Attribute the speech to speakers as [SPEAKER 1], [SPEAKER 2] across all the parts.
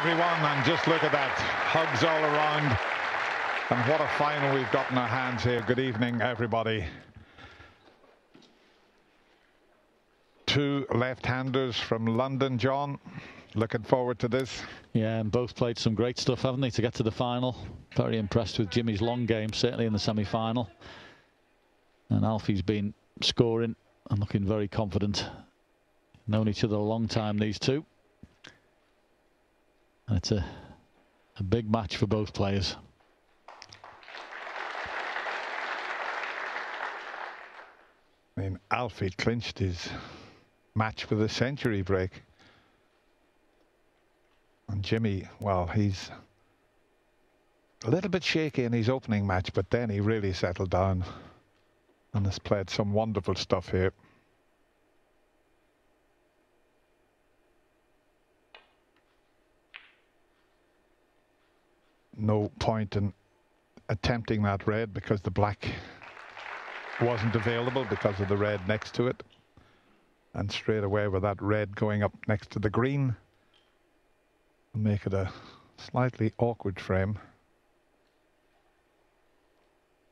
[SPEAKER 1] Everyone, and just look at that, hugs all around, and what a final we've got in our hands here. Good evening, everybody. Two left-handers from London, John. Looking forward to this.
[SPEAKER 2] Yeah, and both played some great stuff, haven't they, to get to the final. Very impressed with Jimmy's long game, certainly in the semi-final. And Alfie's been scoring and looking very confident. Known each other a long time, these two. And it's a big match for both players.
[SPEAKER 1] I mean, Alfie clinched his match with a century break. And Jimmy, well, he's a little bit shaky in his opening match, but then he really settled down and has played some wonderful stuff here. No point in attempting that red because the black wasn't available because of the red next to it. And straight away with that red going up next to the green, make it a slightly awkward frame.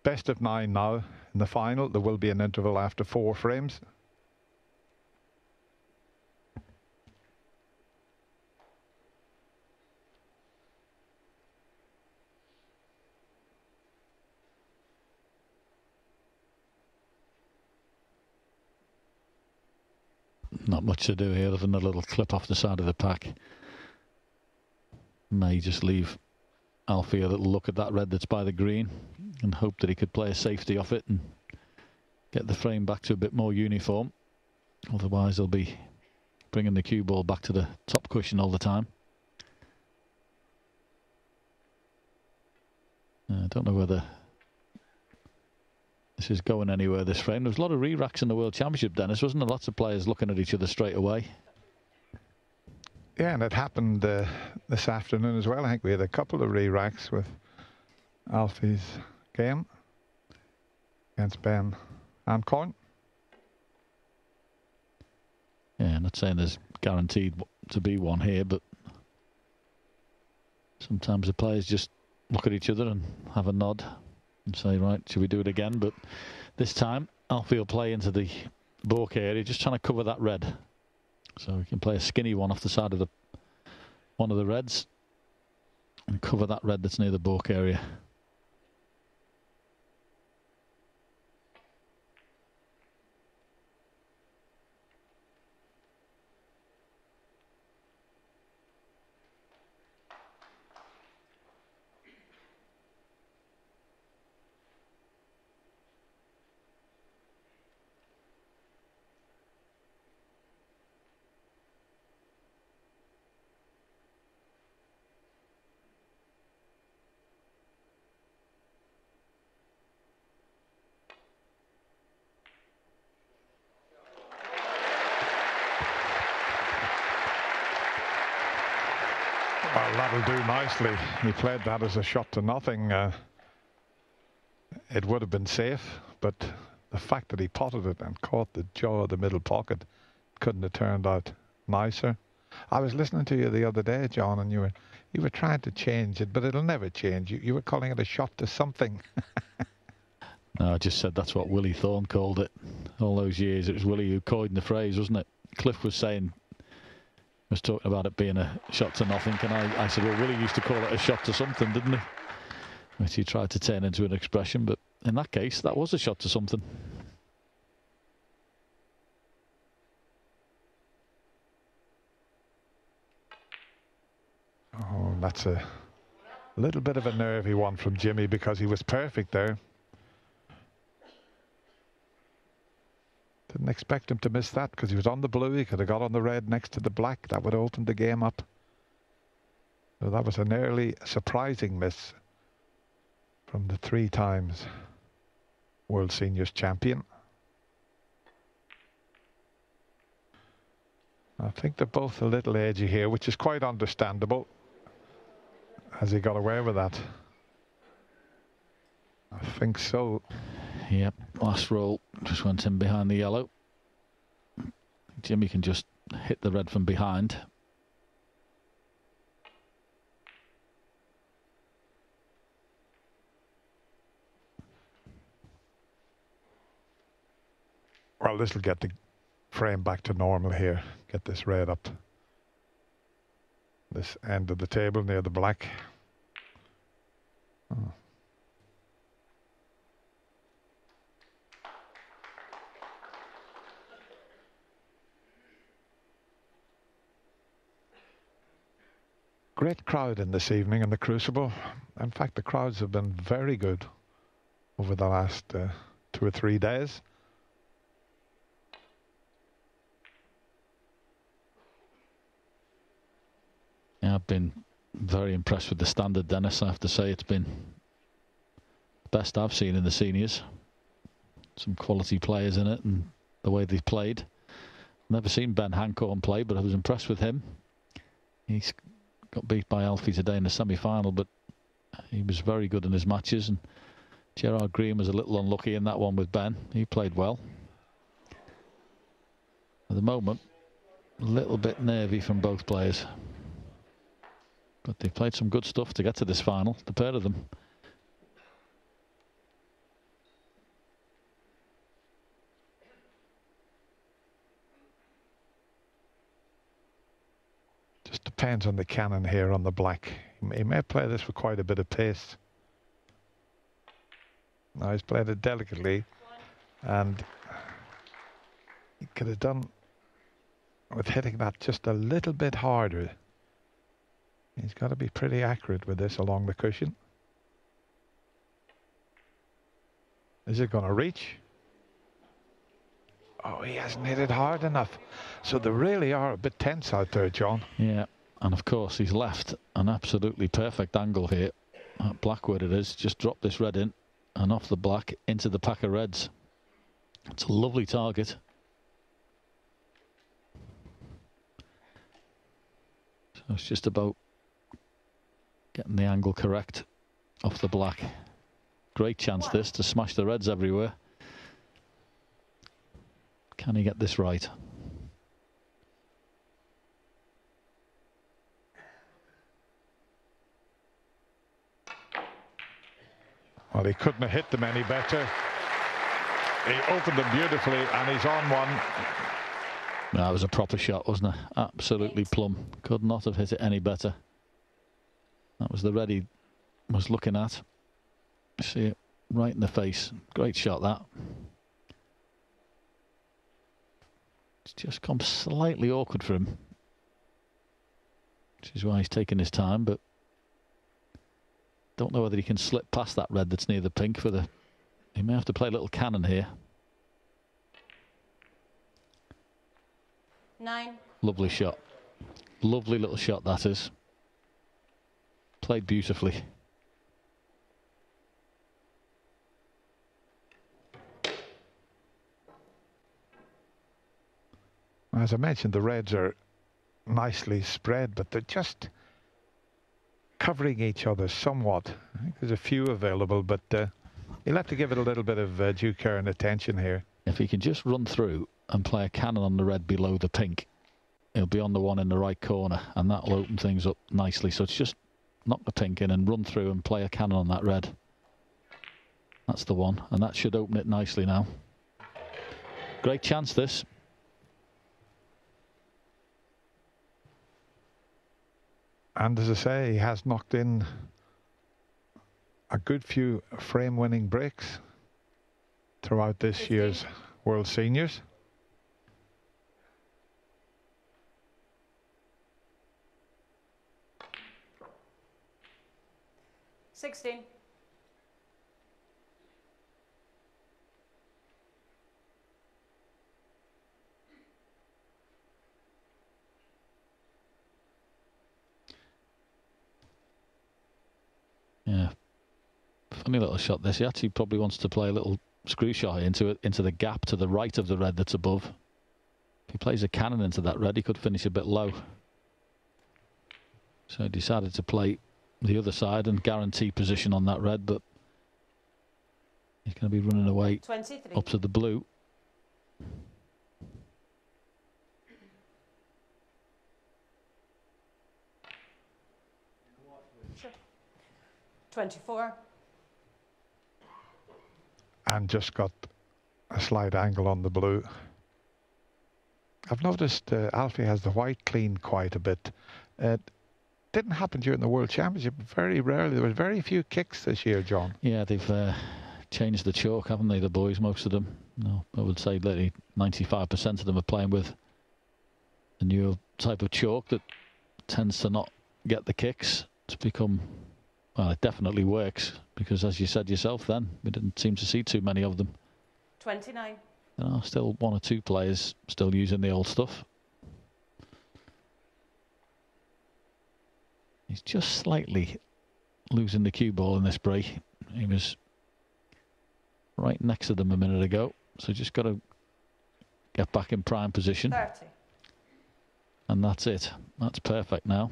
[SPEAKER 1] Best of 9 now in the final. There will be an interval after 4 frames.
[SPEAKER 2] Not much to do here other than a little clip off the side of the pack. May just leave Alfie a little look at that red that's by the green and hope that he could play a safety off it and get the frame back to a bit more uniform. Otherwise they'll be bringing the cue ball back to the top cushion all the time. I don't know whether this is going anywhere, this frame. There was a lot of re-racks in the World Championship, Dennis, wasn't there? Lots of players looking at each other straight away.
[SPEAKER 1] Yeah, and it happened this afternoon as well. I think we had a couple of re-racks with Alfie's game against Ben Ancoin.
[SPEAKER 2] Yeah, I'm not saying there's guaranteed to be one here, but sometimes the players just look at each other and have a nod and say, right, should we do it again? But this time, Alfie will play into the balk area, just trying to cover that red. So we can play a skinny one off the side of one of the reds and cover that red that's near the balk area.
[SPEAKER 1] Well, that'll do nicely. He played that as a shot to nothing. It would have been safe, but the fact that he potted it and caught the jaw of the middle pocket couldn't have turned out nicer. I was listening to you the other day, John, and you were trying to change it, but it'll never change. You were calling it a shot to something.
[SPEAKER 2] No, I just said that's what Willie Thorne called it all those years. It was Willie who coined the phrase, wasn't it? Cliff was talking about it being a shot to nothing, and I said, well, Willie used to call it a shot to something, didn't he? Which he tried to turn into an expression, but in that case, that was a shot to something.
[SPEAKER 1] Oh, that's a little bit of a nervy one from Jimmy because he was perfect there. Didn't expect him to miss that because he was on the blue. He could have got on the red next to the black. That would have opened the game up. So that was an early surprising miss from the 3 times World Seniors champion. I think they're both a little edgy here, which is quite understandable. Has he got away with that? I think so.
[SPEAKER 2] Yep, last roll just went in behind the yellow. Jimmy can just hit the red from behind.
[SPEAKER 1] Well, this will get the frame back to normal here. Get this red up this end of the table near the black. Oh. Great crowd in this evening in the Crucible. In fact, the crowds have been very good over the last 2 or 3 days.
[SPEAKER 2] Yeah, I've been very impressed with the standard, Dennis. I have to say it's been the best I've seen in the seniors. Some quality players in it and the way they've played. Never seen Ben Hancorn play, but I was impressed with him. He's got beat by Alfie today in the semi-final, but he was very good in his matches. And Gerard Green was a little unlucky in that one with Ben. He played well. At the moment, a little bit nervy from both players. But they've played some good stuff to get to this final, the pair of them.
[SPEAKER 1] Just depends on the cannon here on the black. He may play this with quite a bit of pace. Now he's played it delicately, and he could have done with hitting that just a little bit harder. He's got to be pretty accurate with this along the cushion. Is it going to reach? Oh, he hasn't hit it hard enough. So they really are a bit tense out there, John.
[SPEAKER 2] Yeah, and of course he's left an absolutely perfect angle here. That black where it is, just drop this red in and off the black into the pack of reds. It's a lovely target. So it's just about getting the angle correct off the black. Great chance this to smash the reds everywhere. Can he get this right?
[SPEAKER 1] Well, he couldn't have hit them any better. He opened them beautifully, and he's on one.
[SPEAKER 2] That was a proper shot, wasn't it? Absolutely plumb. Could not have hit it any better. That was the red he was looking at. See it right in the face. Great shot, that. It's just come slightly awkward for him, which is why he's taking his time, but don't know whether he can slip past that red that's near the pink for the... He may have to play a little cannon here.
[SPEAKER 3] 9.
[SPEAKER 2] Lovely shot. Lovely little shot that is. Played beautifully.
[SPEAKER 1] As I mentioned, the reds are nicely spread, but they're just covering each other somewhat. I think there's a few available, but you'll have to give it a little bit of due care and attention here.
[SPEAKER 2] If he can just run through and play a cannon on the red below the pink, he'll be on the one in the right corner, and that'll open things up nicely. So it's just knock the pink in and run through and play a cannon on that red. That's the one, and that should open it nicely now. Great chance, this.
[SPEAKER 1] And as I say, he has knocked in a good few frame-winning breaks throughout this year's World Seniors.
[SPEAKER 3] $16.
[SPEAKER 2] Yeah, funny little shot this. He actually probably wants to play a little screw shot into it, into the gap to the right of the red that's above. If he plays a cannon into that red, he could finish a bit low. So he decided to play the other side and guarantee position on that red, but he's going to be running away
[SPEAKER 3] 23.
[SPEAKER 2] up to the blue.
[SPEAKER 3] Sure. 24.
[SPEAKER 1] And just got a slight angle on the blue. I've noticed Alfie has the white clean quite a bit. It didn't happen during the World Championship. Very rarely. There was very few kicks this year, John.
[SPEAKER 2] Yeah, they've changed the chalk, haven't they, the boys, most of them? No, I would say that 95% of them are playing with the newer type of chalk that tends to not get the kicks. It's become, well, it definitely works, because as you said yourself then, we didn't seem to see too many of them.
[SPEAKER 3] 29.
[SPEAKER 2] There are still one or two players still using the old stuff. He's just slightly losing the cue ball in this break. He was right next to them a minute ago, so just got to get back in prime position.
[SPEAKER 3] 30.
[SPEAKER 2] And that's it. That's perfect now.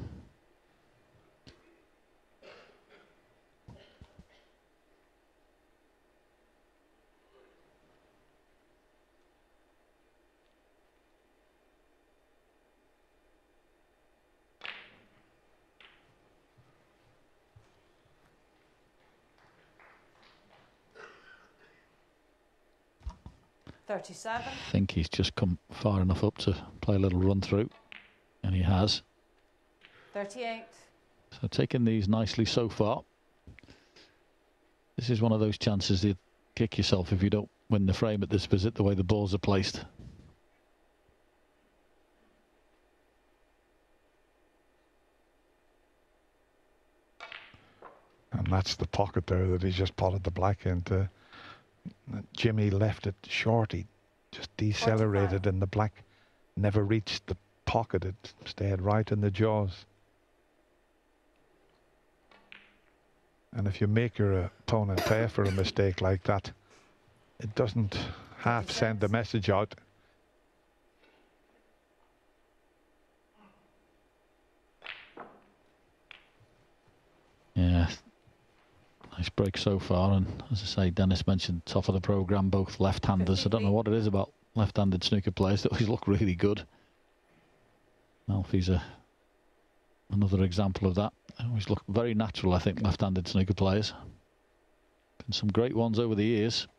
[SPEAKER 2] I
[SPEAKER 3] 37.
[SPEAKER 2] think he's just come far enough up to play a little run through, and he has.
[SPEAKER 3] 38.
[SPEAKER 2] So taking these nicely so far. This is one of those chances you kick yourself if you don't win the frame at this visit, the way the balls are placed.
[SPEAKER 1] And that's the pocket there that he's just potted the black into. Jimmy left it short. He just decelerated, 45. And the black never reached the pocket. It stayed right in the jaws. And if you make your opponent pay for a mistake like that, it doesn't half send the message out.
[SPEAKER 2] Yeah. Nice break so far, and as I say, Dennis mentioned top of the programme, both left-handers. I don't know what it is about left-handed snooker players that always look really good. Alfie's another example of that. They always look very natural, I think, left-handed snooker players. Been some great ones over the years.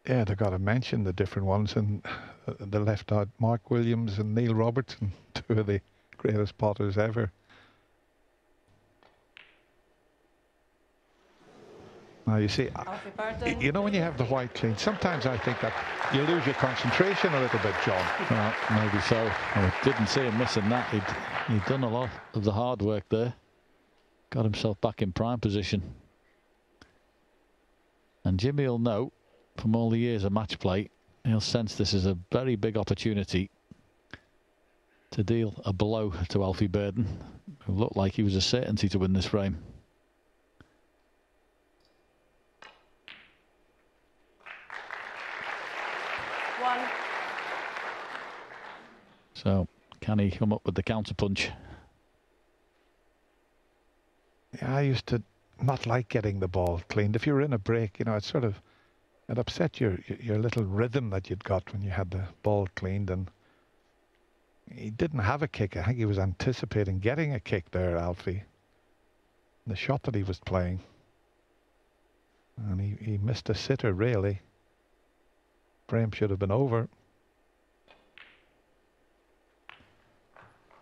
[SPEAKER 1] Yeah, they've got to mention the different ones, and the left-out Mark Williams and Neil Robertson, two of the greatest potters ever. Now, you see, you know, when you have the white clean, sometimes I think that you lose your concentration a little bit, John.
[SPEAKER 2] Well, maybe so. I didn't see him missing that. He'd done a lot of the hard work there. Got himself back in prime position. And Jimmy will know, from all the years of match play, he'll sense this is a very big opportunity to deal a blow to Alfie Burden, who looked like he was a certainty to win this frame. So, can he come up with the counter-punch?
[SPEAKER 1] Yeah, I used to not like getting the ball cleaned. If you were in a break, you know, it upset your little rhythm that you'd got when you had the ball cleaned. And he didn't have a kick. I think he was anticipating getting a kick there, Alfie. The shot that he was playing. And he missed a sitter, really. Frame should have been over.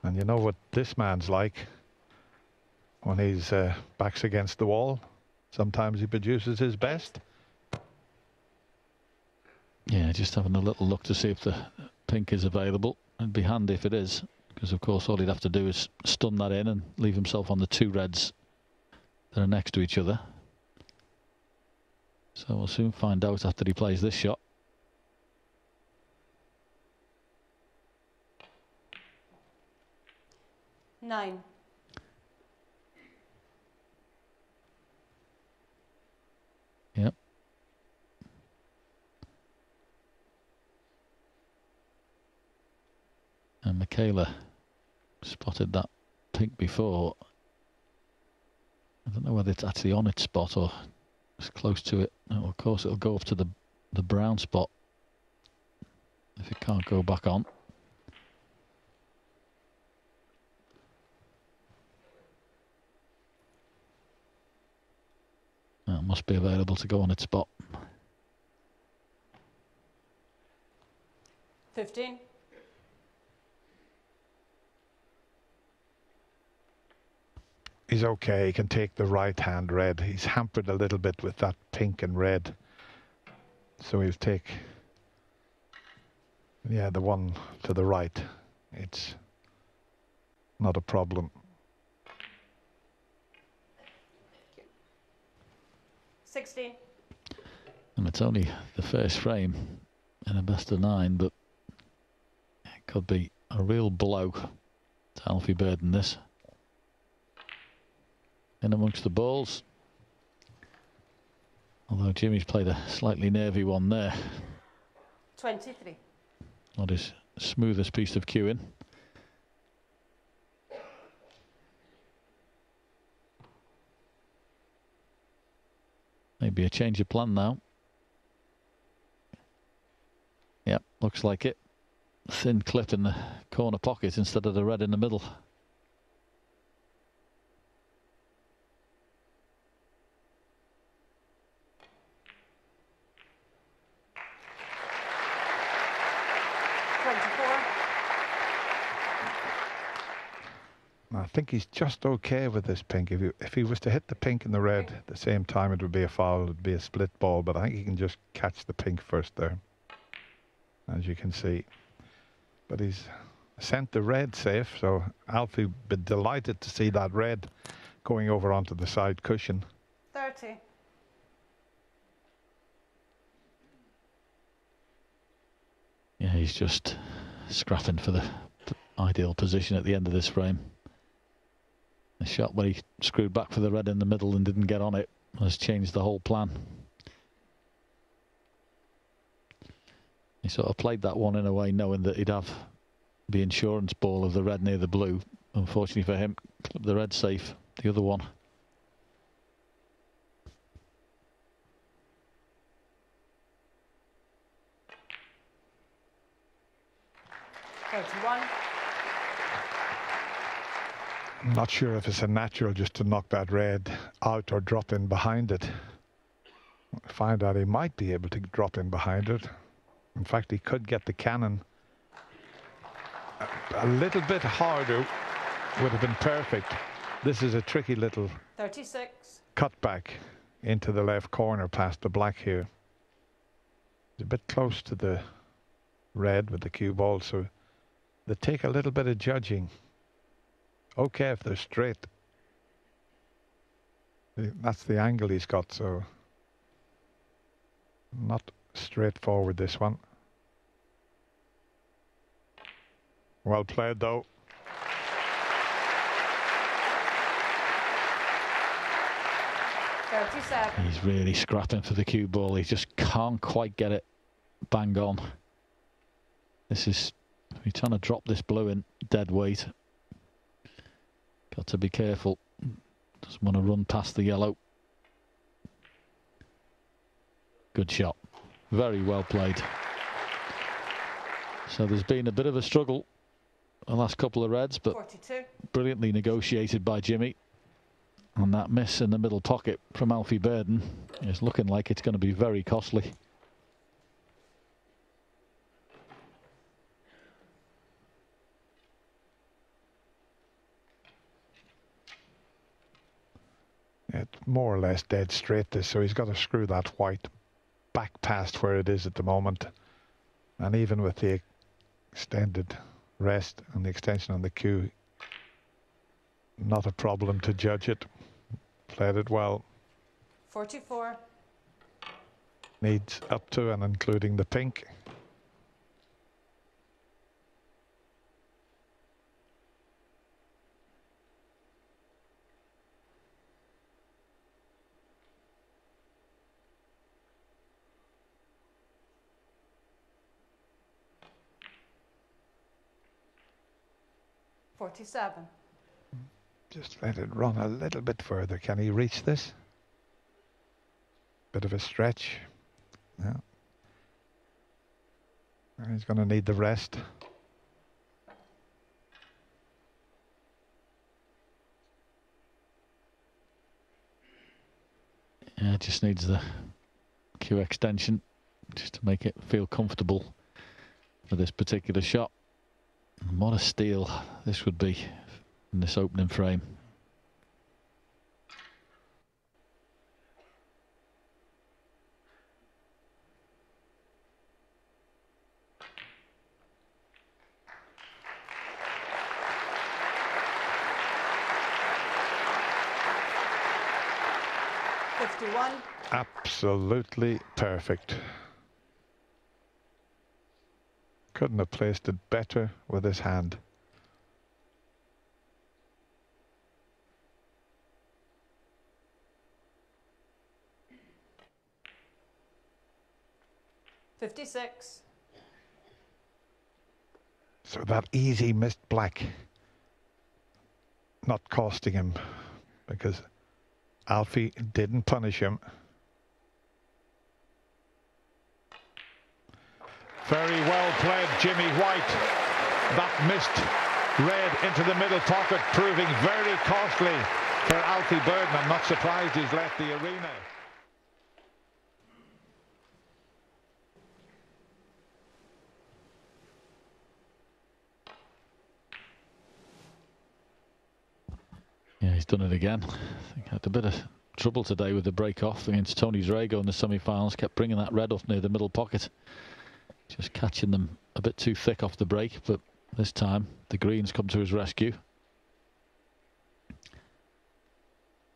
[SPEAKER 1] And you know what this man's like when his back's against the wall. Sometimes he produces his best.
[SPEAKER 2] Yeah, just having a little look to see if the pink is available. It'd be handy if it is, because of course all he'd have to do is stun that in and leave himself on the two reds that are next to each other. So we'll soon find out after he plays this shot.
[SPEAKER 3] Nine.
[SPEAKER 2] Yep. And Michaela spotted that pink before. I don't know whether it's actually on its spot or it's close to it. Oh, of course, it'll go up to the brown spot if it can't go back on. That must be available to go on its spot.
[SPEAKER 3] 15.
[SPEAKER 1] He's okay. He can take the right hand red. He's hampered a little bit with that pink and red. So he'll take, yeah, the one to the right. It's not a problem.
[SPEAKER 3] 16.
[SPEAKER 2] And it's only the first frame in a best of 9, but it could be a real blow to Alfie Burden, this. In amongst the balls. Although Jimmy's played a slightly nervy one there.
[SPEAKER 3] 23.
[SPEAKER 2] Not his smoothest piece of cueing. Maybe a change of plan now. Yep, looks like it. Thin clip in the corner pocket instead of the red in the middle.
[SPEAKER 1] I think he's just okay with this pink. If he was to hit the pink and the red at the same time, it would be a foul. It would be a split ball. But I think he can just catch the pink first there, as you can see. But he's sent the red safe, so Alfie would be delighted to see that red going over onto the side cushion.
[SPEAKER 3] 30.
[SPEAKER 2] Yeah, he's just scrapping for the ideal position at the end of this frame. The shot when he screwed back for the red in the middle and didn't get on it has changed the whole plan. He sort of played that one in a way knowing that he'd have the insurance ball of the red near the blue. Unfortunately for him, clipped the red safe, the other one.
[SPEAKER 1] I'm not sure if it's a natural just to knock that red out or drop in behind it. I find out he might be able to drop in behind it. In fact, he could get the cannon a little bit harder, would have been perfect. This is a tricky little
[SPEAKER 3] 36.
[SPEAKER 1] cutback into the left corner past the black here. It's a bit close to the red with the cue ball, so they take a little bit of judging. Okay if they're straight. That's the angle he's got, so not straightforward this one. Well played though.
[SPEAKER 2] He's really scrapping for the cue ball. He just can't quite get it bang on. This is, he's trying to drop this blue in dead weight. Got to be careful. Doesn't want to run past the yellow. Good shot. Very well played. So there's been a bit of a struggle the last couple of reds, but
[SPEAKER 3] 42.
[SPEAKER 2] Brilliantly negotiated by Jimmy. And that miss in the middle pocket from Alfie Burden is looking like it's going to be very costly.
[SPEAKER 1] It's more or less dead straight this, so he's got to screw that white back past where it is at the moment. And even with the extended rest and the extension on the cue, not a problem to judge it. Played it well.
[SPEAKER 3] 44.
[SPEAKER 1] Needs up to and including the pink. Just let it run a little bit further. Can he reach this? Bit of a stretch. Yeah. And he's going to need the rest.
[SPEAKER 2] Yeah, it just needs the cue extension just to make it feel comfortable for this particular shot. And what a steal this would be in this opening frame.
[SPEAKER 1] Absolutely perfect. Couldn't have placed it better with his hand.
[SPEAKER 3] $56.
[SPEAKER 1] So that easy missed black not costing him, because Alfie didn't punish him. Very well played, Jimmy White. That missed red into the middle pocket, proving very costly for Alfie Burden. I'm not surprised he's left the arena.
[SPEAKER 2] Yeah, he's done it again. I think had a bit of trouble today with the break off against Tony Drago in the semi-finals. Kept bringing that red off near the middle pocket. Just catching them a bit too thick off the break, but this time the greens come to his rescue.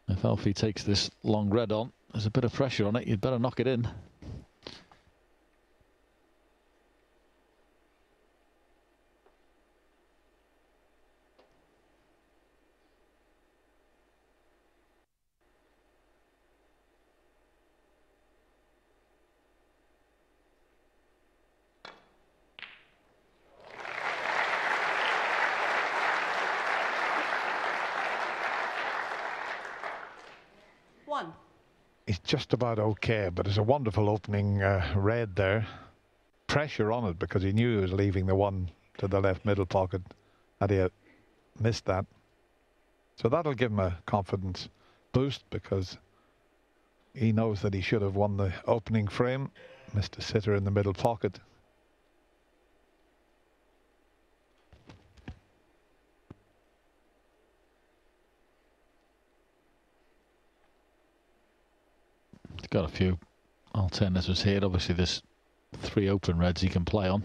[SPEAKER 2] If Alfie takes this long red on, there's a bit of pressure on it. You'd better knock it in.
[SPEAKER 1] He's just about okay, but it's a wonderful opening red there. Pressure on it because he knew he was leaving the one to the left middle pocket had he missed that. So that'll give him a confidence boost because he knows that he should have won the opening frame. Missed a sitter in the middle pocket.
[SPEAKER 2] Got a few alternatives here. Obviously there's 3 open reds he can play on.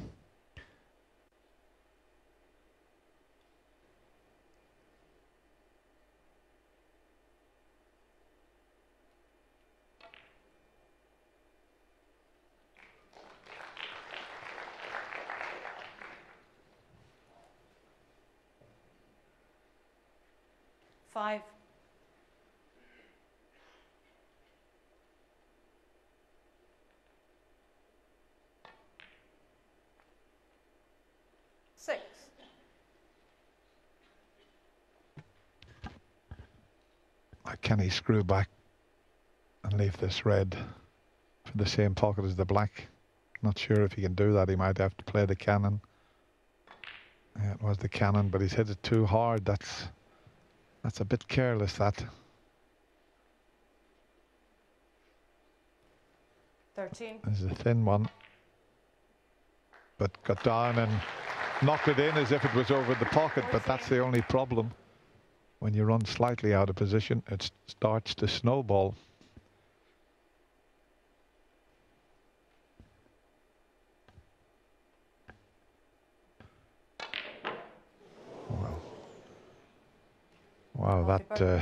[SPEAKER 3] $5. $6.
[SPEAKER 1] Can he screw back and leave this red for the same pocket as the black? Not sure if he can do that. He might have to play the cannon. Yeah, it was the cannon, but he's hit it too hard. That's a bit careless, that.
[SPEAKER 3] 13.
[SPEAKER 1] This is a thin one, but got down and knocked it in as if it was over the pocket, but that's the only problem. When you run slightly out of position, it starts to snowball. Wow, that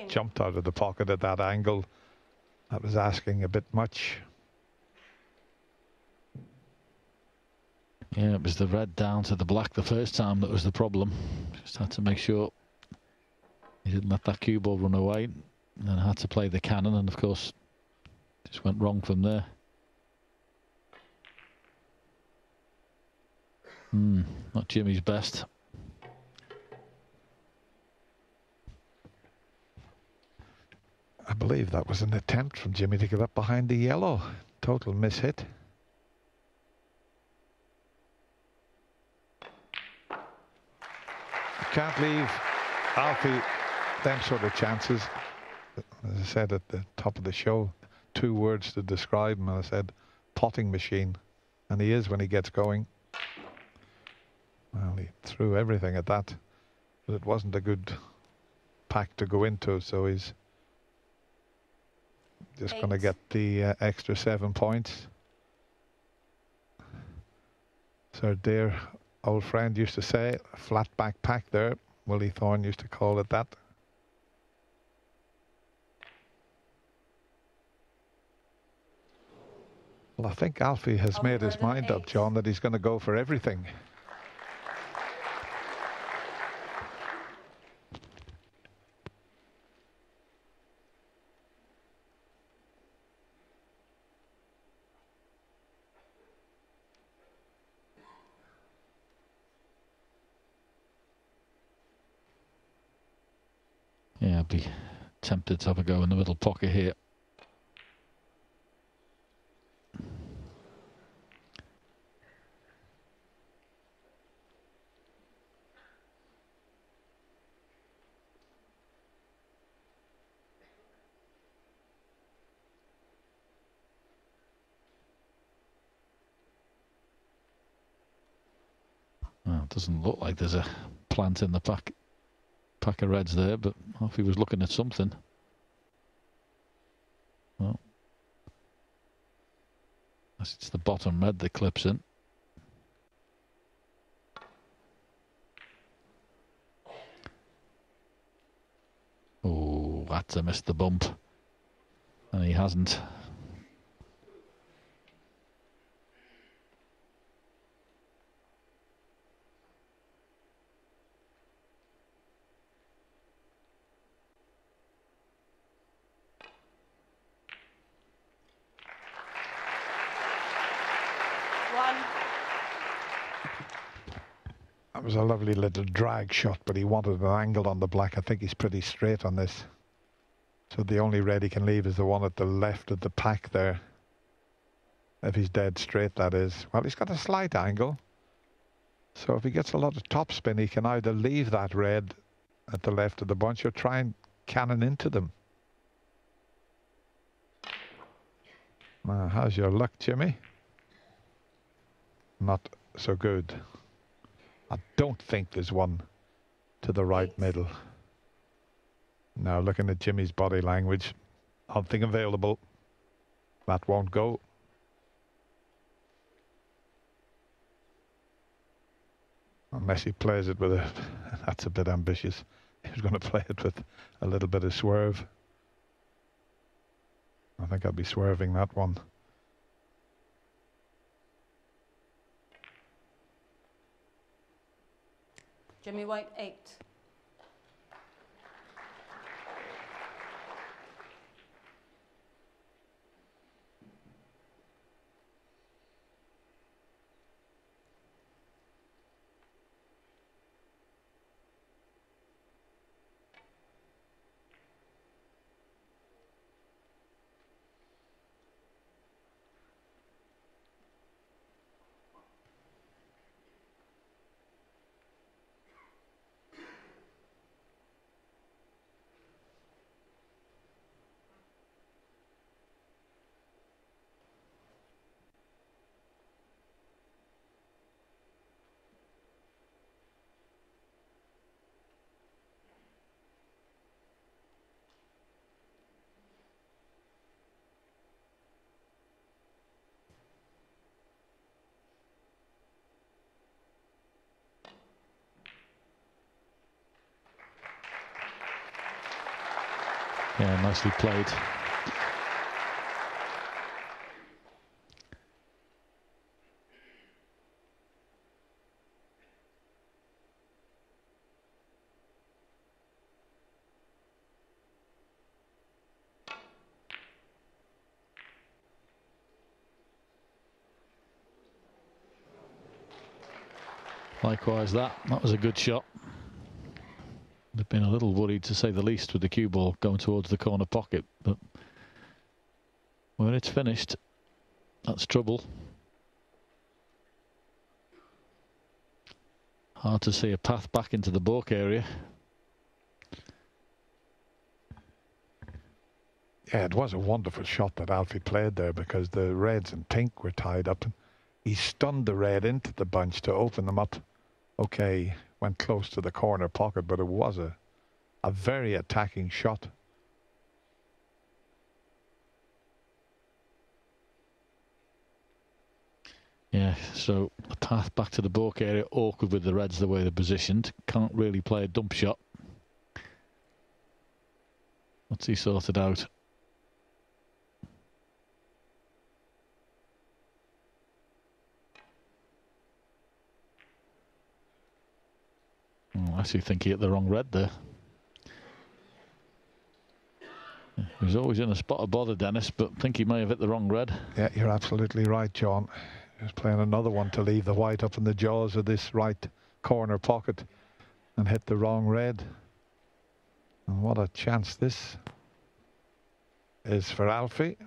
[SPEAKER 1] jumped out of the pocket at that angle. That was asking a bit much.
[SPEAKER 2] Yeah, it was the red down to the black the first time that was the problem. Just had to make sure he didn't let that cue ball run away, and then had to play the cannon, and of course just went wrong from there. Not Jimmy's best.
[SPEAKER 1] I believe that was an attempt from Jimmy to get up behind the yellow. Total mishit. Can't leave Alfie them sort of chances. As I said at the top of the show, 2 words to describe him, and I said potting machine, and he is when he gets going. Well, he threw everything at that, but it wasn't a good pack to go into, so he's just going to get the extra 7 points. So dear old friend used to say, a flat back pack there. Willie Thorne used to call it that. Well, I think Alfie has made his mind up, John, that he's going to go for everything.
[SPEAKER 2] Yeah, I'd be tempted to have a go in the middle pocket here. Well, it doesn't look like there's a plant in the pack of reds there, but Alfie was looking at something. Well, it's the bottom red that clips in. Oh, that's a missed the bump. And he hasn't.
[SPEAKER 1] That was a lovely little drag shot, but he wanted an angle on the black. I think he's pretty straight on this. So the only red he can leave is the one at the left of the pack there. If he's dead straight, that is. Well, he's got a slight angle. So if he gets a lot of topspin, he can either leave that red at the left of the bunch or try and cannon into them. Now, how's your luck, Jimmy? Not so good. I don't think there's one to the right middle. Now, looking at Jimmy's body language, nothing available. That won't go. Unless he plays it with a... That's a bit ambitious. He was going to play it with a little bit of swerve. I think I'll be swerving that one.
[SPEAKER 3] Jimmy White, 8.
[SPEAKER 2] Yeah, nicely played. Likewise, that was a good shot. They've been a little worried, to say the least, with the cue ball going towards the corner pocket, but when it's finished, that's trouble. Hard to see a path back into the balk area.
[SPEAKER 1] Yeah, it was a wonderful shot that Alfie played there, because the reds and pink were tied up. And he stunned the red into the bunch to open them up Okay, went close to the corner pocket, but it was a very attacking shot.
[SPEAKER 2] Yeah, so the path back to the balk area, awkward with the Reds the way they're positioned. Can't really play a dump shot. What's he sorted out? Oh, I actually think he hit the wrong red there. He was always in a spot of bother, Dennis, but I think he may have hit the wrong red.
[SPEAKER 1] Yeah, you're absolutely right, John. He was playing another one to leave the white up in the jaws of this right corner pocket and hit the wrong red. And what a chance this is for Alfie.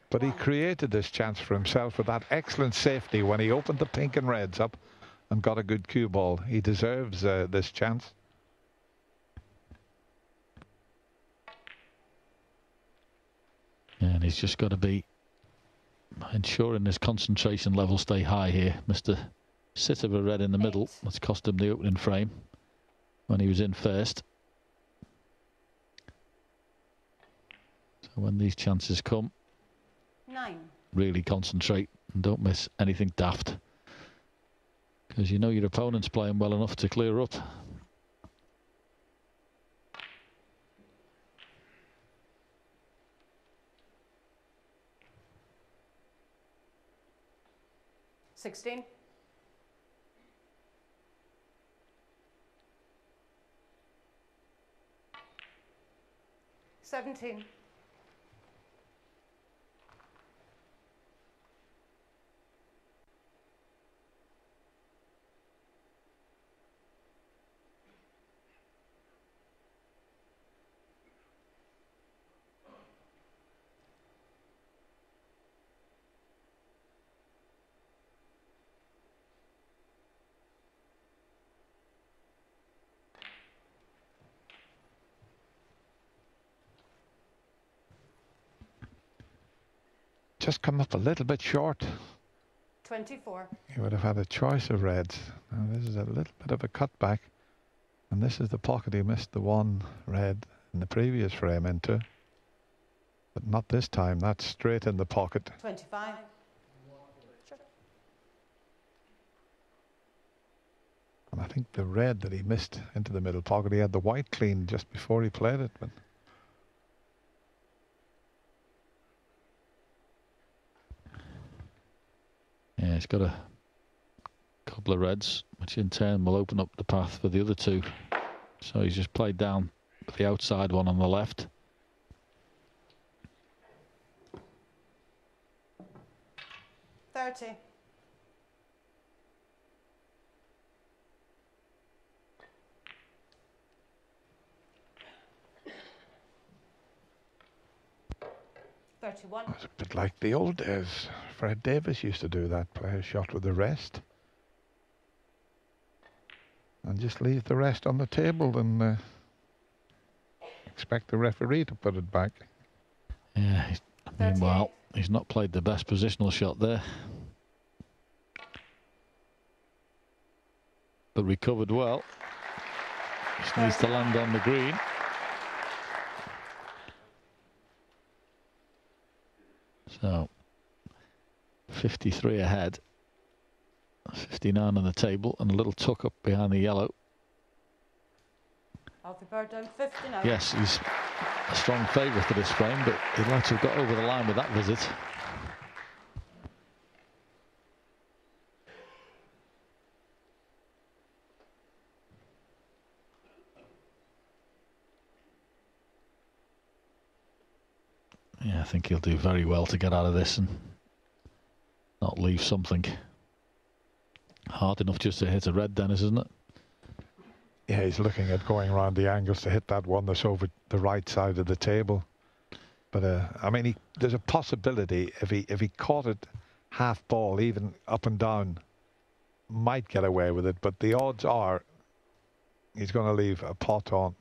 [SPEAKER 1] But he created this chance for himself with that excellent safety when he opened the pink and reds up and got a good cue ball. He deserves this chance.
[SPEAKER 2] And he's just got to be ensuring his concentration level stay high here. Mr. Sit of a red in the middle. That's cost him the opening frame when he was in first. So when these chances come,
[SPEAKER 3] 9.
[SPEAKER 2] Really concentrate and don't miss anything daft, because you know your opponent's playing well enough to clear up.
[SPEAKER 3] $16. 17.
[SPEAKER 1] Just come up a little bit short.
[SPEAKER 3] 24.
[SPEAKER 1] He would have had a choice of reds. Now this is a little bit of a cutback, and this is the pocket he missed the one red in the previous frame into, but not this time. That's straight in the pocket.
[SPEAKER 3] 25. Sure.
[SPEAKER 1] And I think the red that he missed into the middle pocket, he had the white clean just before he played it, but
[SPEAKER 2] Yeah, he's got a couple of reds, which in turn will open up the path for the other two. So he's just played down the outside one on the left.
[SPEAKER 3] $30. 31.
[SPEAKER 1] it's a bit like the old days. Fred Davis used to do that, play a shot with the rest and just leave the rest on the table and expect the referee to put it back.
[SPEAKER 2] Yeah, meanwhile, he's not played the best positional shot there, but recovered well. Just needs to land on the green. So 53 ahead, 59 on the table, and a little tuck up behind the yellow.
[SPEAKER 3] Alfie Bird down 50 now.
[SPEAKER 2] Yes, he's a strong favourite for this frame, but he'd like to have got over the line with that visit. Yeah, I think he'll do very well to get out of this and not leave something. Hard enough just to hit a red, Dennis, isn't it?
[SPEAKER 1] Yeah, he's looking at going around the angles to hit that one that's over the right side of the table. But I mean, there's a possibility if he caught it half ball, even up and down, might get away with it. But the odds are he's going to leave a pot on.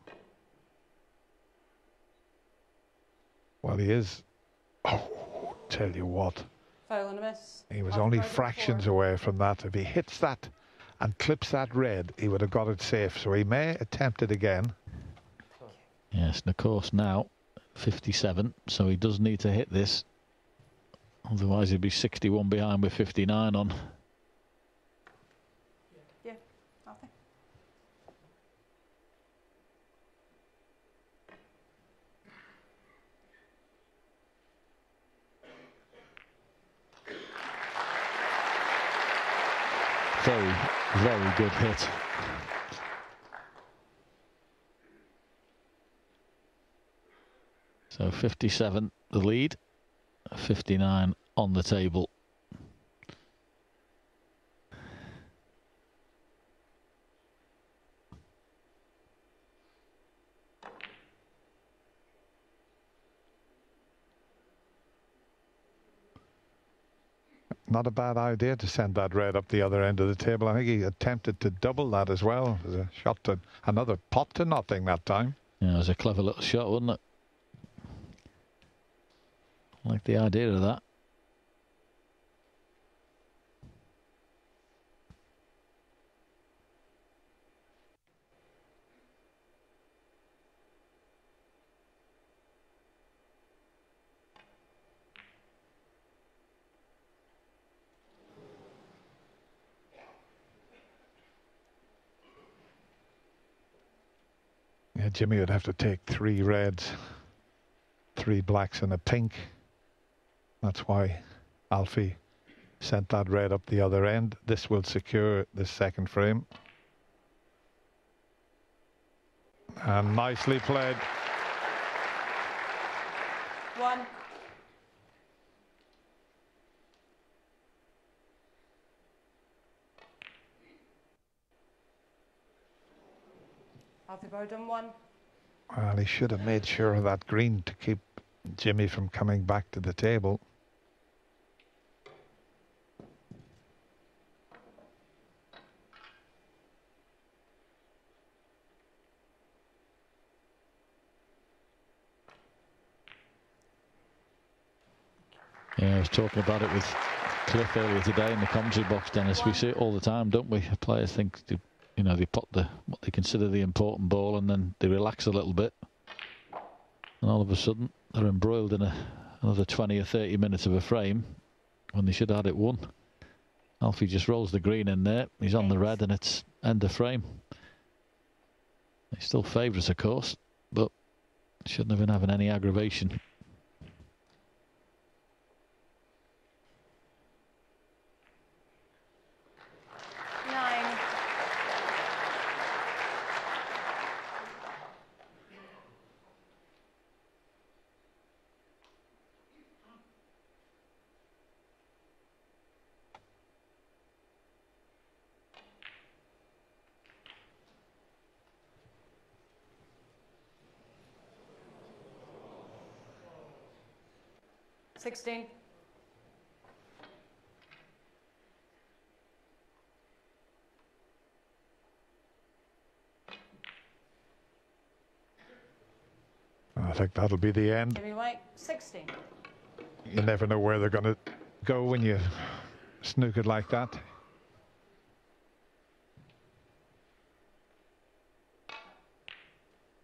[SPEAKER 1] Well, he is. Oh, tell you what.
[SPEAKER 3] Foul and a miss.
[SPEAKER 1] He was
[SPEAKER 3] Alfie
[SPEAKER 1] only
[SPEAKER 3] Burden,
[SPEAKER 1] fractions
[SPEAKER 3] 4.
[SPEAKER 1] away from that. If he hits that and clips that red, he would have got it safe. So he may attempt it again.
[SPEAKER 2] Yes, and of course now 57, so he does need to hit this. Otherwise he'd be 61 behind with 59 on.
[SPEAKER 3] Yeah, Alfie.
[SPEAKER 2] Very, very good hit. So 57 the lead, 59 on the table.
[SPEAKER 1] Not a bad idea to send that red up the other end of the table. I think he attempted to double that as well. There's a shot to another pot to nothing that time.
[SPEAKER 2] Yeah, it was a clever little shot, wasn't it? I like the idea of that.
[SPEAKER 1] Yeah, Jimmy would have to take 3 reds, 3 blacks and a pink. That's why Alfie sent that red up the other end. This will secure this second frame. And nicely played.
[SPEAKER 3] 1. Alfie Burden, 1.
[SPEAKER 1] Well, he should have made sure of that green to keep Jimmy from coming back to the table.
[SPEAKER 2] Yeah, I was talking about it with Cliff earlier today in the commentary box, Dennis. We see it all the time, don't we? Players think, you know, they put what they consider the important ball and then they relax a little bit. And all of a sudden, they're embroiled in another 20 or 30 minutes of a frame when they should have had it won. Alfie just rolls the green in there. He's on the red and it's end of frame. He still favourites, of course, but shouldn't have been having any aggravation.
[SPEAKER 3] $16.
[SPEAKER 1] I think that'll be the end.
[SPEAKER 3] Jimmy White, 16.
[SPEAKER 1] You never know where they're going to go when you snooker like that.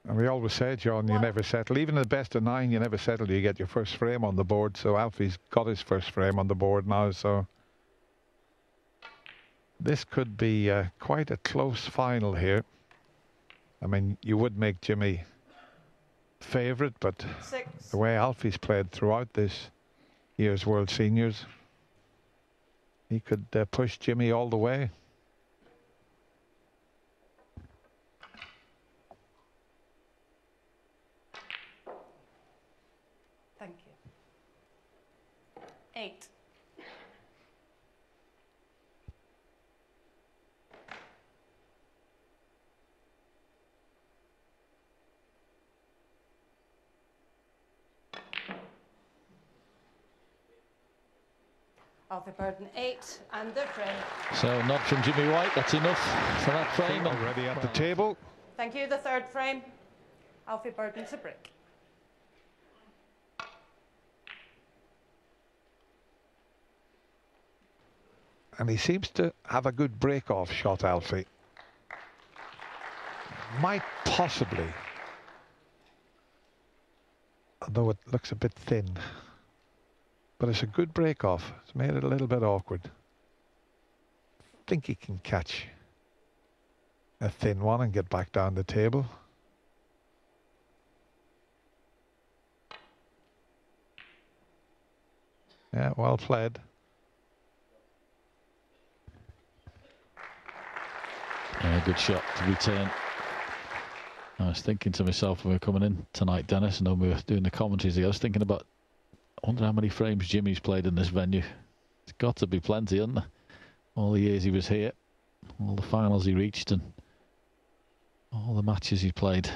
[SPEAKER 1] And we always say, John, you never settle. Even in the best of 9, you never settle. You get your first frame on the board. So Alfie's got his first frame on the board now. So this could be quite a close final here. I mean, you would make Jimmy favourite, but
[SPEAKER 3] 6.
[SPEAKER 1] the way Alfie's played throughout this year's World Seniors, he could push Jimmy all the way.
[SPEAKER 3] Thank you. 8. Alfie Burden, 8, and the frame.
[SPEAKER 2] So nod from Jimmy White, that's enough for that frame.
[SPEAKER 1] Already at the table.
[SPEAKER 3] Thank you, the third frame. Alfie Burden to break.
[SPEAKER 1] And he seems to have a good break-off shot, Alfie. Might possibly, although it looks a bit thin, but it's a good break-off. It's made it a little bit awkward. Think he can catch a thin one and get back down the table. Yeah, well played.
[SPEAKER 2] Yeah, good shot to return. I was thinking to myself when we were coming in tonight, Dennis, and when we were doing the commentaries, I was thinking about, I wonder how many frames Jimmy's played in this venue. It's got to be plenty, hasn't there? All the years he was here, all the finals he reached, and all the matches he played.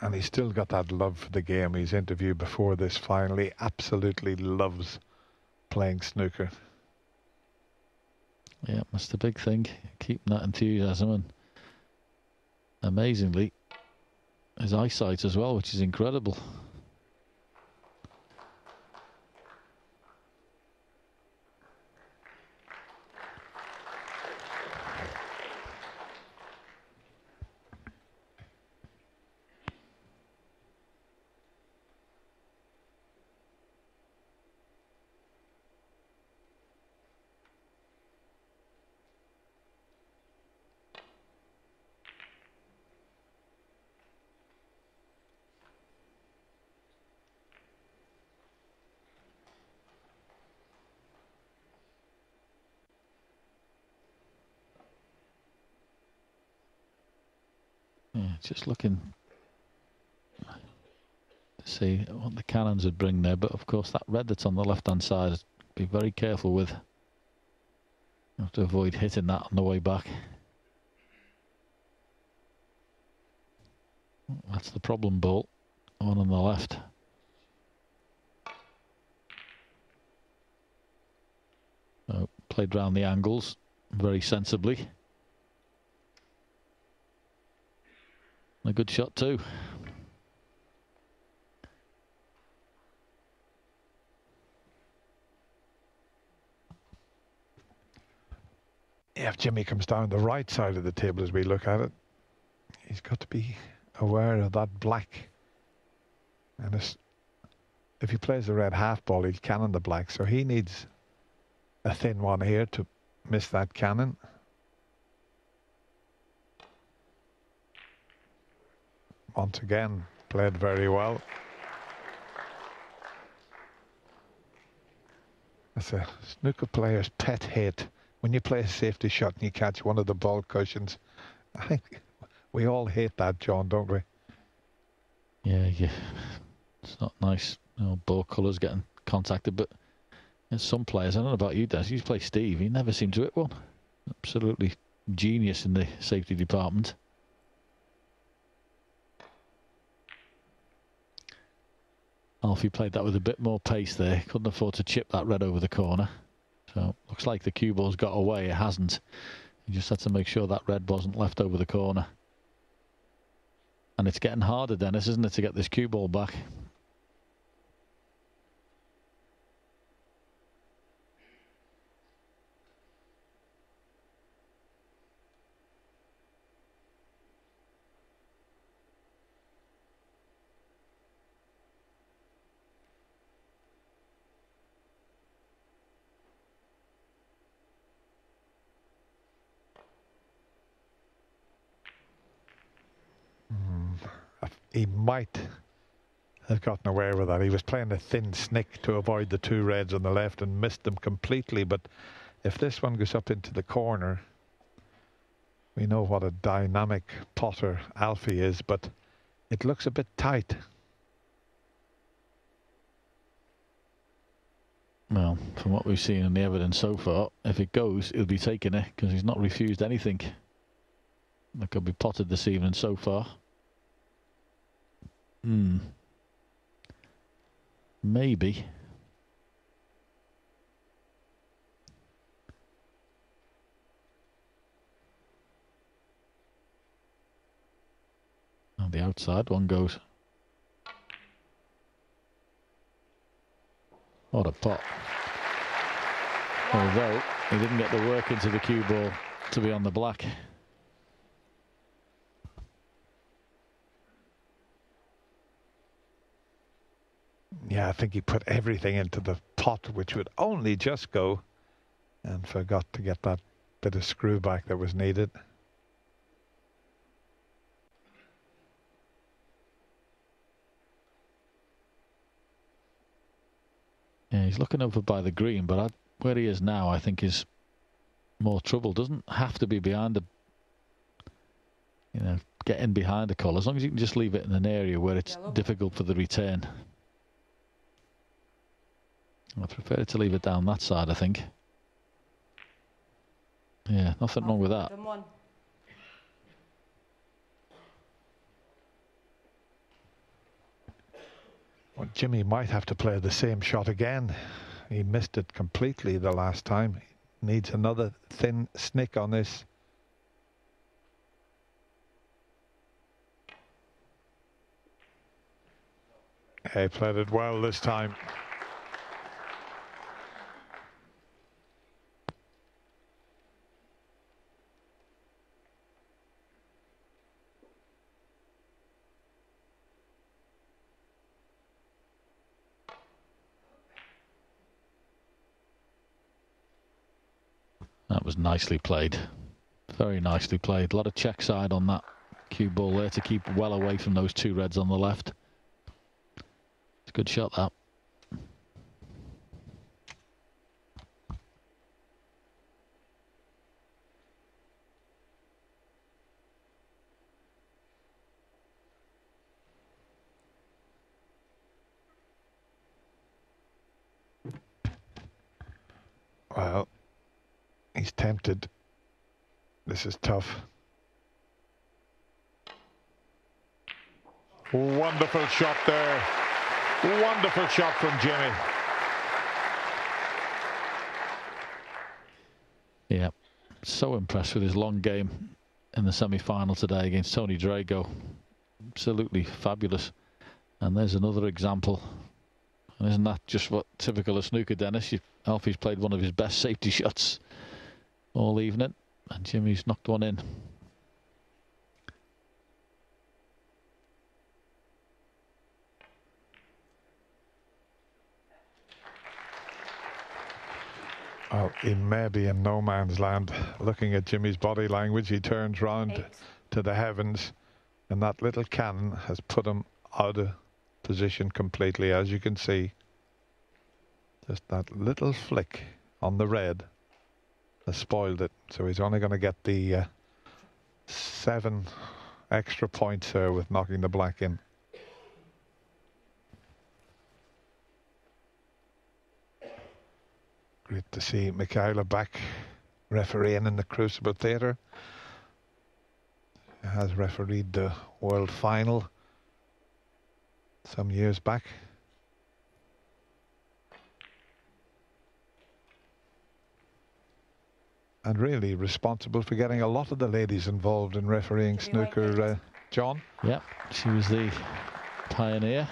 [SPEAKER 1] And he's still got that love for the game. He's interviewed before this final. He absolutely loves playing snooker.
[SPEAKER 2] Yeah, that's the big thing. Keeping that enthusiasm, and amazingly, his eyesight as well, which is incredible. Yeah, just looking to see what the cannons would bring there, but of course that red that's on the left-hand side, be very careful with. You have to avoid hitting that on the way back. That's the problem ball, one on the left. So played round the angles very sensibly. A good shot too.
[SPEAKER 1] Yeah, if Jimmy comes down the right side of the table as we look at it, he's got to be aware of that black. And if he plays the red half ball, he'll cannon the black. So he needs a thin one here to miss that cannon. Once again, played very well. That's a snooker player's pet hate. When you play a safety shot and you catch one of the ball cushions, I think we all hate that, John, don't we?
[SPEAKER 2] Yeah, it's not nice. You know, ball colours getting contacted, but some players, I don't know about you, Des, you play Steve, he never seemed to hit one. Absolutely genius in the safety department. Alfie played that with a bit more pace there. Couldn't afford to chip that red over the corner. So looks like the cue ball's got away. It hasn't. He just had to make sure that red wasn't left over the corner. And it's getting harder, Dennis, isn't it, to get this cue ball back?
[SPEAKER 1] He might have gotten away with that. He was playing a thin snick to avoid the two reds on the left and missed them completely. But if this one goes up into the corner, we know what a dynamic potter Alfie is, but it looks a bit tight.
[SPEAKER 2] Well, from what we've seen in the evidence so far, if it goes, he'll be taking it because he's not refused anything. That could be potted this evening so far. Maybe. On the outside one goes. What a pot. Although he didn't get the work into the cue ball to be on the black.
[SPEAKER 1] Yeah, I think he put everything into the pot, which would only just go, and forgot to get that bit of screw back that was needed.
[SPEAKER 2] Yeah, he's looking over by the green, but where he is now, I think is more trouble. Doesn't have to be behind the, get in behind the call, as long as you can just leave it in an area where it's difficult for the return. I prefer to leave it down that side, I think. Yeah, nothing wrong with that.
[SPEAKER 1] Well, Jimmy might have to play the same shot again. He missed it completely the last time. He needs another thin snick on this. He played it well this time.
[SPEAKER 2] That was nicely played. Very nicely played. A lot of check side on that cue ball there to keep well away from those two reds on the left. It's a good shot, that.
[SPEAKER 1] Well, he's tempted. This is tough. Wonderful shot there. Wonderful shot from Jimmy.
[SPEAKER 2] Yeah, so impressed with his long game in the semi-final today against Tony Drago. Absolutely fabulous. And there's another example. And isn't that just what typical of snooker, Dennis? Alfie's played one of his best safety shots all evening, and Jimmy's knocked one in.
[SPEAKER 1] Well, he may be in no man's land. Looking at Jimmy's body language, he turns round to the heavens, and that little cannon has put him out of position completely, as you can see. Just that little flick on the red has spoiled it. So he's only going to get the 7 extra points here with knocking the black in. Great to see Michaela back refereeing in the Crucible Theatre. She has refereed the World Final some years back. And really responsible for getting a lot of the ladies involved in refereeing snooker, John.
[SPEAKER 2] Yeah, she was the pioneer.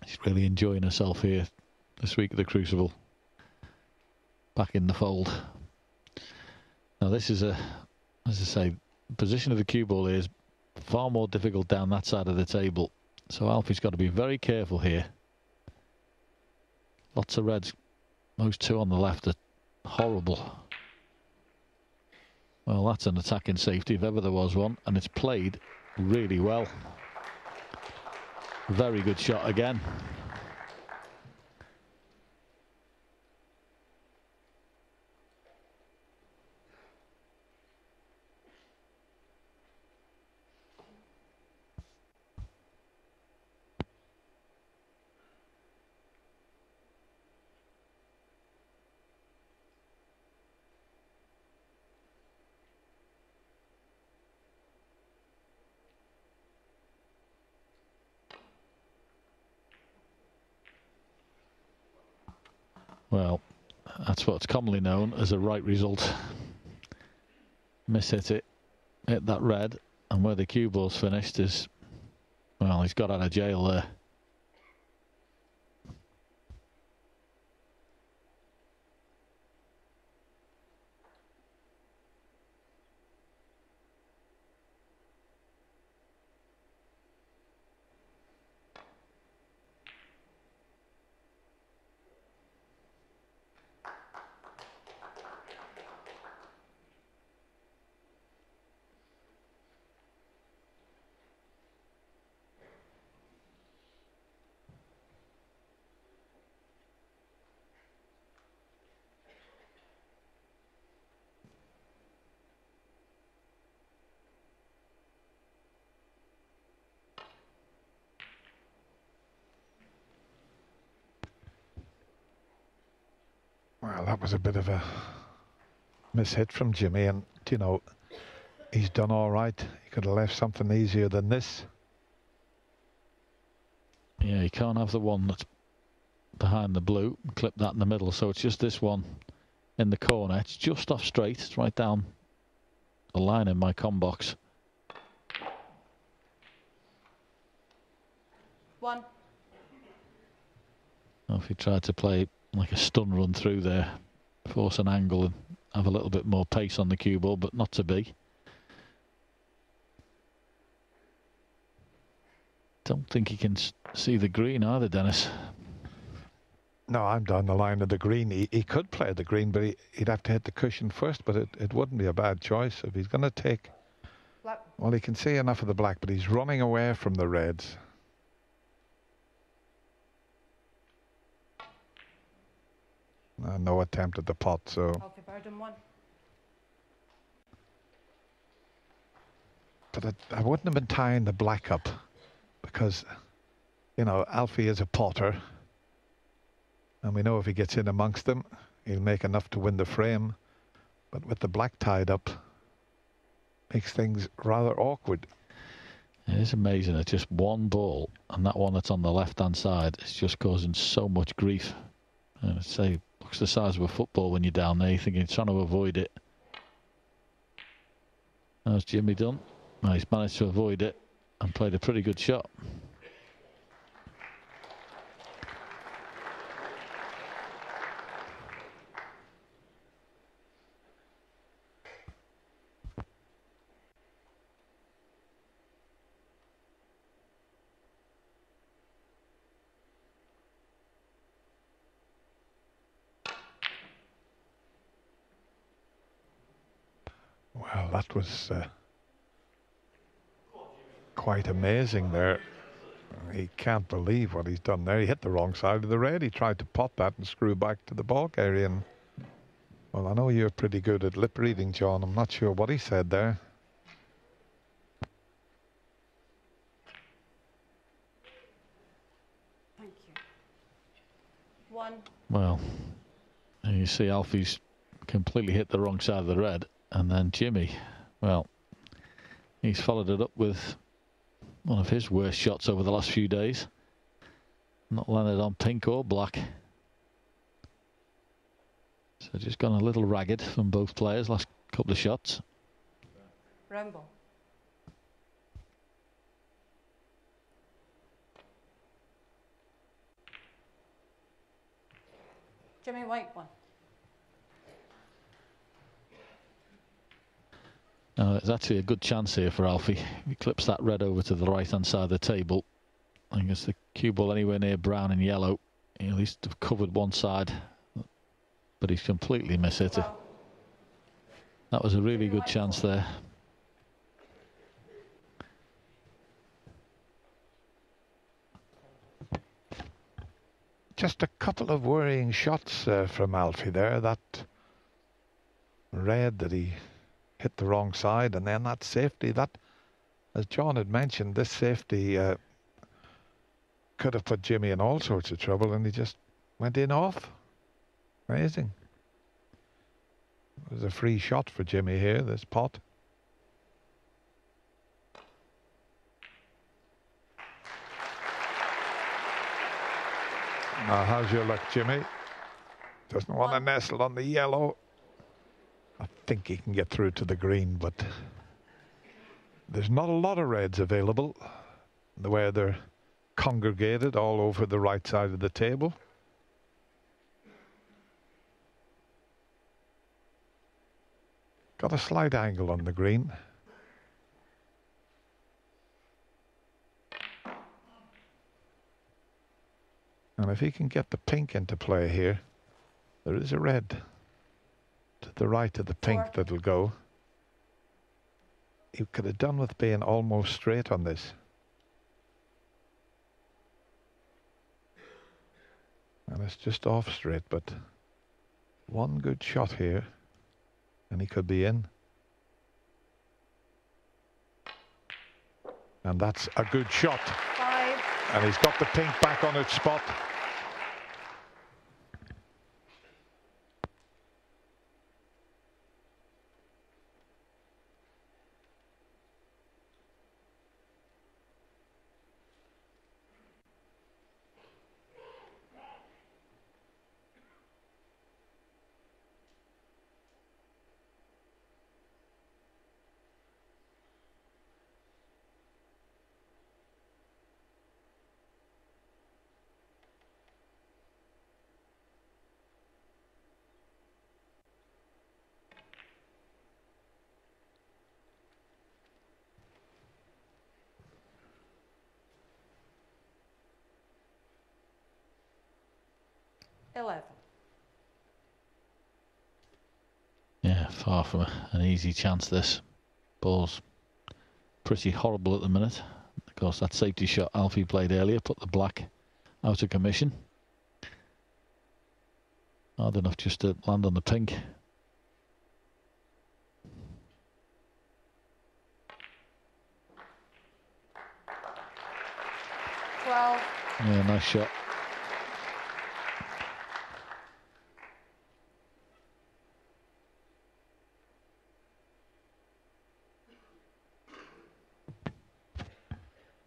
[SPEAKER 2] She's really enjoying herself here this week at the Crucible. Back in the fold. Now this is as I say, the position of the cue ball is far more difficult down that side of the table. So Alfie's got to be very careful here. Lots of reds. Those two on the left are horrible. Well, that's an attacking safety if ever there was one, and it's played really well. Very good shot again. Well, that's what's commonly known as a right result. Miss hit that red, and where the cue ball's finished is, well, he's got out of jail there.
[SPEAKER 1] Well, that was a bit of a mishit from Jimmy, and you know, he's done all right. He could have left something easier than this.
[SPEAKER 2] Yeah, you can't have the one that's behind the blue, clip that in the middle, so it's just this one in the corner. It's just off straight, it's right down the line in my com box.
[SPEAKER 3] 1.
[SPEAKER 2] If he tried to play like a stun run through there, force an angle and have a little bit more pace on the cue ball, but not to be. Don't think he can see the green either, Dennis.
[SPEAKER 1] No, I'm down the line of the green. He could play the green, but he'd have to hit the cushion first, but it wouldn't be a bad choice if he's going to take...
[SPEAKER 3] Black.
[SPEAKER 1] Well, he can see enough of the black, but he's running away from the reds. No attempt at the pot, so...
[SPEAKER 3] Alfie Burden 1.
[SPEAKER 1] But I wouldn't have been tying the black up because, you know, Alfie is a potter. And we know if he gets in amongst them, he'll make enough to win the frame. But with the black tied up, makes things rather awkward.
[SPEAKER 2] It is amazing that just one ball, and that one that's on the left-hand side, is just causing so much grief. And I'd say, looks the size of a football when you're down there. You're thinking, trying to avoid it. How's Jimmy done? Well, he's managed to avoid it and played a pretty good shot.
[SPEAKER 1] Well, that was quite amazing there. He can't believe what he's done there. He hit the wrong side of the red. He tried to pot that and screw back to the balk area. And, well, I know you're pretty good at lip reading, John. I'm not sure what he said there.
[SPEAKER 3] Thank you. 1.
[SPEAKER 2] Well, you see Alfie's completely hit the wrong side of the red. And then Jimmy, well, he's followed it up with one of his worst shots over the last few days. Not landed on pink or black. So just gone a little ragged from both players last couple of shots.
[SPEAKER 3] Rambo. Jimmy White 1.
[SPEAKER 2] Now, there's actually a good chance here for Alfie. If he clips that red over to the right-hand side of the table, I guess the cue ball anywhere near brown and yellow, he'll at least have covered one side, but he's completely missed it. That was a really good chance there.
[SPEAKER 1] Just a couple of worrying shots from Alfie there. That red that he hit the wrong side, and then that safety, that, as John had mentioned, this safety could have put Jimmy in all sorts of trouble, and he just went in off. Amazing. It was a free shot for Jimmy here, this pot. Now, how's your luck, Jimmy? Doesn't want to nestle on the yellow. I think he can get through to the green, but there's not a lot of reds available, the way they're congregated all over the right side of the table. Got a slight angle on the green. And if he can get the pink into play here, there is a red to the right of the pink that'll go. He could have done with being almost straight on this. And it's just off straight, but one good shot here and he could be in. And that's a good shot.
[SPEAKER 3] 5.
[SPEAKER 1] And he's got the pink back on its spot.
[SPEAKER 3] 11.
[SPEAKER 2] Yeah, far from an easy chance this. Ball's pretty horrible at the minute. Of course, that safety shot Alfie played earlier put the black out of commission. Hard enough just to land on the pink.
[SPEAKER 3] Well.
[SPEAKER 2] Yeah, nice shot.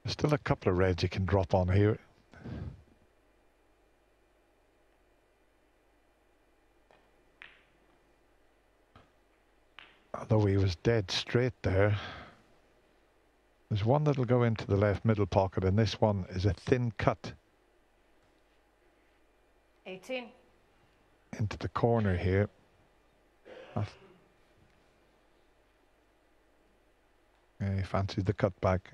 [SPEAKER 1] There's still a couple of reds you can drop on here. Although he was dead straight there. There's one that'll go into the left middle pocket, and this one is a thin cut.
[SPEAKER 3] 18.
[SPEAKER 1] Into the corner here. Yeah, he fancies the cut back.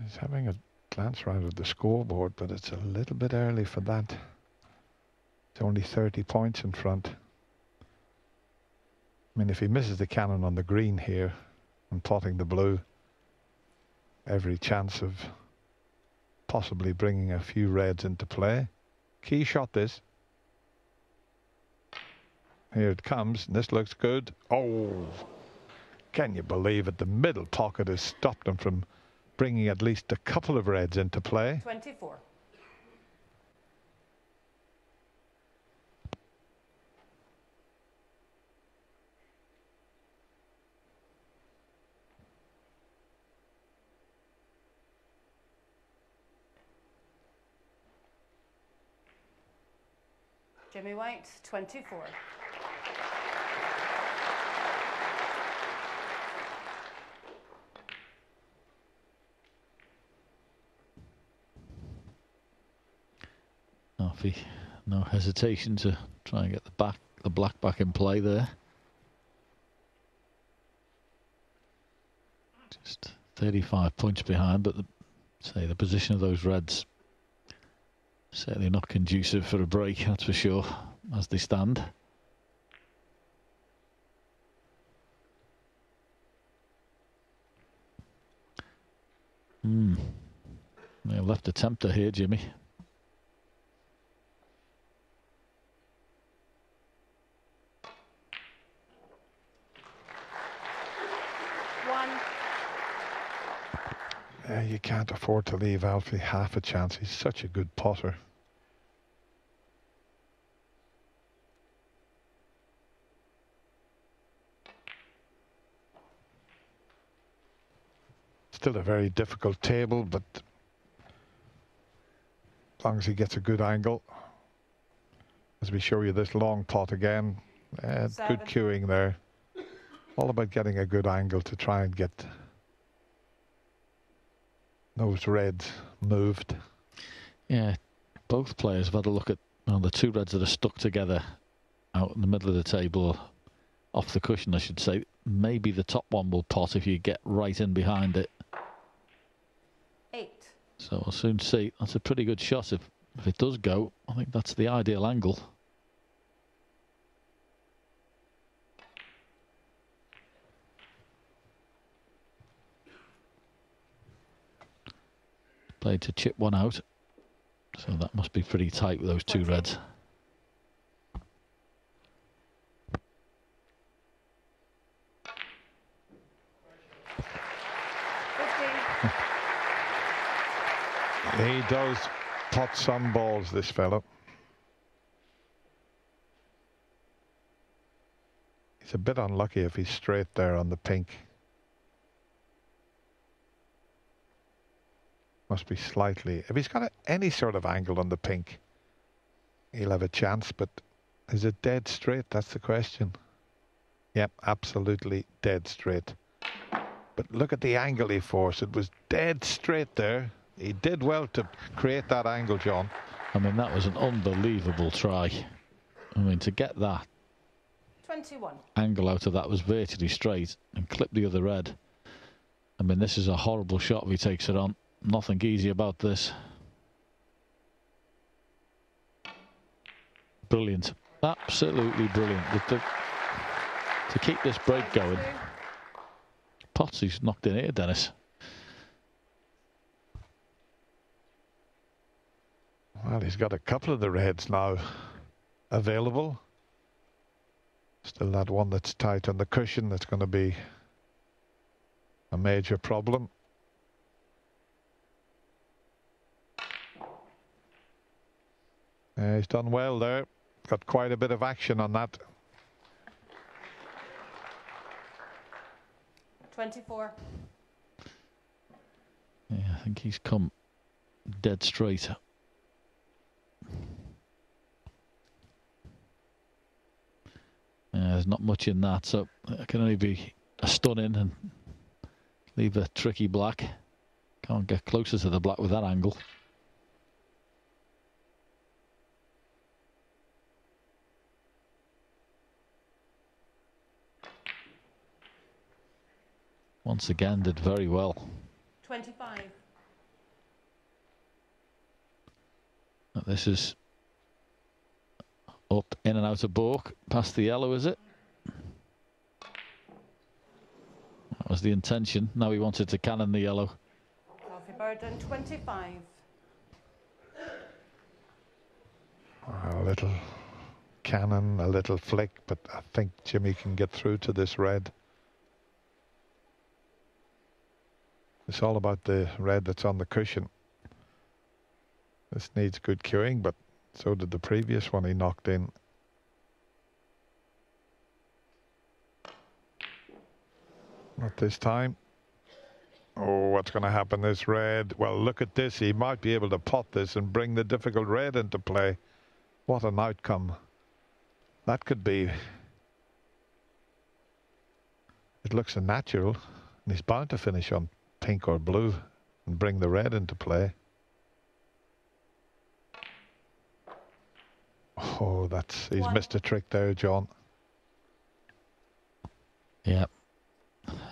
[SPEAKER 1] He's having a glance round at the scoreboard, but it's a little bit early for that. It's only 30 points in front. I mean, if he misses the cannon on the green here and potting the blue, every chance of possibly bringing a few reds into play. Key shot this. Here it comes, and this looks good. Oh, can you believe it? The middle pocket has stopped him from bringing at least a couple of reds into play.
[SPEAKER 3] 24. Jimmy White, 24.
[SPEAKER 2] Alfie, no hesitation to try and get the black back in play there. Just 35 points behind, but the position of those reds certainly not conducive for a break, that's for sure, as they stand. May have left a tempter here, Jimmy.
[SPEAKER 1] You can't afford to leave Alfie half a chance. He's such a good potter. Still a very difficult table, but as long as he gets a good angle. As we show you this long pot again, good cueing there. All about getting a good angle to try and get those reds moved.
[SPEAKER 2] Yeah, both players have had a look at the two reds that are stuck together out in the middle of the table, off the cushion I should say. Maybe the top one will pot if you get right in behind it.
[SPEAKER 3] 8.
[SPEAKER 2] So we'll soon see. That's a pretty good shot. If it does go, I think that's the ideal angle. Played to chip one out, so that must be pretty tight with those two reds.
[SPEAKER 1] He does pot some balls, this fellow. He's a bit unlucky if he's straight there on the pink. Must be slightly. If he's got any sort of angle on the pink, he'll have a chance, but is it dead straight? That's the question. Yep, absolutely dead straight. But look at the angle he forced. It was dead straight there. He did well to create that angle, John.
[SPEAKER 2] I mean, that was an unbelievable try. I mean, to get that
[SPEAKER 3] 21.
[SPEAKER 2] angle out of that was virtually straight and clip the other red. I mean, this is a horrible shot if he takes it on. Nothing easy about this. Brilliant. Absolutely brilliant. To keep this break going. Potsy's knocked in here, Dennis.
[SPEAKER 1] Well, he's got a couple of the reds now available. Still that one that's tight on the cushion that's going to be a major problem. He's done well there. Got quite a bit of action on that.
[SPEAKER 3] 24.
[SPEAKER 2] Yeah, I think he's come dead straight. There's not much in that, so it can only be a stunning and leave a tricky black. Can't get closer to the black with that angle. Once again, did very well.
[SPEAKER 3] 25.
[SPEAKER 2] This is up, in and out of balk, past the yellow, is it? That was the intention. Now he wanted to cannon the yellow.
[SPEAKER 3] Alfie Burden, 25.
[SPEAKER 1] A little cannon, a little flick, but I think Jimmy can get through to this red. It's all about the red that's on the cushion. This needs good cueing, but so did the previous one he knocked in. Not this time. Oh, what's going to happen? This red. Well, look at this. He might be able to pot this and bring the difficult red into play. What an outcome. That could be. It looks unnatural, and he's bound to finish on pink or blue and bring the red into play. Oh, he's missed a trick there, John.
[SPEAKER 2] Yeah.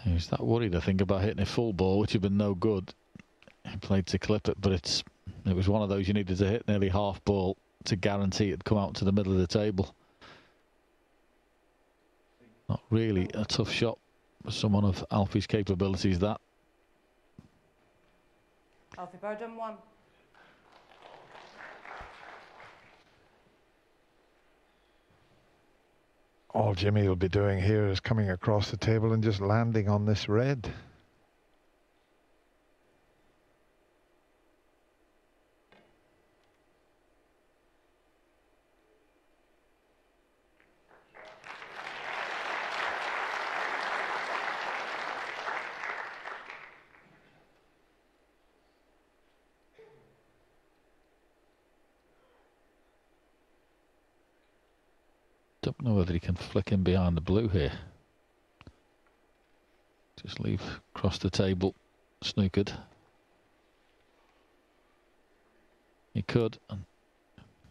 [SPEAKER 2] He was that worried, I think, about hitting a full ball, which had been no good. He played to clip it, but it was one of those you needed to hit nearly half ball to guarantee it'd come out to the middle of the table. Not really a tough shot for someone of Alfie's capabilities, that.
[SPEAKER 3] Alfie Burden, 1.
[SPEAKER 1] All Jimmy will be doing here is coming across the table and just landing on this red.
[SPEAKER 2] Don't know whether he can flick in behind the blue here. Just leave across the table, snookered. He could. A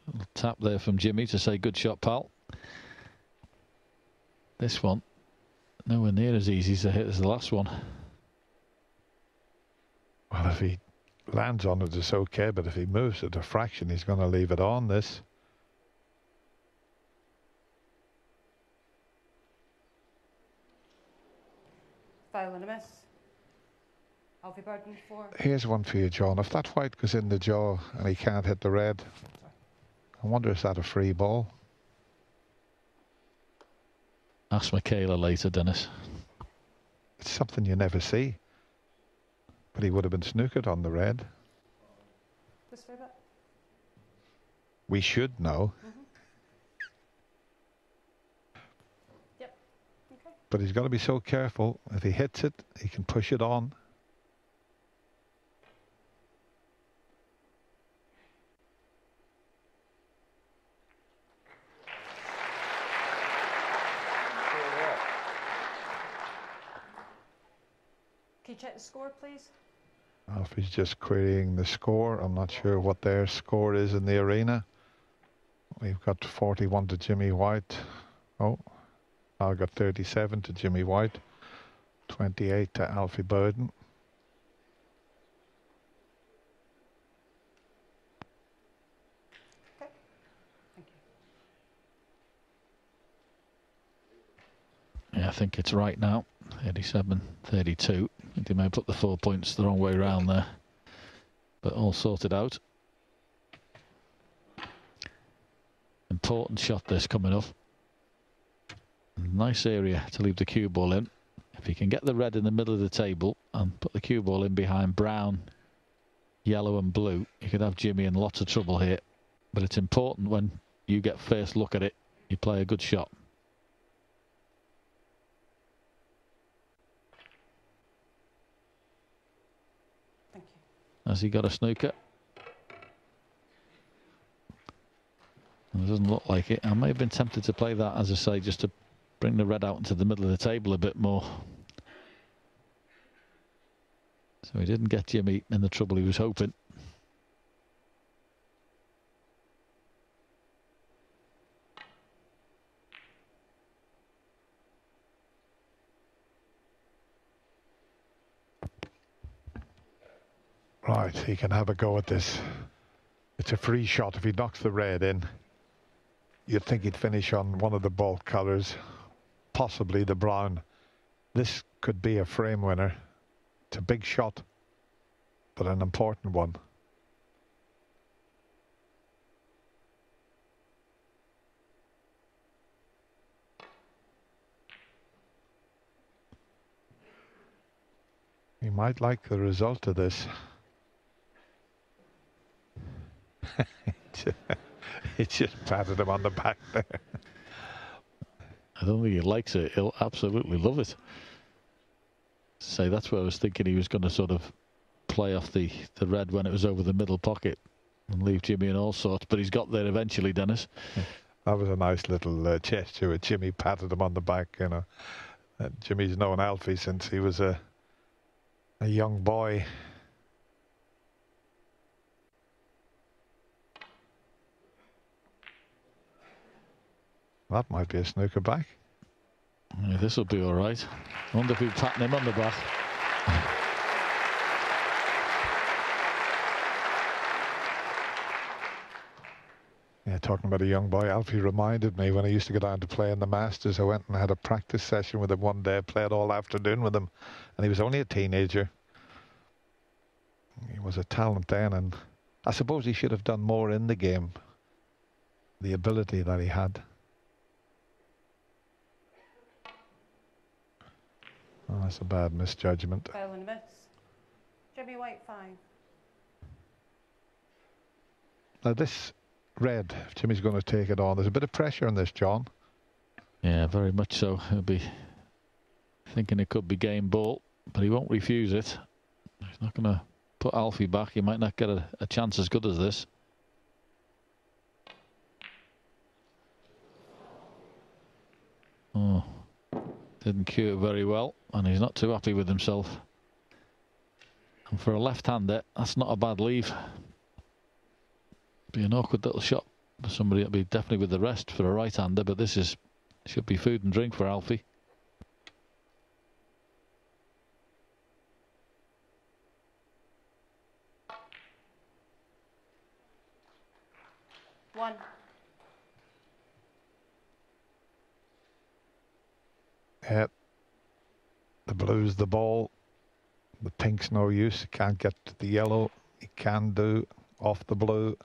[SPEAKER 2] little tap there from Jimmy to say, good shot, pal. This one, nowhere near as easy to hit as the last one.
[SPEAKER 1] Well, if he lands on it, it's okay, but if he moves it a fraction, he's going to leave it on this.
[SPEAKER 3] Foul and a miss. Alfie Burden, 4.
[SPEAKER 1] Here's one for you, John. If that white goes in the jaw and he can't hit the red, I wonder, is that a free ball?
[SPEAKER 2] Ask Michaela later, Dennis.
[SPEAKER 1] It's something you never see. But he would have been snookered on the red.
[SPEAKER 3] This way back.
[SPEAKER 1] We should know.
[SPEAKER 3] Yep. Okay.
[SPEAKER 1] But he's got to be so careful. If he hits it, he can push it on.
[SPEAKER 3] Can you check the score, please?
[SPEAKER 1] Alfie's just querying the score. I'm not sure what their score is in the arena. We've got 41 to Jimmy White. Oh, I've got 37 to Jimmy White. 28 to Alfie Bowden.
[SPEAKER 3] Okay. Thank you.
[SPEAKER 2] Yeah, I think it's right now. 37-32. I think they may have put the 4 points the wrong way around there. But all sorted out. Important shot this coming up. Nice area to leave the cue ball in. If you can get the red in the middle of the table and put the cue ball in behind brown, yellow and blue, you could have Jimmy in lots of trouble here. But it's important when you get first look at it, you play a good shot.
[SPEAKER 3] Thank you.
[SPEAKER 2] Has he got a snooker? It doesn't look like it. I may have been tempted to play that, as I say, just to bring the red out into the middle of the table a bit more. So he didn't get Jimmy in the trouble he was hoping.
[SPEAKER 1] Right, he can have a go at this. It's a free shot. If he knocks the red in, you'd think he'd finish on one of the ball colours, possibly the brown. This could be a frame winner. It's a big shot, but an important one. He might like the result of this. He just patted him on the back there.
[SPEAKER 2] I don't think he likes it. He'll absolutely love it. Say, that's where I was thinking he was going to sort of play off the red when it was over the middle pocket and leave Jimmy in all sorts, but he's got there eventually, Dennis.
[SPEAKER 1] That was a nice little gesture with Jimmy patted him on the back, you know. Jimmy's known Alfie since he was a young boy. That might be a snooker back.
[SPEAKER 2] Yeah, this will be all right. I wonder if he's patting him on the back.
[SPEAKER 1] Yeah, talking about a young boy, Alfie reminded me when I used to go down to play in the Masters. I went and had a practice session with him one day, played all afternoon with him, and he was only a teenager. He was a talent then, and I suppose he should have done more in the game. The ability that he had. Oh, that's a bad misjudgment.
[SPEAKER 3] Foul and a miss. Jimmy White 5.
[SPEAKER 1] Now this red, if Jimmy's going to take it on, there's a bit of pressure on this, John.
[SPEAKER 2] Yeah, very much so. He'll be thinking it could be game ball, but he won't refuse it. He's not going to put Alfie back. He might not get a chance as good as this. Oh, didn't cue it very well, and he's not too happy with himself. And for a left-hander, that's not a bad leave. Be an awkward little shot for somebody that'll be definitely with the rest for a right-hander, but this should be food and drink for Alfie.
[SPEAKER 3] One.
[SPEAKER 1] Yeah. The blue's the ball. The pink's no use. He can't get to the yellow. He can do off the blue.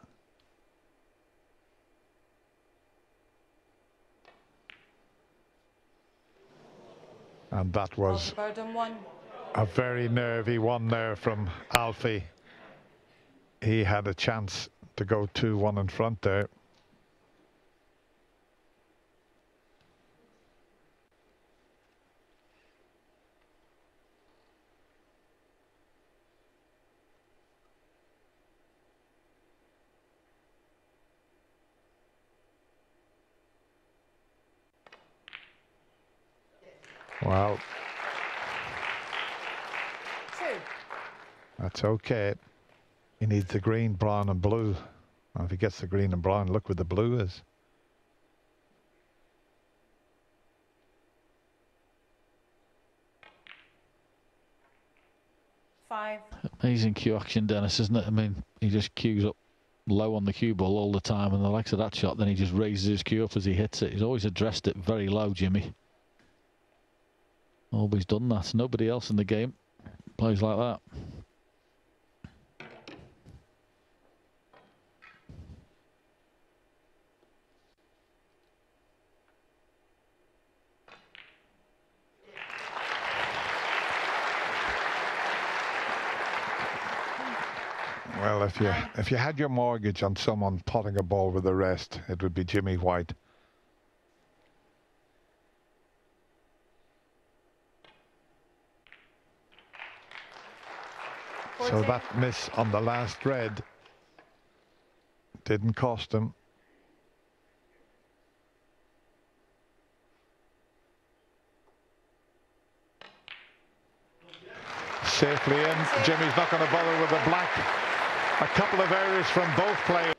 [SPEAKER 1] And that was a very nervy one there from Alfie. He had a chance to go 2-1 in front there. Wow. That's okay. He needs the green, brown and blue. Well, if he gets the green and brown, look where the blue is.
[SPEAKER 3] Five.
[SPEAKER 2] Amazing cue action, Dennis, isn't it? I mean, he just cues up low on the cue ball all the time, and the likes of that shot, then he just raises his cue up as he hits it. He's always addressed it very low, Jimmy. Always done that. Nobody else in the game plays like that.
[SPEAKER 1] Well, if you had your mortgage on someone potting a ball with the rest, it would be Jimmy White. So that miss on the last red didn't cost him. Safely in. Jimmy's not going to bother with the black. A couple of errors from both players.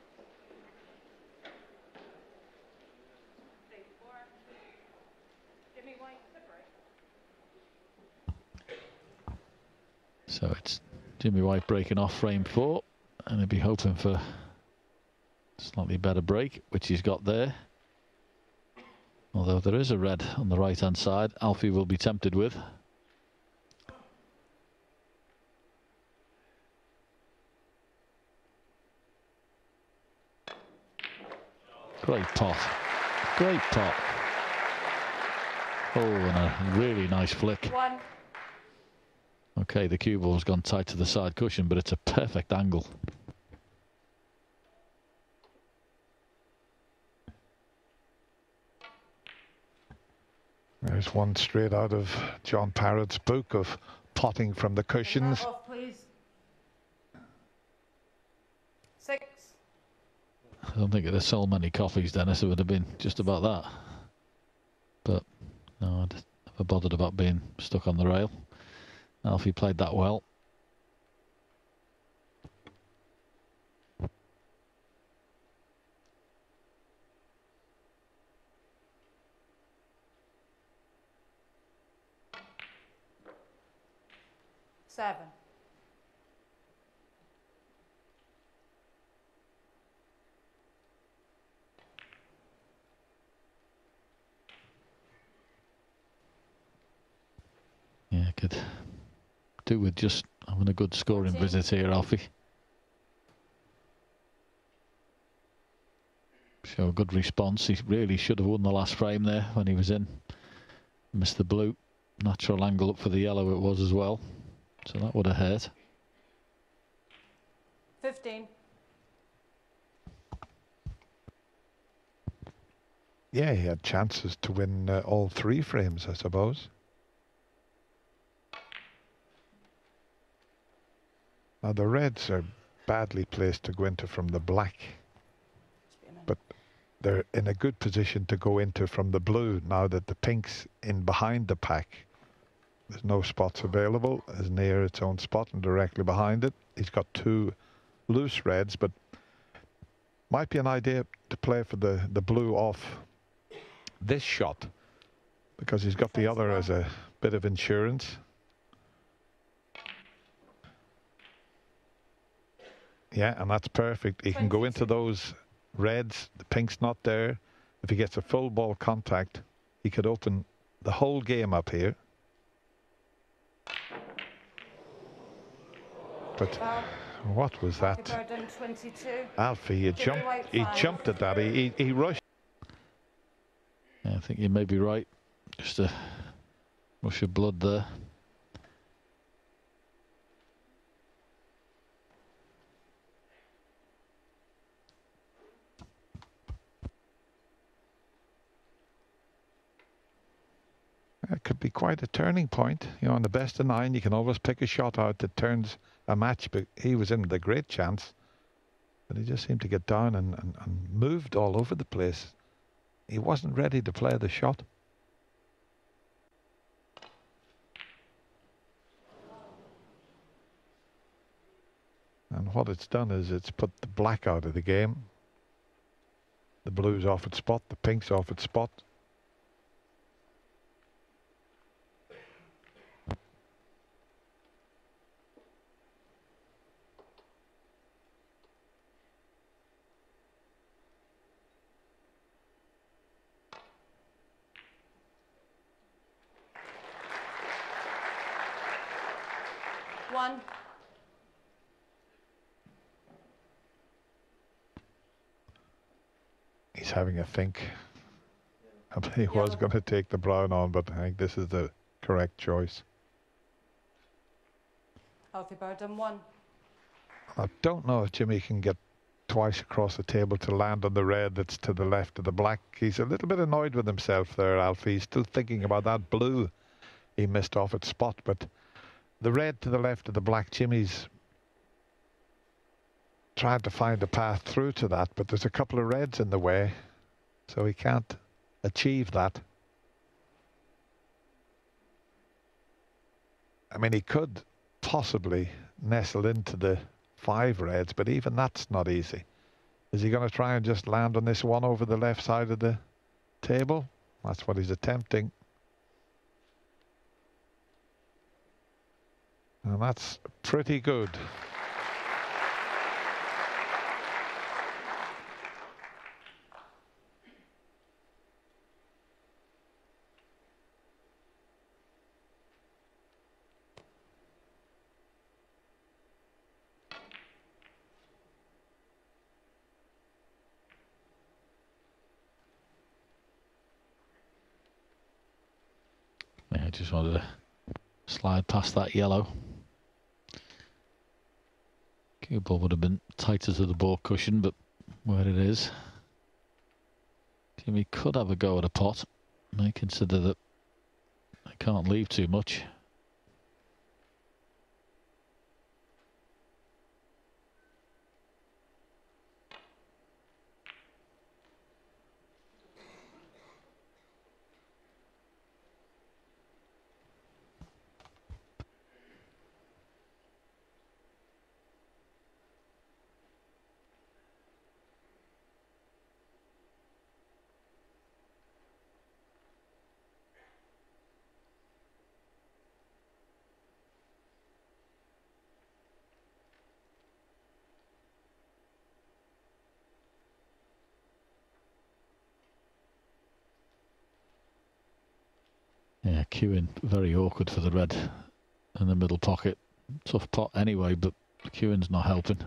[SPEAKER 2] So it's Jimmy White breaking off frame 4, and he'll be hoping for a slightly better break, which he's got there. Although there is a red on the right hand side, Alfie will be tempted with. Great pot. Great pot. Oh, and a really nice flick.
[SPEAKER 3] One.
[SPEAKER 2] Okay, the cue ball's gone tight to the side cushion, but it's a perfect angle.
[SPEAKER 1] There's one straight out of John Parrott's book of potting from the cushions.
[SPEAKER 3] Off, please. 6.
[SPEAKER 2] I don't think it'd have sold many copies, Dennis. It would have been just about that. But no, I'd never bothered about being stuck on the rail. Alfie played that well.
[SPEAKER 3] Seven.
[SPEAKER 2] Yeah, could do with just having a good scoring visit here, Alfie. Show a good response. He really should have won the last frame there when he was in. Missed the blue. Natural angle up for the yellow it was as well. So that would have hurt.
[SPEAKER 3] 15.
[SPEAKER 1] Yeah, he had chances to win all 3 frames, I suppose. Now the reds are badly placed to go into from the black, but they're in a good position to go into from the blue now that the pink's in behind the pack. There's no spots available, as near its own spot and directly behind it. He's got 2 loose reds, but might be an idea to play for the blue off this shot, because he's got the other as a bit of insurance. Yeah, and that's perfect. He can go into those reds. The pink's not there. If he gets a full ball contact, he could open the whole game up here. But what was that? Alfie, he jumped at that. He rushed.
[SPEAKER 2] Yeah, I think you may be right. Just a rush of blood there.
[SPEAKER 1] It could be quite a turning point. You know, on the best of 9, you can always pick a shot out that turns a match, but he was in with a great chance. But he just seemed to get down and moved all over the place. He wasn't ready to play the shot. And what it's done is it's put the black out of the game. The blue's off its spot, the pink's off its spot.
[SPEAKER 3] One.
[SPEAKER 1] He's having a think. He was going to take the brown on, but I think this is the correct choice.
[SPEAKER 3] Alfie Burden, one.
[SPEAKER 1] I don't know if Jimmy can get twice across the table to land on the red that's to the left of the black. He's a little bit annoyed with himself there, Alfie. He's still thinking about that blue he missed off its spot, but the red to the left of the black, Jimmy's tried to find a path through to that, but there's a couple of reds in the way, so he can't achieve that. I mean, he could possibly nestle into the 5 reds, but even that's not easy. Is he going to try and just land on this one over the left side of the table? That's what he's attempting. And that's pretty good.
[SPEAKER 2] Yeah, I just wanted to slide past that yellow. Cue ball would have been tighter to the ball cushion, but where it is, Jimmy could have a go at a pot. I consider that I can't leave too much. Yeah, cueing very awkward for the red in the middle pocket. Tough pot anyway, but the cueing's not helping.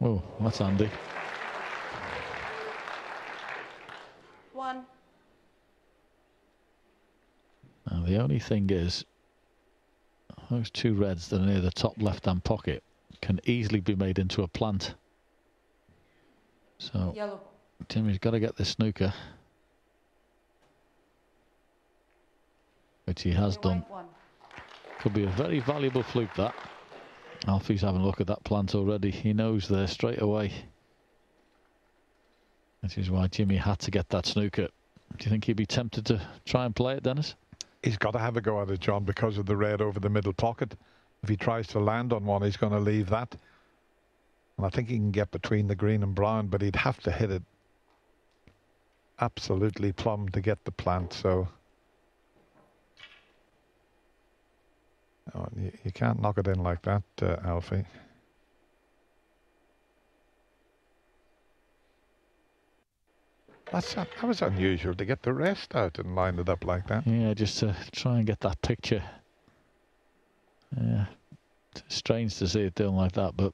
[SPEAKER 2] Oh, that's handy.
[SPEAKER 3] One.
[SPEAKER 2] Now the only thing is, those 2 reds that are near the top left-hand pocket can easily be made into a plant. So
[SPEAKER 3] Yellow.
[SPEAKER 2] Jimmy's got to get this snooker, which he has done.
[SPEAKER 3] One.
[SPEAKER 2] Could be a very valuable fluke, that. Alfie's having a look at that plant already. He knows there straight away. Which is why Jimmy had to get that snooker. Do you think he'd be tempted to try and play it, Dennis?
[SPEAKER 1] He's got to have a go at it, John, because of the red over the middle pocket. If he tries to land on one, he's going to leave that. And I think he can get between the green and brown, but he'd have to hit it absolutely plumb to get the plant. So you can't knock it in like that, Alfie. That was unusual to get the rest out and line it up like that.
[SPEAKER 2] Yeah, just to try and get that picture. Yeah, it's strange to see it done like that, but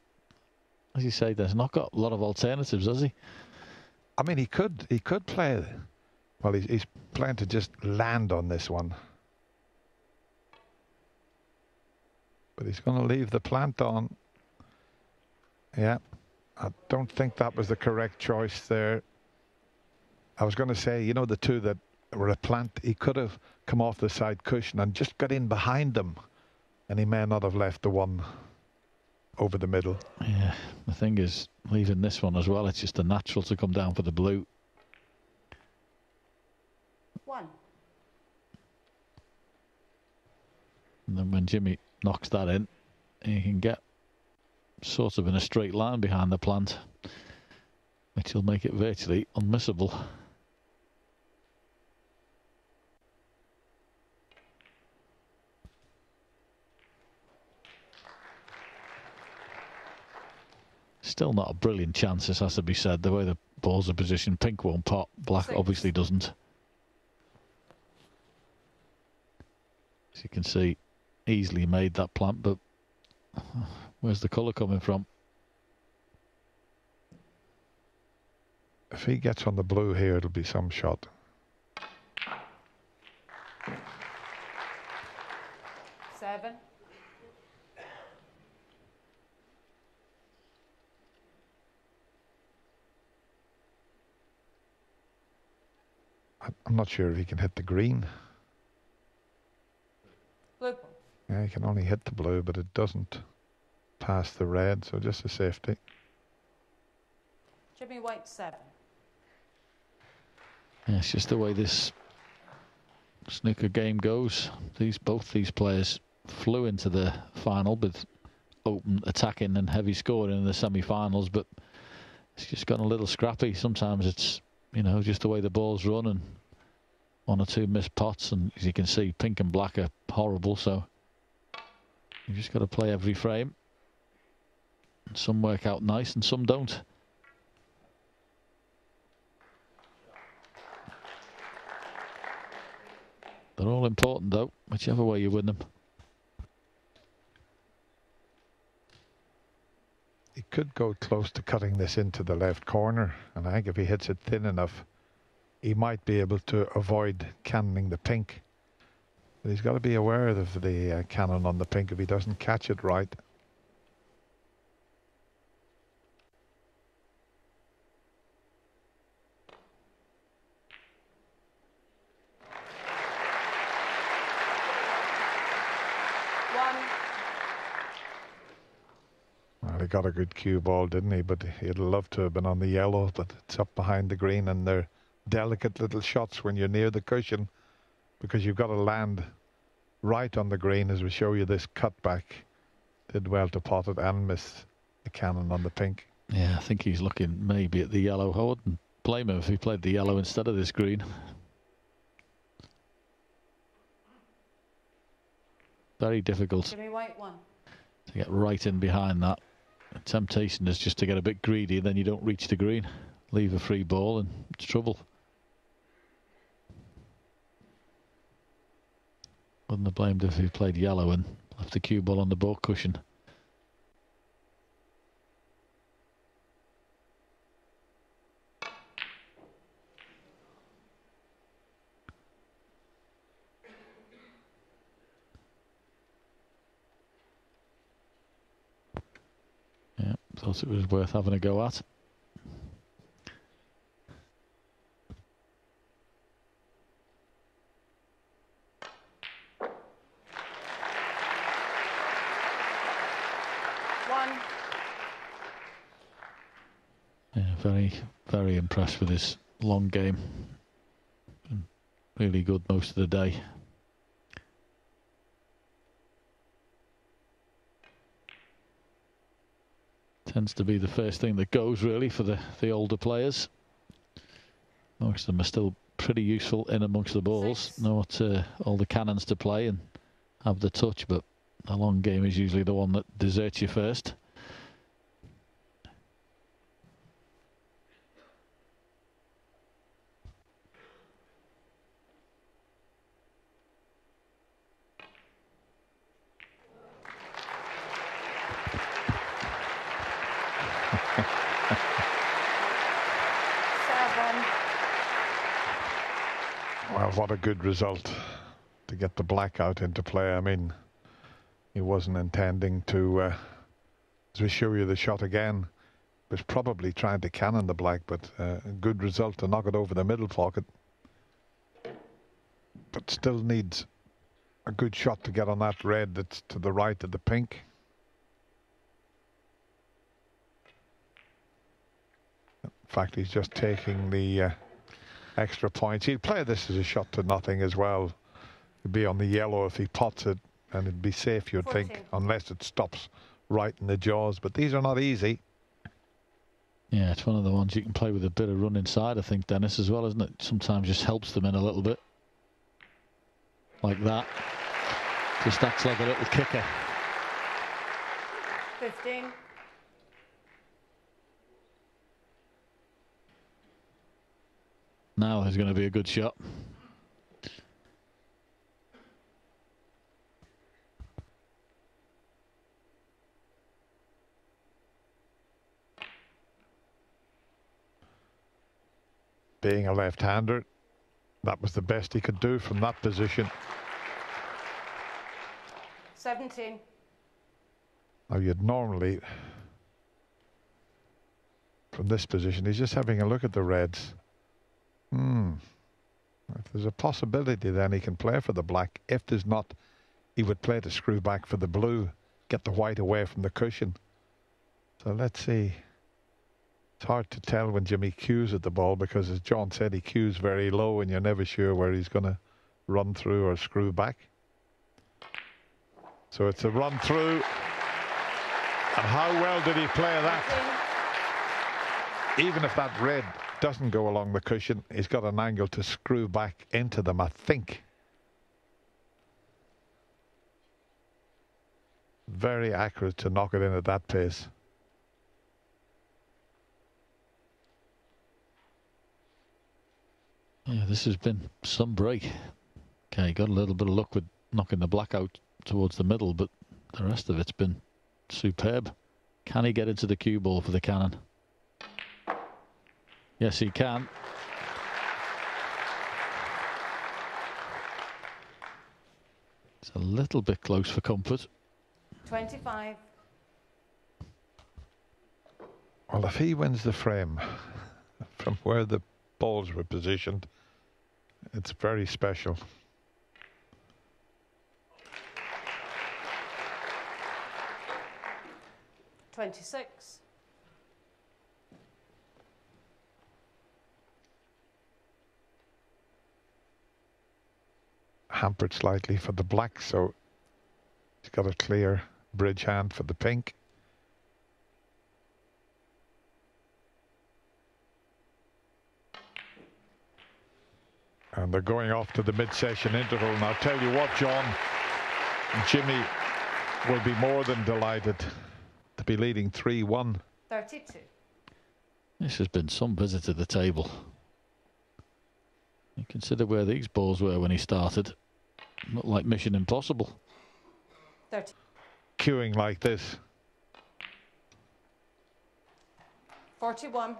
[SPEAKER 2] as you say, there's not got a lot of alternatives, has he?
[SPEAKER 1] I mean, he could play. Well, he's playing to just land on this one. But he's going to leave the plant on. Yeah, I don't think that was the correct choice there. I was going to say, you know, the two that were a plant, he could have come off the side cushion and just got in behind them, and he may not have left the one over the middle.
[SPEAKER 2] Yeah, the thing is, leaving this one as well, it's just a natural to come down for the blue.
[SPEAKER 3] 1.
[SPEAKER 2] And then when Jimmy knocks that in, he can get sort of in a straight line behind the plant, which will make it virtually unmissable. Still not a brilliant chance, this has to be said. The way the balls are positioned, pink won't pot, black
[SPEAKER 3] 6.
[SPEAKER 2] obviously doesn't. As you can see, easily made that plant, but where's the colour coming from?
[SPEAKER 1] If he gets on the blue here, it'll be some shot.
[SPEAKER 3] 7.
[SPEAKER 1] I'm not sure if he can hit the green.
[SPEAKER 3] Blue ball.
[SPEAKER 1] Yeah, he can only hit the blue, but it doesn't pass the red, so just a safety.
[SPEAKER 3] Jimmy White 7.
[SPEAKER 2] Yeah, it's just the way this snooker game goes. Both these players flew into the final with open attacking and heavy scoring in the semi-finals, but it's just gotten a little scrappy. Sometimes it's, you know, just the way the balls run and 1 or 2 missed pots, and as you can see, pink and black are horrible, so you've just got to play every frame. And some work out nice and some don't. They're all important though, whichever way you win them.
[SPEAKER 1] He could go close to cutting this into the left corner, and I think if he hits it thin enough, he might be able to avoid cannoning the pink. But he's got to be aware of the cannon on the pink if he doesn't catch it right. Well, he got a good cue ball, didn't he? But he'd love to have been on the yellow, but it's up behind the green, and they're delicate little shots when you're near the cushion, because you've got to land right on the green. As we show you this cutback, did well to pot it and miss the cannon on the pink.
[SPEAKER 2] Yeah, I think he's looking maybe at the yellow. I wouldn't blame him if he played the yellow instead of this green. Very difficult
[SPEAKER 3] Jimmy White 1.
[SPEAKER 2] to get right in behind that. The temptation is just to get a bit greedy, then you don't reach the green, leave a free ball, and it's trouble. Wouldn't have blamed if he played yellow and left the cue ball on the ball cushion. Yeah, thought it was worth having a go at. Yeah, very, very impressed with his long game. Been really good most of the day. Tends to be the first thing that goes really for the older players. Most of them are still pretty useful in amongst the balls. Know what all the cannons to play and have the touch, but the long game is usually the one that deserts you first.
[SPEAKER 1] Well, what a good result to get the black out into play. I mean, he wasn't intending to, as we show you the shot again, was probably trying to cannon the black, but a good result to knock it over the middle pocket. But still needs a good shot to get on that red that's to the right of the pink. In fact, he's just taking the extra points. He'd play this as a shot to nothing as well. It'd be on the yellow if he pots it, and it'd be safe, you'd
[SPEAKER 3] 14.
[SPEAKER 1] think, unless it stops right in the jaws. But these are not easy.
[SPEAKER 2] Yeah, it's one of the ones you can play with a bit of run inside, I think, Dennis, as well, isn't it? Sometimes just helps them in a little bit. Like that. Just acts like a little kicker.
[SPEAKER 3] 15.
[SPEAKER 2] Now there's going to be a good shot.
[SPEAKER 1] Being a left-hander, that was the best he could do from that position.
[SPEAKER 3] 17.
[SPEAKER 1] Now you'd normally, from this position, he's just having a look at the reds. If there's a possibility, then he can play for the black. If there's not, he would play to screw back for the blue, get the white away from the cushion. So let's see. It's hard to tell when Jimmy cues at the ball, because as John said, he cues very low and you're never sure where he's going to run through or screw back. So it's a run through. And how well did he play that? Even if that red doesn't go along the cushion, he's got an angle to screw back into them, I think. Very accurate to knock it in at that pace.
[SPEAKER 2] Yeah, this has been some break. Okay, got a little bit of luck with knocking the black out towards the middle, but the rest of it's been superb. Can he get into the cue ball for the cannon? Yes, he can. It's a little bit close for comfort.
[SPEAKER 3] 25.
[SPEAKER 1] Well, if he wins the frame from where the balls were positioned, it's very special.
[SPEAKER 3] $26.
[SPEAKER 1] Hampered slightly for the black, so he's got a clear bridge hand for the pink. And they're going off to the mid-session interval. And I'll tell you what, John, Jimmy will be more than delighted to be leading 3-1.
[SPEAKER 3] 32.
[SPEAKER 2] This has been some visit to the table. You consider where these balls were when he started. Not like Mission Impossible.
[SPEAKER 3] 30.
[SPEAKER 1] Queuing like this.
[SPEAKER 3] 41.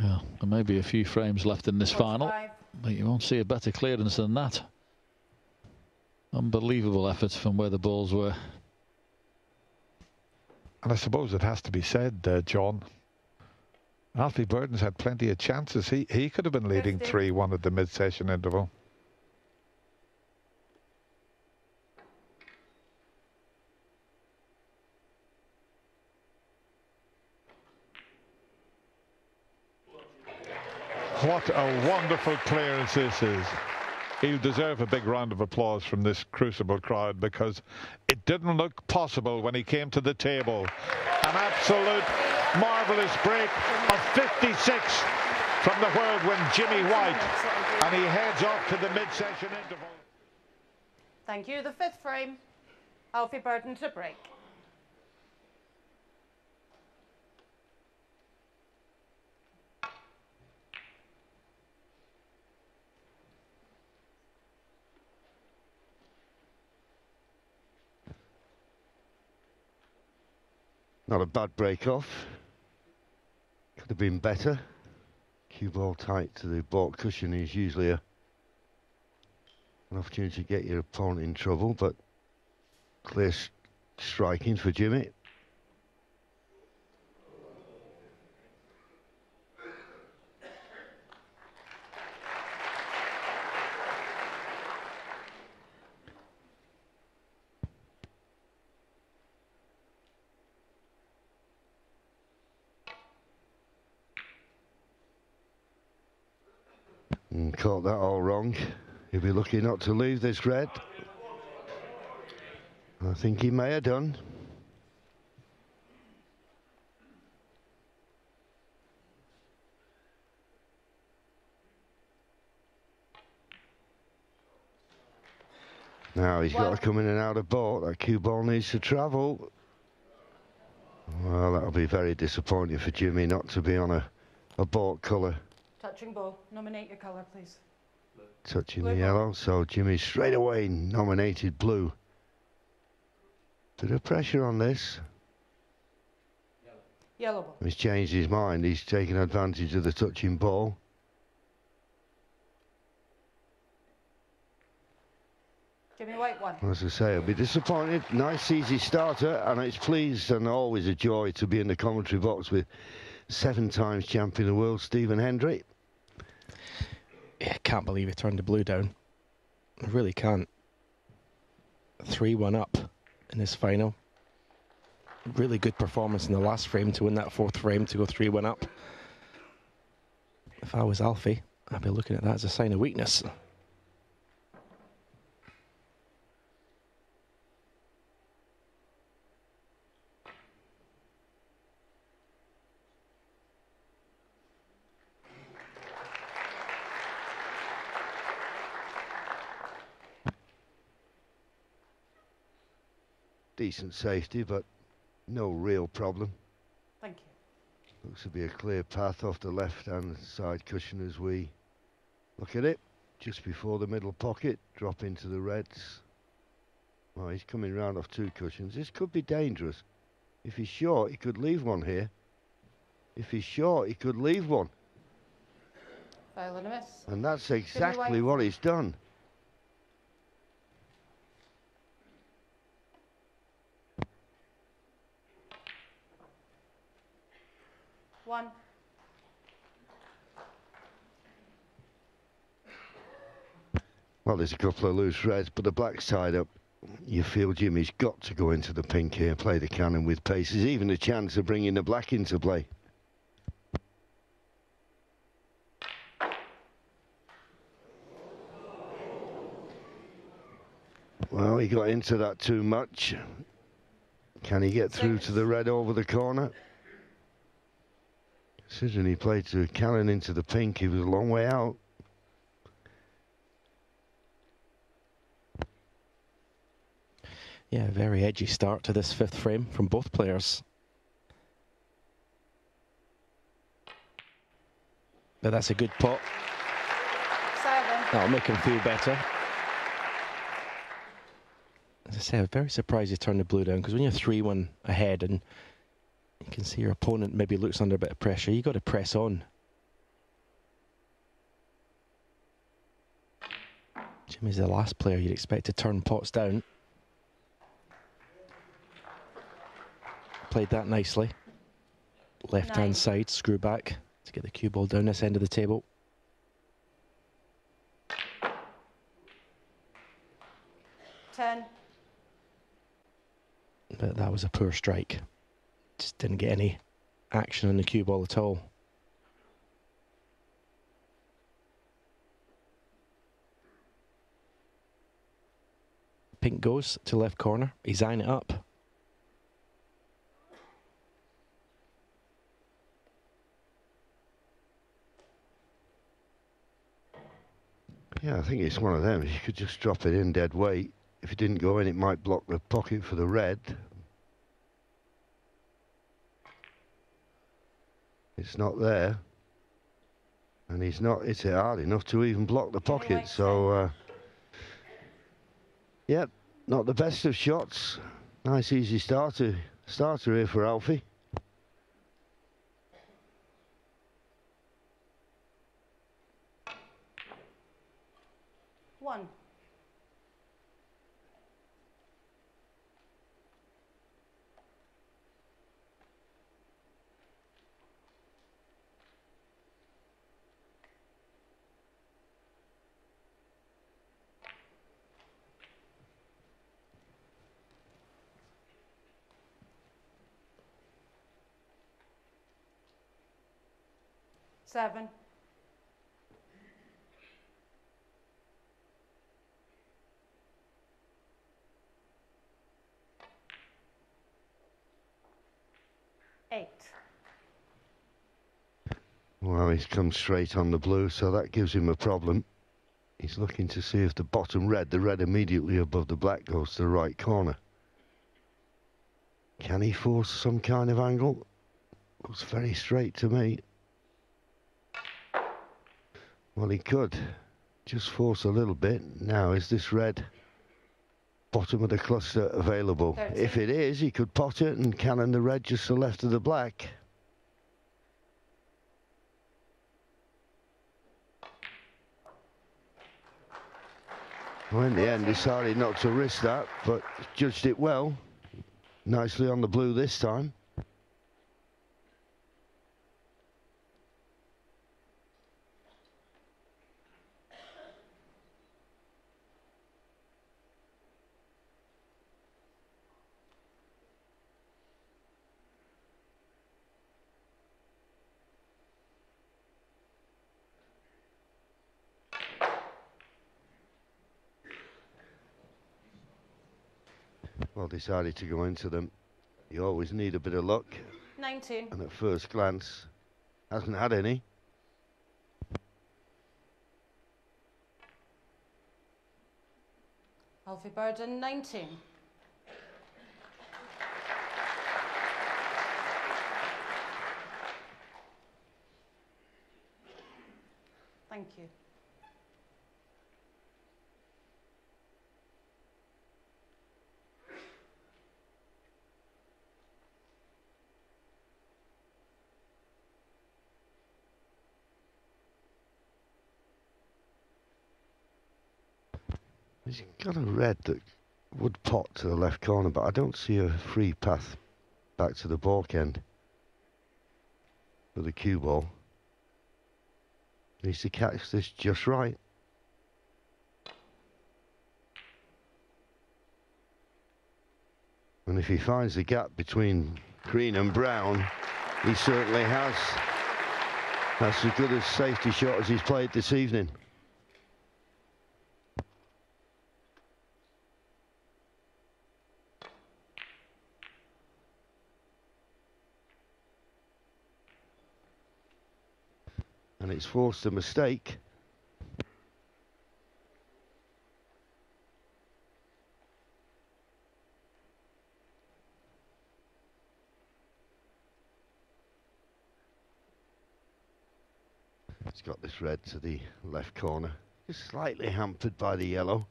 [SPEAKER 2] Well, there may be a few frames left in this
[SPEAKER 3] 45.
[SPEAKER 2] final, but you won't see a better clearance than that. Unbelievable effort from where the balls were.
[SPEAKER 1] And I suppose it has to be said, John, Alfie Burden's had plenty of chances. He could have been leading 3-1 at the mid-session interval. What a wonderful clearance this is. He'll deserve a big round of applause from this Crucible crowd, because it didn't look possible when he came to the table. An absolute marvellous break of 56 from the whirlwind Jimmy White, and he heads off to the mid-session interval.
[SPEAKER 3] Thank you. The fifth frame, Alfie Burden to break.
[SPEAKER 4] Not a bad break off. Could have been better. Cue ball tight to the baulk cushion is usually a An opportunity to get your opponent in trouble, but clear striking for Jimmy. And caught that all wrong. He'll be lucky not to leave this red. I think he may have done. Now he's got to come in and out of baulk. That cue ball needs to travel. Well, that'll be very disappointing for Jimmy not to be on a baulk colour.
[SPEAKER 3] Touching ball. Nominate your colour, please.
[SPEAKER 4] Touching
[SPEAKER 3] Blue
[SPEAKER 4] the
[SPEAKER 3] ball.
[SPEAKER 4] yellow, so Jimmy straight away nominated blue. Bit of pressure on this.
[SPEAKER 3] Yellow ball.
[SPEAKER 4] He's changed his mind. He's taken advantage of the touching ball.
[SPEAKER 3] Jimmy White, 1.
[SPEAKER 4] As I say, I'll be disappointed. Nice, easy starter, and it's pleased and always a joy to be in the commentary box with 7 times champion of the world, Stephen Hendry.
[SPEAKER 5] Yeah, can't believe he turned the blue down. I really can't. 3-1 up in this final. Really good performance in the last frame to win that 4th frame to go 3-1 up. If I was Alfie, I'd be looking at that as a sign of weakness.
[SPEAKER 4] Decent safety, but no real problem.
[SPEAKER 3] Thank you.
[SPEAKER 4] Looks to be a clear path off the left-hand side cushion as we look at it. Just before the middle pocket, drop into the reds. Well, he's coming round off 2 cushions. This could be dangerous. If he's short, he could leave one here. If he's short, he could leave one.
[SPEAKER 3] Foul and a miss.
[SPEAKER 4] And that's exactly
[SPEAKER 3] White.
[SPEAKER 4] what he's done.
[SPEAKER 3] One.
[SPEAKER 4] Well, there's a couple of loose reds, but the black's tied up. You feel Jimmy's got to go into the pink here, play the cannon with pace. There's even a chance of bringing the black into play. Well, he got into that too much. Can he get through to the red over the corner? Considering he played to cannon into the pink, he was a long way out.
[SPEAKER 5] Yeah, very edgy start to this 5th frame from both players. But that's a good pot.
[SPEAKER 3] 7.
[SPEAKER 5] That'll make him feel better. As I say, I'm very surprised he turned the blue down, because when you're 3-1 ahead and you can see your opponent maybe looks under a bit of pressure, you got to press on. Jimmy's the last player you'd expect to turn pots down. Played that nicely. Left-hand side, screw back to get the cue ball down this end of the table.
[SPEAKER 3] Ten.
[SPEAKER 5] But that was a poor strike. Just didn't get any action on the cue ball at all. Pink goes to left corner. He's eyeing it up.
[SPEAKER 4] Yeah, I think it's one of them. You could just drop it in dead weight. If it didn't go in, it might block the pocket for the red. It's not there. And he's not hit it hard enough to even block the pocket. So, yeah, not the best of shots. Nice, easy starter here for Alfie.
[SPEAKER 3] One. 7. Eight.
[SPEAKER 4] Well, he's come straight on the blue, so that gives him a problem. He's looking to see if the bottom red, the red immediately above the black, goes to the right corner. Can he force some kind of angle? Looks very straight to me. Well, he could just force a little bit. Now, is this red bottom of the cluster available?
[SPEAKER 3] 13.
[SPEAKER 4] If it is, he could pot it and cannon the red just to the left of the black. Well, in the end, decided not to risk that, but judged it well. Nicely on the blue this time. Well, decided to go into them. You always need a bit of luck.
[SPEAKER 3] 19.
[SPEAKER 4] And at first glance, hasn't had any.
[SPEAKER 3] Alfie Burden, 19. Thank you.
[SPEAKER 4] He's got a red that would pot to the left corner, but I don't see a free path back to the balk end for the cue ball. Needs to catch this just right. And if he finds the gap between green and brown, he certainly has. That's as good a safety shot as he's played this evening. And it's forced a mistake. It's got this red to the left corner, just slightly hampered by the yellow.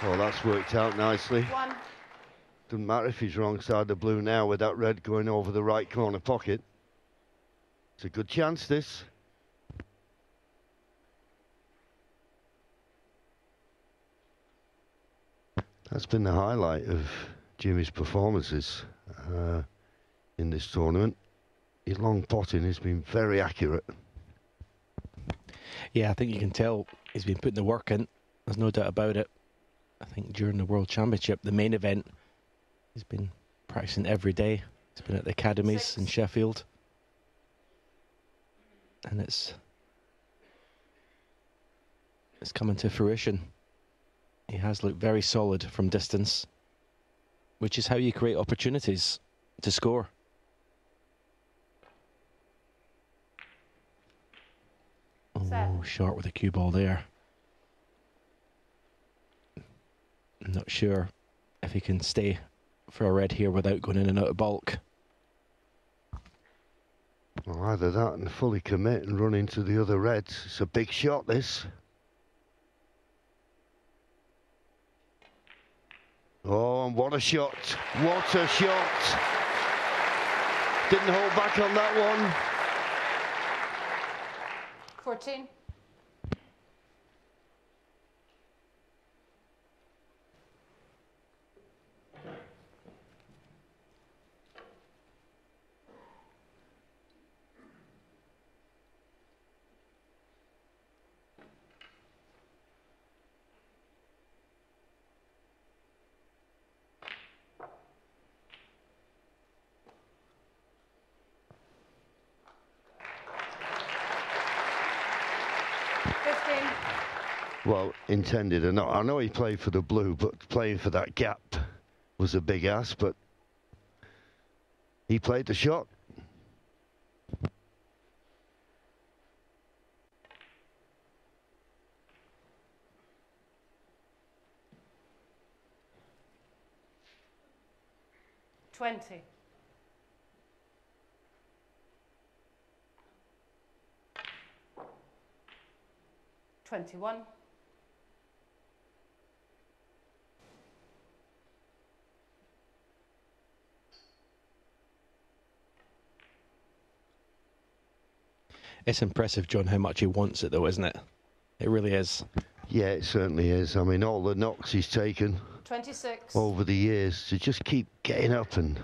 [SPEAKER 4] Oh, that's worked out nicely.
[SPEAKER 3] 1.
[SPEAKER 4] Doesn't matter if he's wrong side of blue now with that red going over the right corner pocket. It's a good chance, this. That's been the highlight of Jimmy's performances in this tournament. His long potting has been very accurate.
[SPEAKER 5] Yeah, I think you can tell he's been putting the work in. There's no doubt about it. I think during the World Championship, the main event, he's been practicing every day. He's been at the academies
[SPEAKER 3] 6.
[SPEAKER 5] in Sheffield. And it's coming to fruition. He has looked very solid from distance, which is how you create opportunities to score.
[SPEAKER 3] Set.
[SPEAKER 5] Oh, short with a cue ball there. I'm not sure if he can stay for a red here without going in and out of bulk.
[SPEAKER 4] Well, either that and fully commit and run into the other reds. It's a big shot, this. Oh, and what a shot. What a shot. Didn't hold back on that one.
[SPEAKER 3] 14. 15.
[SPEAKER 4] Well, intended or not. I know he played for the blue, but playing for that gap was a big ask, but he played the shot.
[SPEAKER 3] $20. $21.
[SPEAKER 5] It's impressive, John, how much he wants it, though, isn't it? It really is.
[SPEAKER 4] Yeah, it certainly is. I mean, all the knocks he's taken
[SPEAKER 3] 26.
[SPEAKER 4] over the years to just keep getting up and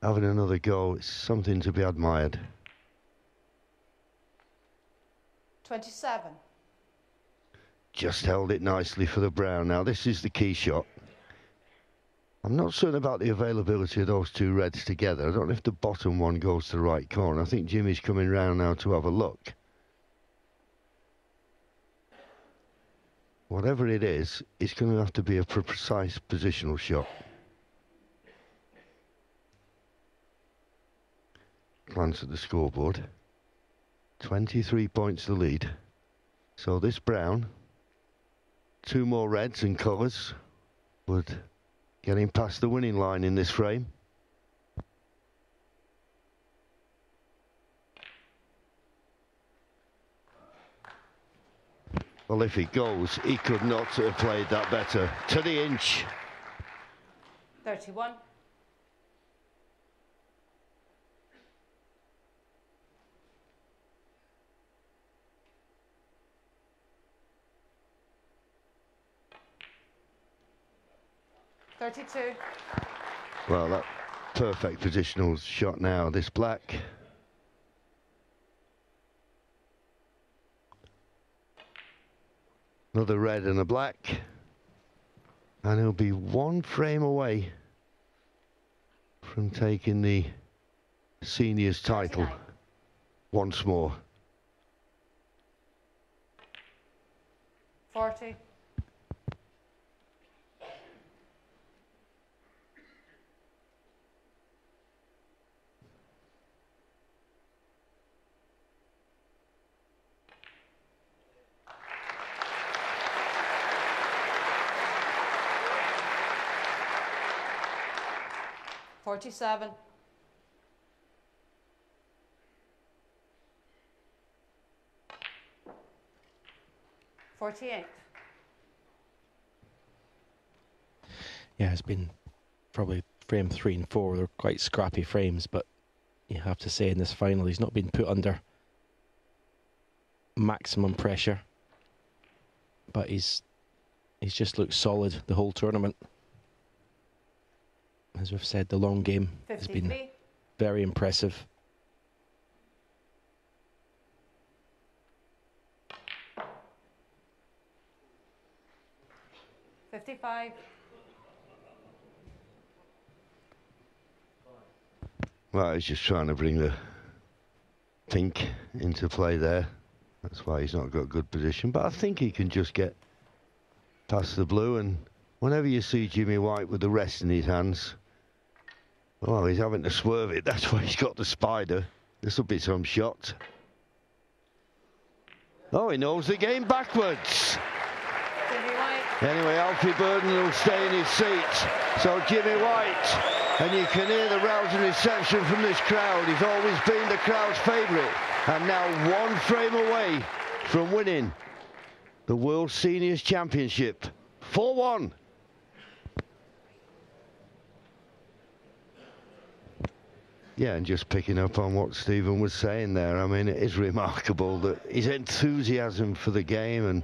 [SPEAKER 4] having another go, it's something to be admired.
[SPEAKER 3] 27.
[SPEAKER 4] Just held it nicely for the brown. Now, this is the key shot. I'm not certain about the availability of those two reds together. I don't know if the bottom one goes to the right corner. I think Jimmy's coming round now to have a look. Whatever it is, it's going to have to be a precise positional shot. Glance at the scoreboard. 23 points the lead. So this brown, 2 more reds and colours would get him past the winning line in this frame. Well, if it goes, he could not have played that better. To the inch.
[SPEAKER 3] 31. $32.
[SPEAKER 4] Well, that perfect positional shot now, this black. Another red and a black. And he'll be 1 frame away from taking the seniors title
[SPEAKER 3] 39.
[SPEAKER 4] once more.
[SPEAKER 3] 40. $47. $48.
[SPEAKER 5] Yeah, it's been probably frame 3 and 4. They're quite scrappy frames, but you have to say in this final he's not been put under maximum pressure. But he's just looked solid the whole tournament. As we've said, the long game has been
[SPEAKER 3] 53.
[SPEAKER 5] very impressive.
[SPEAKER 3] $55.
[SPEAKER 4] Well, he's just trying to bring the pink into play there. That's why he's not got a good position. But I think he can just get past the blue. And whenever you see Jimmy White with the rest in his hands, well, he's having to swerve it. That's why he's got the spider. This will be some shot. Oh, he knows the game backwards.
[SPEAKER 3] Jimmy White.
[SPEAKER 4] Anyway, Alfie Burden will stay in his seat. So Jimmy White, and you can hear the rousing reception from this crowd. He's always been the crowd's favourite. And now 1 frame away from winning the World Seniors Championship. 4-1. Yeah, and just picking up on what Stephen was saying there, I mean, it is remarkable that his enthusiasm for the game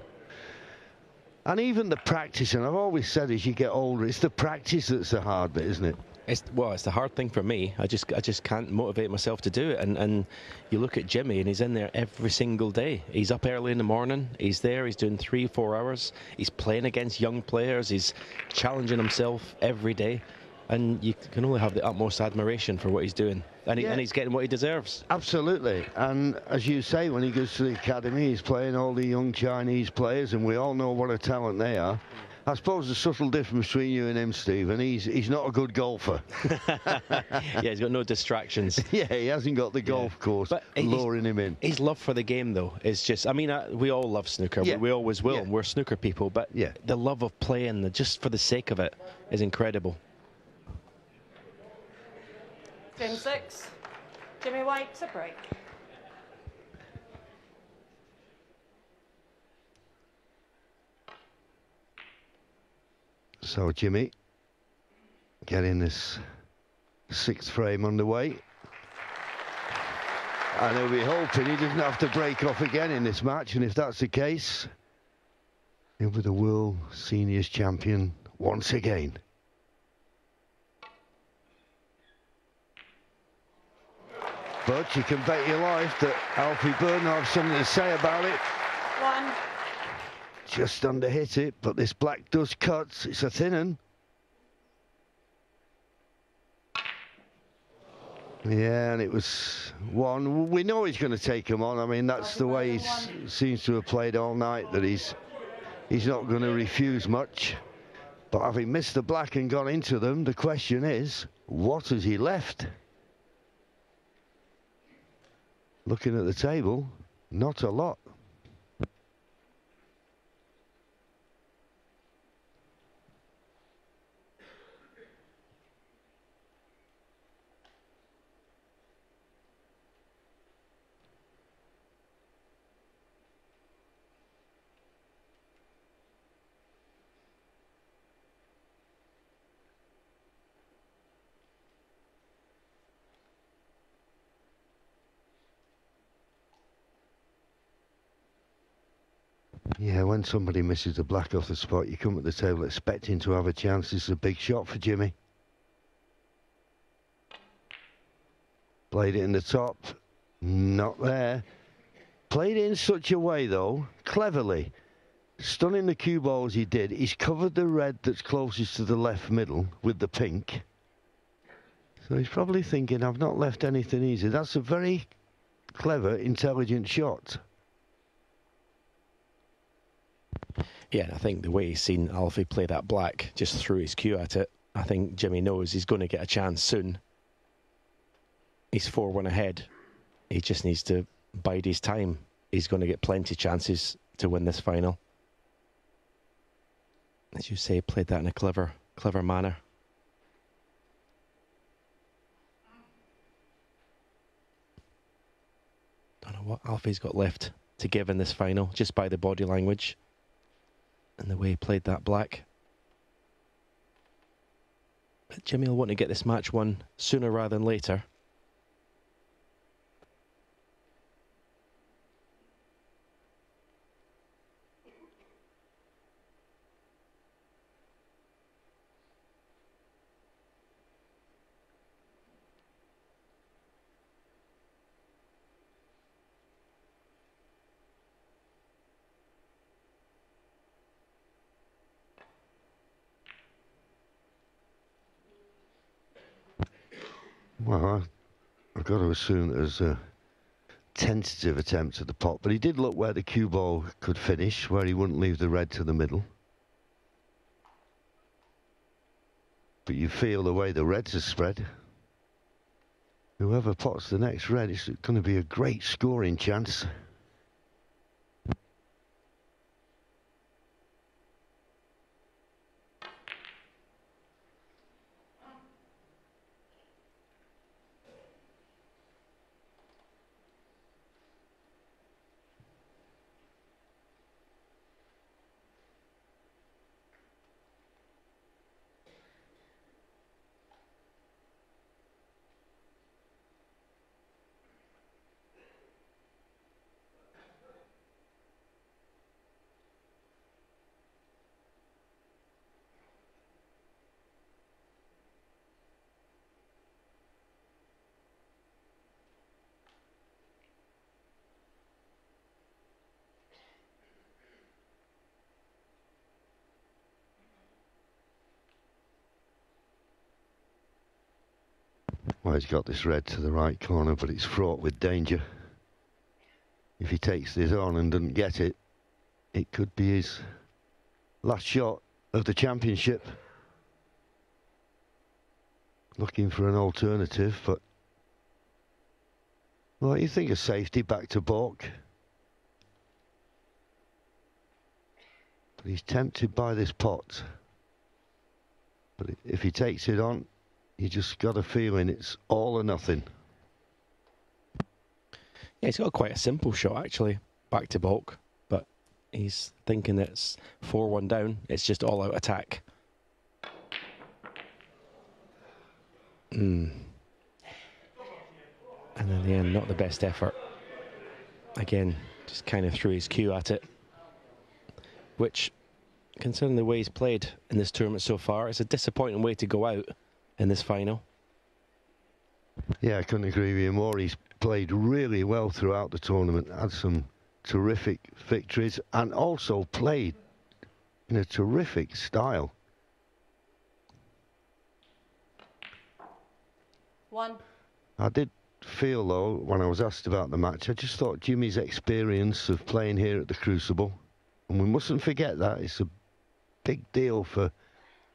[SPEAKER 4] and even the practice, and I've always said as you get older, it's the practice that's the hard bit, isn't it?
[SPEAKER 5] It's the hard thing for me. I just can't motivate myself to do it. And you look at Jimmy, and he's in there every single day. He's up early in the morning. He's there. He's doing 3-4 hours. He's playing against young players. He's challenging himself every day. and you can only have the utmost admiration for what he's doing, and, and he's getting what he deserves.
[SPEAKER 4] Absolutely, and as you say, when he goes to the academy, he's playing all the young Chinese players, and we all know what a talent they are. I suppose the subtle difference between you and him, Stephen, he's not a good golfer.
[SPEAKER 5] Yeah, he's got no distractions.
[SPEAKER 4] Yeah, he hasn't got the golf course
[SPEAKER 5] but
[SPEAKER 4] luring him in.
[SPEAKER 5] His love for the game, though, is just, I mean, we all love snooker.
[SPEAKER 4] Yeah.
[SPEAKER 5] We always will.
[SPEAKER 4] Yeah.
[SPEAKER 5] We're snooker people, but the love of playing, just for the sake of it, is incredible.
[SPEAKER 3] Game 6. Jimmy White to break.
[SPEAKER 4] So Jimmy getting this 6th frame underway. And he'll be hoping he doesn't have to break off again in this match, and if that's the case, he'll be the World Seniors Champion once again. But you can bet your life that Alfie Burton will have something to say about it.
[SPEAKER 3] 1.
[SPEAKER 4] Just under hit it, but this black does cut. It's a thin un. Yeah, and it was 1. We know he's going to take him on. I mean, that's the way he seems to have played all night, that he's not going to refuse much. But having missed the black and gone into them, the question is, what has he left? Looking at the table, not a lot. Yeah, when somebody misses the black off the spot, you come at the table expecting to have a chance. This is a big shot for Jimmy. Played it in the top. Not there. Played it in such a way, though, cleverly. Stunning the cue ball as he did. He's covered the red that's closest to the left middle with the pink. So he's probably thinking, I've not left anything easy. That's a very clever, intelligent shot.
[SPEAKER 5] Yeah, I think the way he's seen Alfie play that black, just threw his cue at it, I think Jimmy knows he's going to get a chance soon. He's 4-1 ahead. He just needs to bide his time. He's going to get plenty of chances to win this final. As you say, played that in a clever manner. Don't know what Alfie's got left to give in this final, just by the body language and the way he played that black. But Jimmy will want to get this match won sooner rather than later.
[SPEAKER 4] Well, I've got to assume it was a tentative attempt at the pot, but he did look where the cue ball could finish, where he wouldn't leave the red to the middle. But you feel the way the reds are spread. Whoever pots the next red, it's going to be a great scoring chance. Well, he's got this red to the right corner, but it's fraught with danger. If he takes this on and doesn't get it, it could be his last shot of the championship. Looking for an alternative, but well, you think of safety back to balk. But he's tempted by this pot. But if he takes it on, you just got a feeling it's all or nothing.
[SPEAKER 5] Yeah, he's got quite a simple shot actually, back to balk, but he's thinking it's 4-1 down, it's just all out attack. And in the end, not the best effort. Again, just kind of threw his cue at it, which, considering the way he's played in this tournament so far, it's a disappointing way to go out in this final.
[SPEAKER 4] Yeah, I couldn't agree with you more. He's played really well throughout the tournament, had some terrific victories, and also played in a terrific style.
[SPEAKER 3] 1.
[SPEAKER 4] I did feel, though, when I was asked about the match, I just thought Jimmy's experience of playing here at the Crucible, and we mustn't forget that, it's a big deal for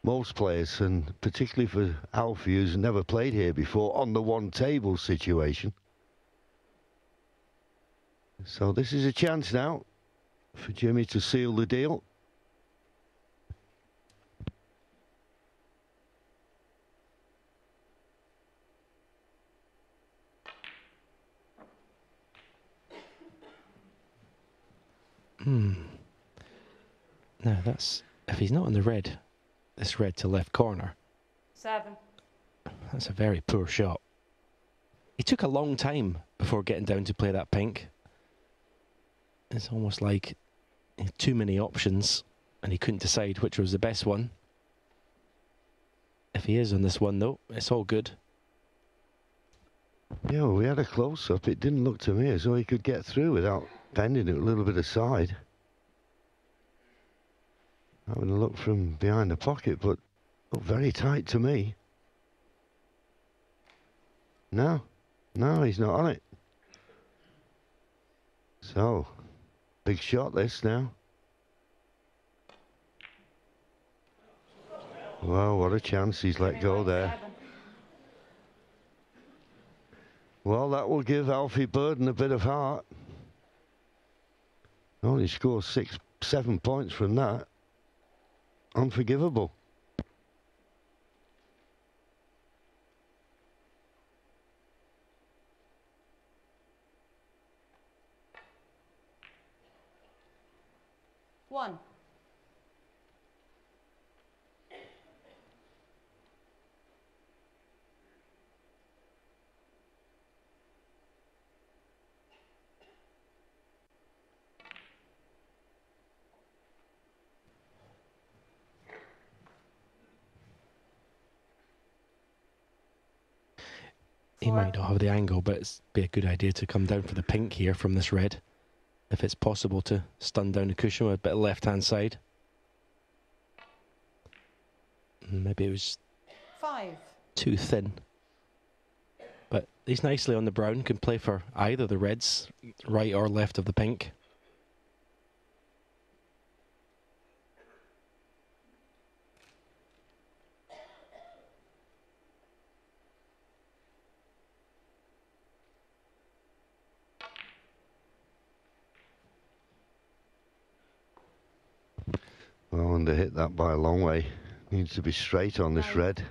[SPEAKER 4] most players, and particularly for Alfie, who's never played here before on the one table situation. So this is a chance now for Jimmy to seal the deal.
[SPEAKER 5] Now that's, if he's not in the red, this red to left corner,
[SPEAKER 3] 7.
[SPEAKER 5] that's a very poor shot. He took a long time before getting down to play that pink. It's almost like he had too many options and he couldn't decide which was the best one. If he is on this one though, it's all good.
[SPEAKER 4] Yeah, well, we had a close-up. It didn't look to me as though he could get through without bending it a little bit aside. Having a look from behind the pocket, but looked very tight to me. No, he's not on it. So, big shot this now. Well, what a chance he's let go there.
[SPEAKER 3] 7.
[SPEAKER 4] Well, that will give Alfie Burden a bit of heart. Only scores 7 points from that. Unforgivable.
[SPEAKER 3] One.
[SPEAKER 5] He might not have the angle, but it'd be a good idea to come down for the pink here from this red. If it's possible to stun down the cushion with a bit of left-hand side. Maybe it was
[SPEAKER 3] 5.
[SPEAKER 5] too thin. But he's nicely on the brown, can play for either the reds, right or left of the pink.
[SPEAKER 4] Well, and they hit that by a long way. Needs to be straight on this red.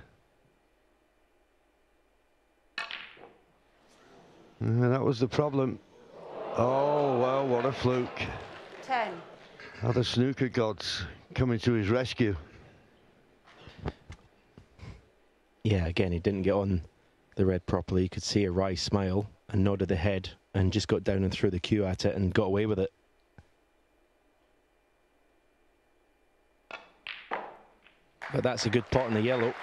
[SPEAKER 4] That was the problem. Oh, well, what a fluke.
[SPEAKER 3] 10.
[SPEAKER 4] How the snooker gods coming to his rescue.
[SPEAKER 5] Yeah, again, he didn't get on the red properly. You could see a wry smile and nodded the head and just got down and threw the cue at it and got away with it. But that's a good pot in the yellow.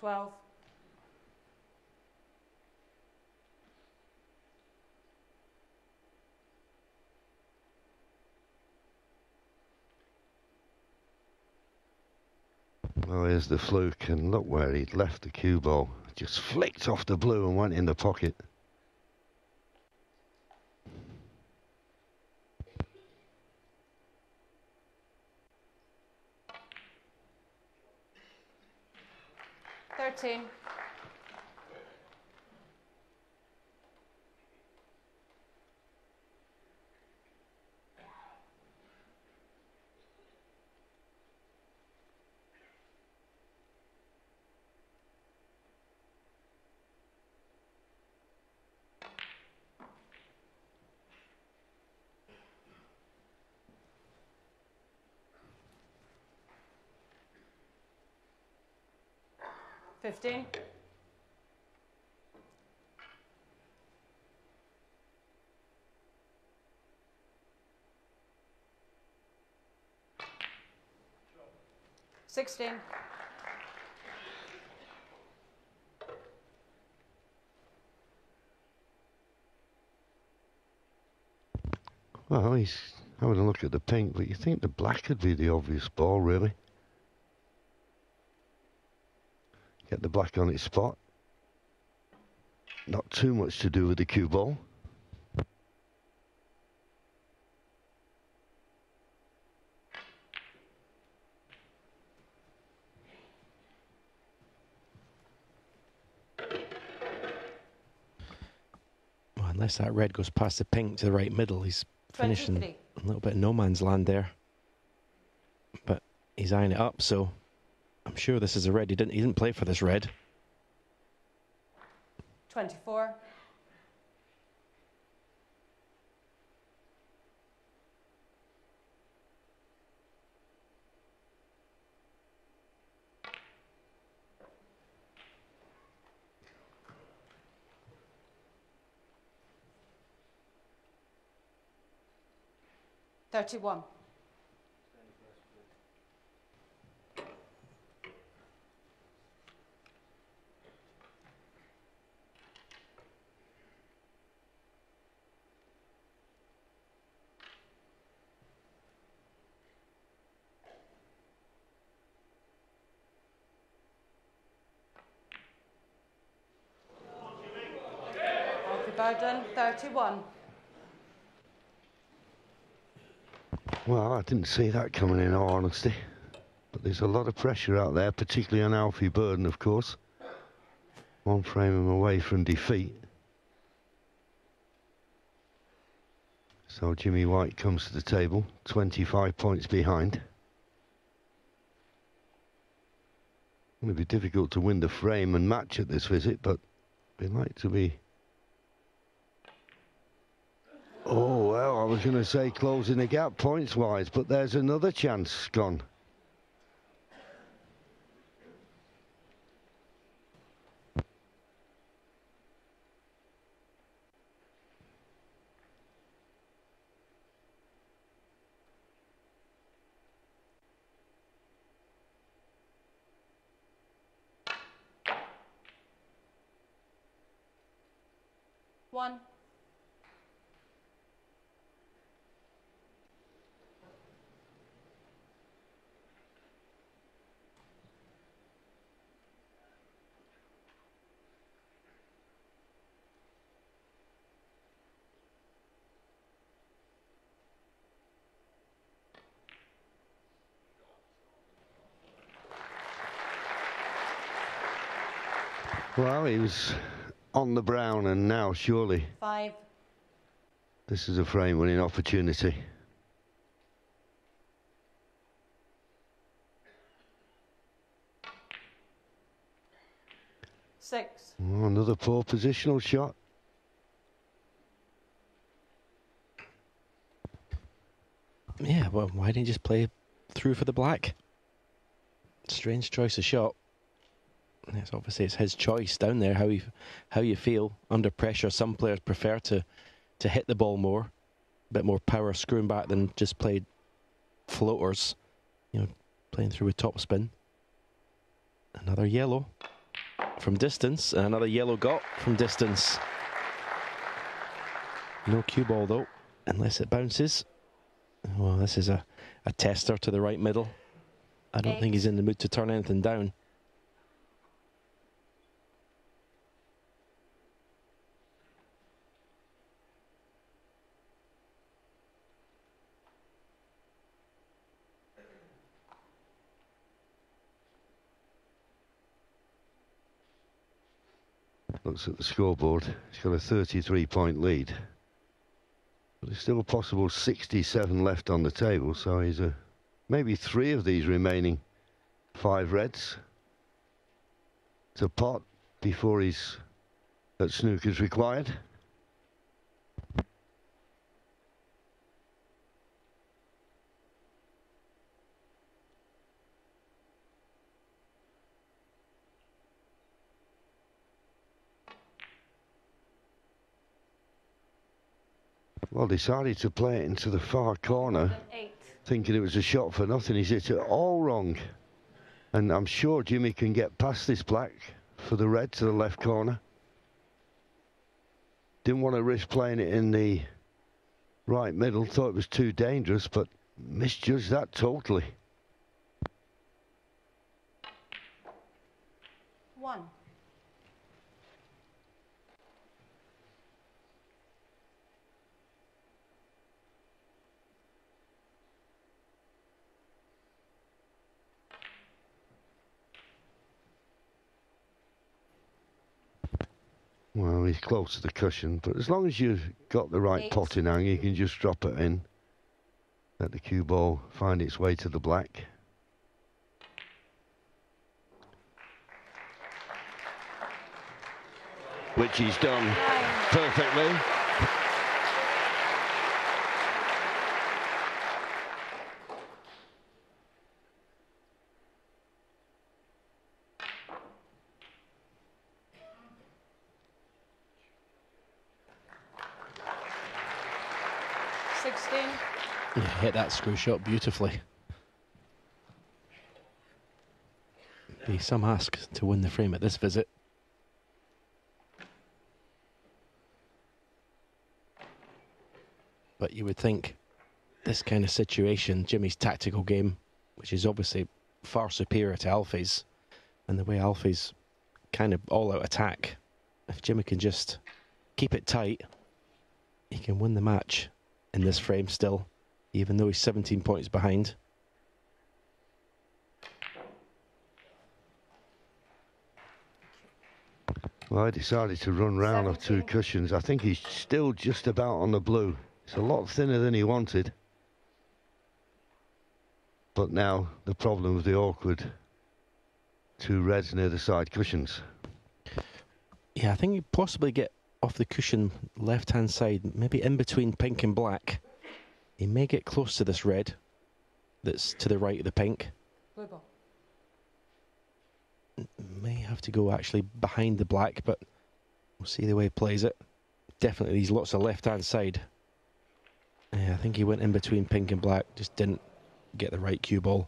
[SPEAKER 3] $12.
[SPEAKER 4] Oh, here's the fluke, and look where he'd left the cue ball. Just flicked off the blue and went in the pocket.
[SPEAKER 3] $13. 15. $16.
[SPEAKER 4] Well, he's having a look at the pink, but you think the black could be the obvious ball, really. Get the black on its spot. Not too much to do with the cue ball.
[SPEAKER 5] Well, unless that red goes past the pink to the right middle, he's finishing
[SPEAKER 3] 23.
[SPEAKER 5] a little bit of no man's land there. But he's eyeing it up, so I'm sure this is a red. He didn't play for this red.
[SPEAKER 3] 24. $31. Alfie Bowden, 31.
[SPEAKER 4] Well, I didn't see that coming in, all honesty. But there's a lot of pressure out there, particularly on Alfie Burden, of course. One frame away from defeat. So Jimmy White comes to the table, 25 points behind. It'll be difficult to win the frame and match at this visit, but we'd like to be... Oh, well, I was going to say closing the gap points-wise, but there's another chance gone.
[SPEAKER 3] One.
[SPEAKER 4] Well, he was on the brown, and now surely
[SPEAKER 3] 5.
[SPEAKER 4] this is a frame-winning opportunity.
[SPEAKER 3] Six.
[SPEAKER 4] Oh, another poor positional shot.
[SPEAKER 5] Yeah, well, why didn't he just play through for the black? Strange choice of shot. Yes, obviously it's his choice down there, how you feel under pressure. Some players prefer to hit the ball more, a bit more power screwing back than just play floaters, you know, playing through with topspin. Another yellow from distance, and another yellow got from distance. No cue ball though, unless it bounces. Well, this is a tester to the right middle. I don't think he's in the mood to turn anything down.
[SPEAKER 4] Looks at the scoreboard. He's got a 33-point lead. But there's still a possible 67 left on the table, so he's maybe 3 of these remaining 5 reds to pot before he's at snooker's required. Well, decided to play it into the far corner, thinking it was a shot for nothing. He's hit it all wrong. And I'm sure Jimmy can get past this black for the red to the left corner. Didn't want to risk playing it in the right middle. Thought it was too dangerous, but misjudged that totally.
[SPEAKER 3] 1.
[SPEAKER 4] Well, he's close to the cushion, but as long as you've got the right
[SPEAKER 3] 8.
[SPEAKER 4] potting hang, you can just drop it in. Let the cue ball find its way to the black. Which he's done perfectly.
[SPEAKER 5] Yeah, hit that screw shot beautifully. Be some ask to win the frame at this visit. But you would think this kind of situation, Jimmy's tactical game, which is obviously far superior to Alfie's, and the way Alfie's kind of all-out attack, if Jimmy can just keep it tight, he can win the match in this frame still, even though he's 17 points behind.
[SPEAKER 4] Well, I decided to run round off 2 cushions. I think he's still just about on the blue. It's a lot thinner than he wanted. But now the problem with the awkward 2 reds near the side cushions.
[SPEAKER 5] Yeah, I think you possibly get off the cushion left-hand side, maybe in between pink and black. He may get close to this red that's to the right of the pink.
[SPEAKER 3] Blue ball.
[SPEAKER 5] May have to go actually behind the black, but we'll see the way he plays it. Definitely there's lots of left-hand side. Yeah, I think he went in between pink and black, just didn't get the right cue ball.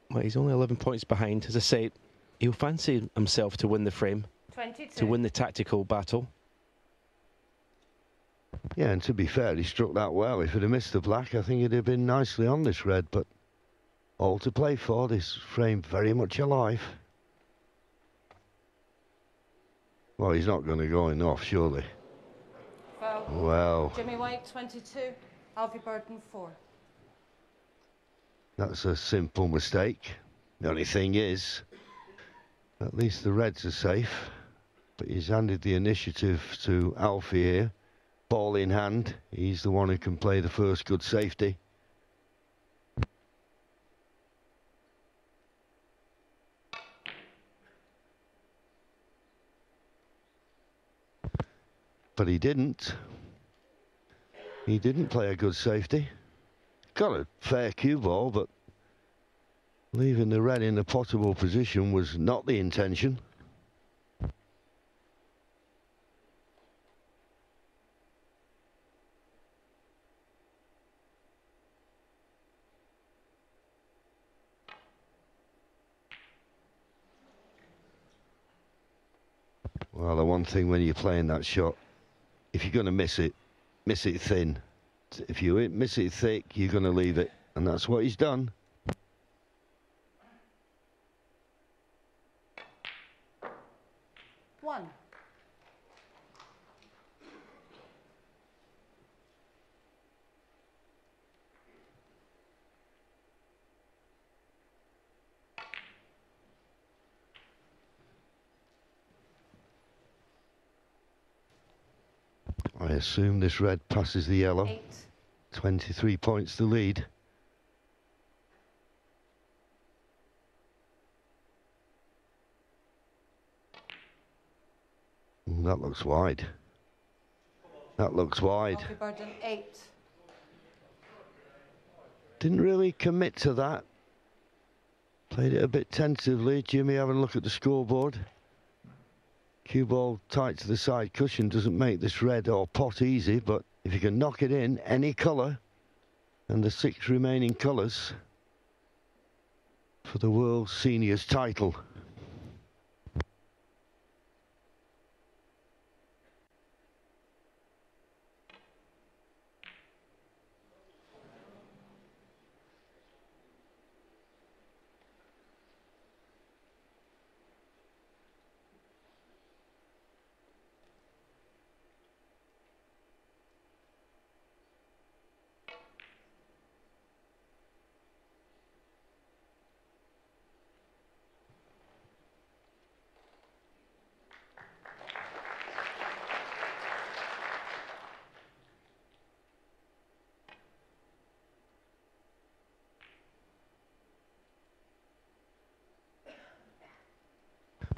[SPEAKER 5] Well, he's only 11 points behind. As I say, he'll fancy himself to win the frame,
[SPEAKER 3] 22.
[SPEAKER 5] to win the tactical battle.
[SPEAKER 4] Yeah, and to be fair, he struck that well. If he'd have missed the black, I think he'd have been nicely on this red, but all to play for, this frame very much alive. Well, he's not going to go in off, surely.
[SPEAKER 3] Foul.
[SPEAKER 4] Well,
[SPEAKER 3] Jimmy White, 22. Alfie Burton, 4.
[SPEAKER 4] that's a simple mistake. The only thing is, at least the reds are safe, but he's handed the initiative to Alfie here. Ball in hand, he's the one who can play the first good safety. But he didn't. He didn't play a good safety. Got a fair cue ball, but leaving the red in a potable position was not the intention. Well, the one thing when you're playing that shot, if you're going to miss it thin. If you miss it thick, you're going to leave it. And that's what he's done.
[SPEAKER 3] 1.
[SPEAKER 4] I assume this red passes the yellow.
[SPEAKER 3] 8.
[SPEAKER 4] 23 points to lead. That looks wide. That looks wide.
[SPEAKER 3] Alfie Burden 8.
[SPEAKER 4] Didn't really commit to that. Played it a bit tentatively. Jimmy having a look at the scoreboard. Cue ball tight to the side cushion doesn't make this red or pot easy, but if you can knock it in any colour, and the 6 remaining colours for the World Seniors title.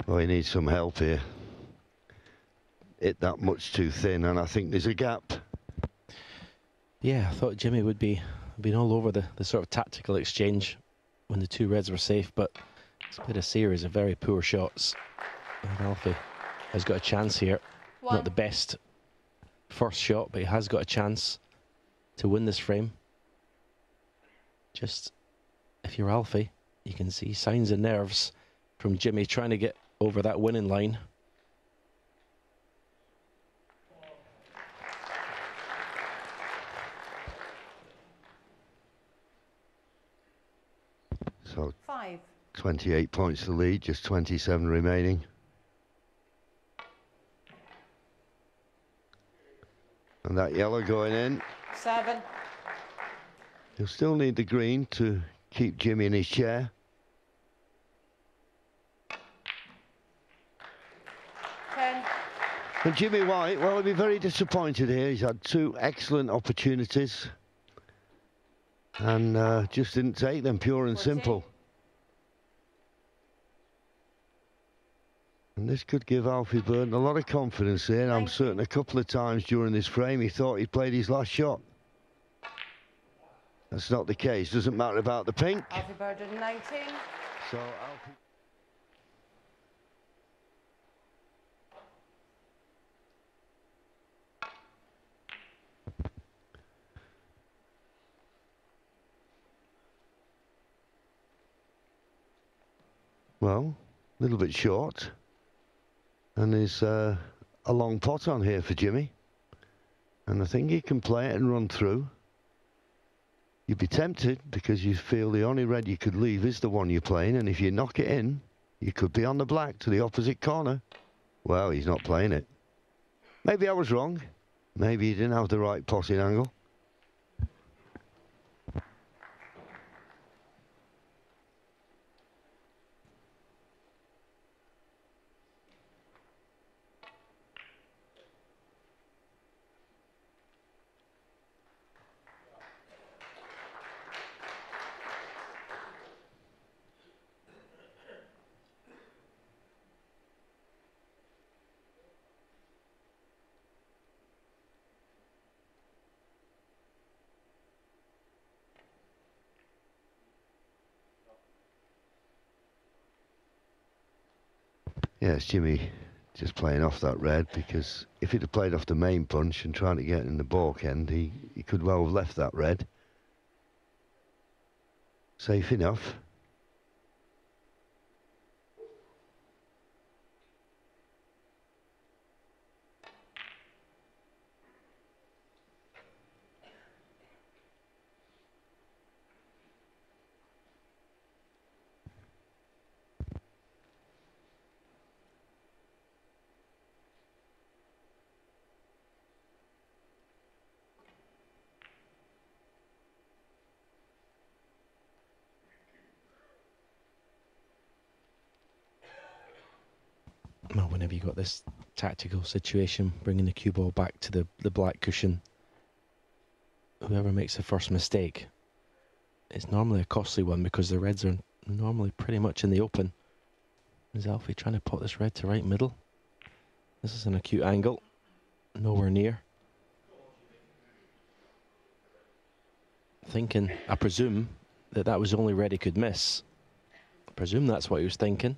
[SPEAKER 4] Well, he needs some help here. Hit that much too thin, and I think there's a gap.
[SPEAKER 5] Yeah, I thought Jimmy would be been all over the sort of tactical exchange when the 2 reds were safe, but he's played a series of very poor shots. And Alfie has got a chance here.
[SPEAKER 3] 1.
[SPEAKER 5] Not the best first shot, but he has got a chance to win this frame. Just, if you're Alfie, you can see signs of nerves from Jimmy trying to get over that winning line.
[SPEAKER 4] So
[SPEAKER 3] 5.
[SPEAKER 4] 28 points to lead, just 27 remaining. And that yellow going in.
[SPEAKER 3] 7.
[SPEAKER 4] He'll still need the green to keep Jimmy in his chair.
[SPEAKER 3] 10.
[SPEAKER 4] And Jimmy White, well, he'll be very disappointed here. He's had 2 excellent opportunities and just didn't take them, pure and
[SPEAKER 3] 14.
[SPEAKER 4] simple. And this could give Alfie Burden a lot of confidence here. I'm
[SPEAKER 3] 19.
[SPEAKER 4] certain a couple of times during this frame he thought he'd played his last shot. That's not the case. Doesn't matter about the pink.
[SPEAKER 3] Alfie Burden 19.
[SPEAKER 4] So Alfie... Well, a little bit short. And there's a long pot on here for Jimmy. And I think he can play it and run through. You'd be tempted because you feel the only red you could leave is the one you're playing. And if you knock it in, you could be on the black to the opposite corner. Well, he's not playing it. Maybe I was wrong. Maybe he didn't have the right potting angle. Yeah, it's Jimmy just playing off that red, because if he'd have played off the main punch and trying to get in the balk end, he could well have left that red. Safe enough.
[SPEAKER 5] Well, whenever you got this tactical situation, bringing the cue ball back to the black cushion, whoever makes the first mistake, it's normally a costly one because the reds are normally pretty much in the open. Is Alfie trying to pot this red to right middle? This is an acute angle. Nowhere near. Thinking, I presume, that was the only red he could miss. I presume that's what he was thinking.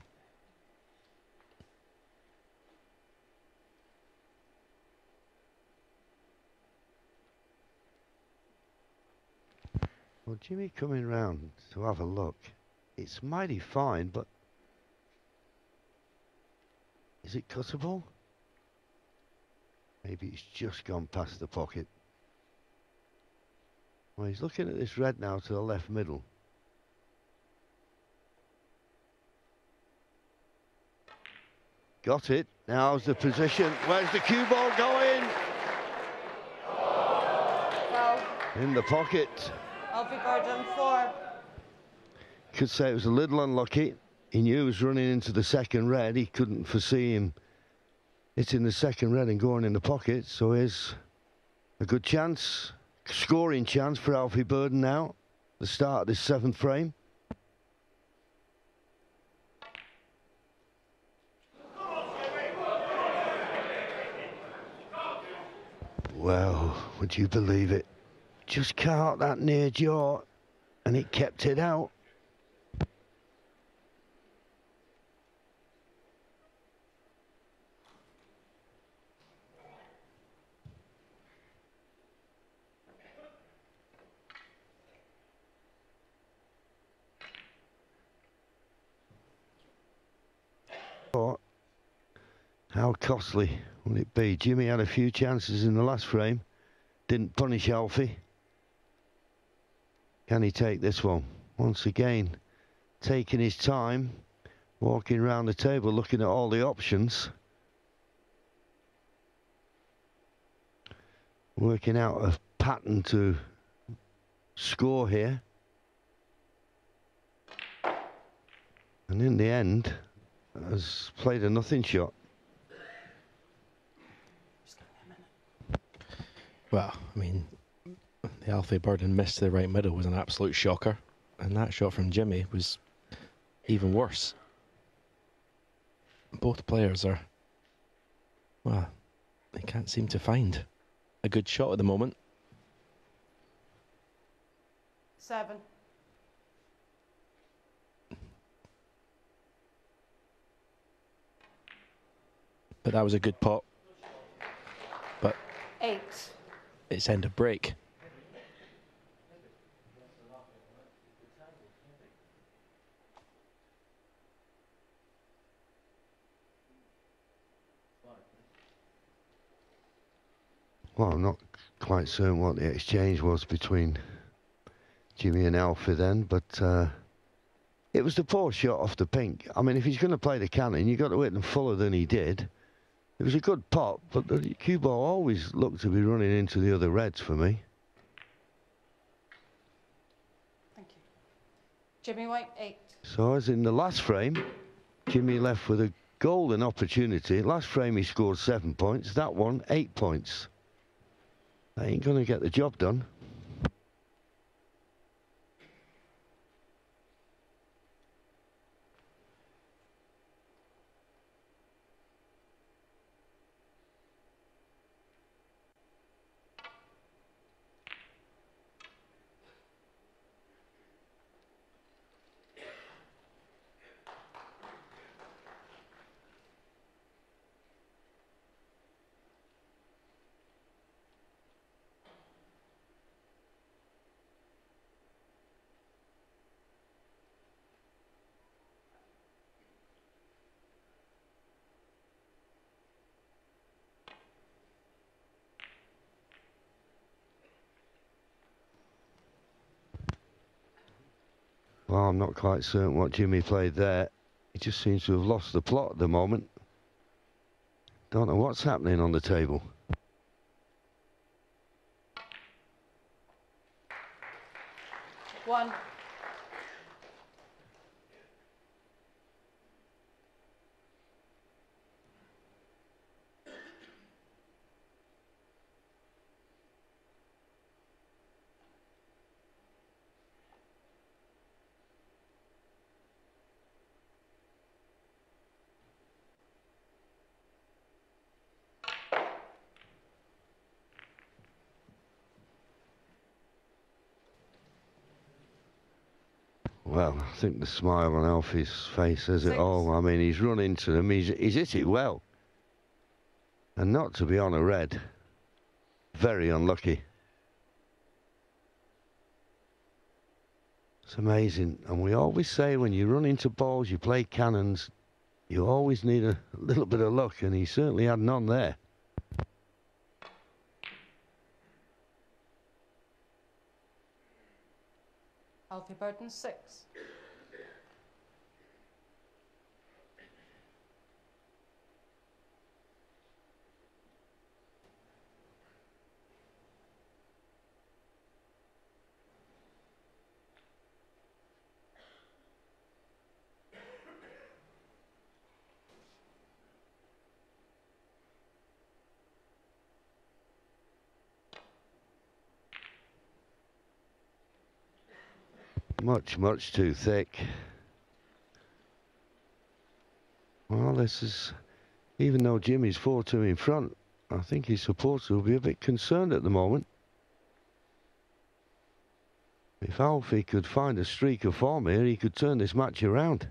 [SPEAKER 4] Well, Jimmy coming round to have a look. It's mighty fine, but is it cuttable? Maybe it's just gone past the pocket. Well, he's looking at this red now to the left middle. Got it. Now's the position. Where's the cue ball going?
[SPEAKER 3] Well,
[SPEAKER 4] In the pocket.
[SPEAKER 3] Alfie Burden 4.
[SPEAKER 4] Could say it was a little unlucky. He knew he was running into the second red. He couldn't foresee him hitting the second red and going in the pocket. So here's a good chance, scoring chance for Alfie Burden now. The start of this 7th frame. Well, would you believe it? Just caught that near jaw and it kept it out. How costly will it be? Jimmy had a few chances in the last frame. Didn't punish Alfie. Can he take this one? Once again, taking his time, walking around the table, looking at all the options. Working out a pattern to score here. And in the end, has played a nothing shot.
[SPEAKER 5] Well, I mean, the Alfie Burden miss to the right middle was an absolute shocker. And that shot from Jimmy was even worse. Both players are, well, they can't seem to find a good shot at the moment.
[SPEAKER 3] 7.
[SPEAKER 5] But that was a good pot. But
[SPEAKER 3] 8.
[SPEAKER 5] it's end of break.
[SPEAKER 4] Well, I'm not quite certain what the exchange was between Jimmy and Alfie then, but it was the poor shot off the pink. I mean, if he's going to play the cannon, you've got to hit them fuller than he did. It was a good pot, but the cue ball always looked to be running into the other reds for me.
[SPEAKER 3] Thank you. Jimmy White 8.
[SPEAKER 4] So as in the last frame, Jimmy left with a golden opportunity. Last frame he scored 7 points. That one, 8 points. That ain't going to get the job done. Well, I'm not quite certain what Jimmy played there. He just seems to have lost the plot at the moment. Don't know what's happening on the table.
[SPEAKER 3] One.
[SPEAKER 4] Well, I think the smile on Alfie's face says it
[SPEAKER 3] 6.
[SPEAKER 4] all. I mean, he's run into them. He's hit it well. And not to be on a red. Very unlucky. It's amazing. And we always say when you run into balls, you play cannons, you always need a little bit of luck, and he certainly had none there.
[SPEAKER 3] Alfie Burton 6.
[SPEAKER 4] Much too thick. Well, this is, even though Jimmy's 4-2 in front, I think his supporters will be a bit concerned at the moment. If Alfie could find a streak of form here, he could turn this match around.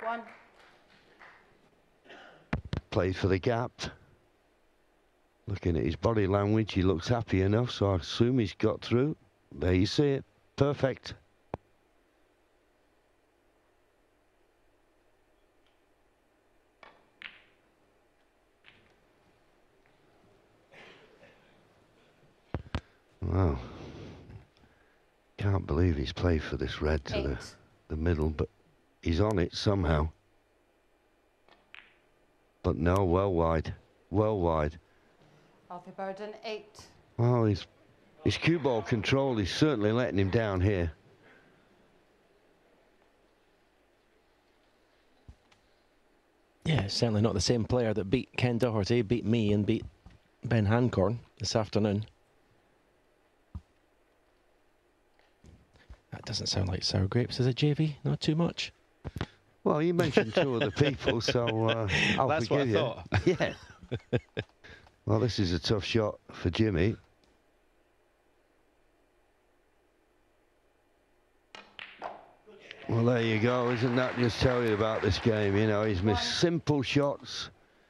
[SPEAKER 3] One.
[SPEAKER 4] Played for the gap. Looking at his body language, he looks happy enough, so I assume he's got through. There you see it. Perfect. Wow. Can't believe he's played for this red to the middle, but he's on it somehow. But no, well wide. Well wide.
[SPEAKER 3] Alfie Burton 8.
[SPEAKER 4] Well, his cue ball control is certainly letting him down here.
[SPEAKER 5] Yeah, it's certainly not the same player that beat Ken Doherty, beat me and beat Ben Hancorn this afternoon. That doesn't sound like sour grapes, is it, JV? Not too much?
[SPEAKER 4] Well, you mentioned two other people, so I'll
[SPEAKER 5] That's what I
[SPEAKER 4] forgive you.
[SPEAKER 5] thought.
[SPEAKER 4] Yeah. Well, this is a tough shot for Jimmy. Well, there you go. Isn't that just tell you about this game? You know, he's missed simple shots.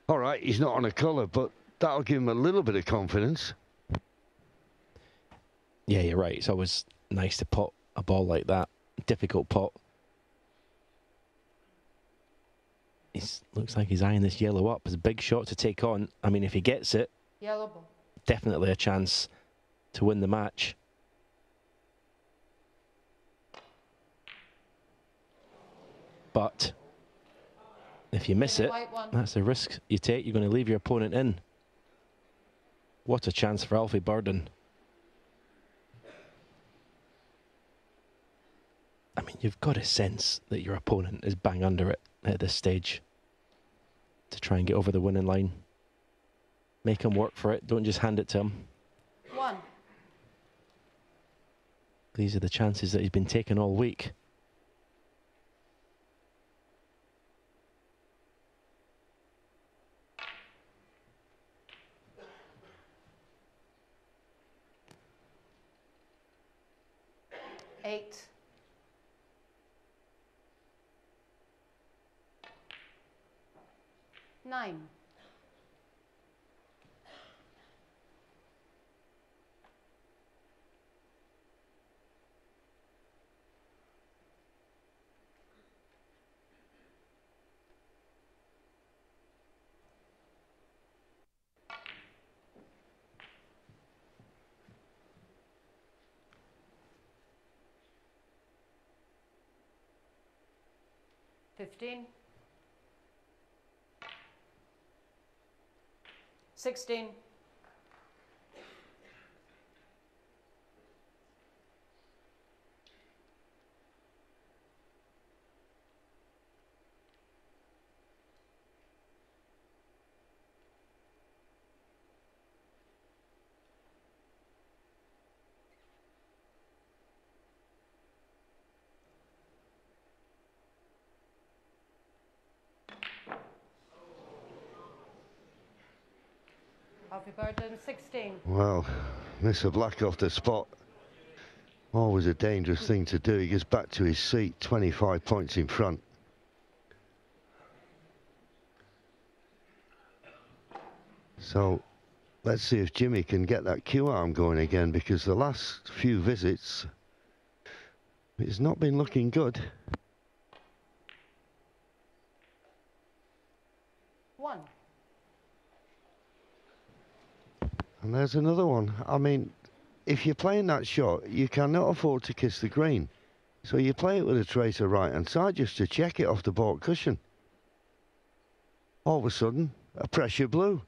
[SPEAKER 4] All right, he's not on a colour, but that'll give him a little bit of confidence.
[SPEAKER 5] Yeah, you're right. It's always nice to pot a ball like that. Difficult pot. Looks like he's eyeing this yellow up. It's a big shot to take on. I mean, if he gets it,
[SPEAKER 3] Yellow ball.
[SPEAKER 5] definitely a chance to win the match. But if you miss it, that's the risk you take. You're going to leave your opponent in. What a chance for Alfie Burden. I mean, you've got a sense that your opponent is bang under it at this stage to try and get over the winning line. Make him work for it. Don't just hand it to him.
[SPEAKER 3] 1.
[SPEAKER 5] These are the chances that he's been taking all week.
[SPEAKER 3] Eight. 9. Fifteen. 16. Alfie Burden, 16.
[SPEAKER 4] Well, miss a black off the spot. Always a dangerous thing to do. He gets back to his seat, 25 points in front. So let's see if Jimmy can get that Q arm going again, because the last few visits, it's not been looking good.
[SPEAKER 3] 1.
[SPEAKER 4] And there's another one. I mean, if you're playing that shot, you cannot afford to kiss the green. So you play it with a trace of right-hand side just to check it off the baulk cushion. All of a sudden, a pressure blue.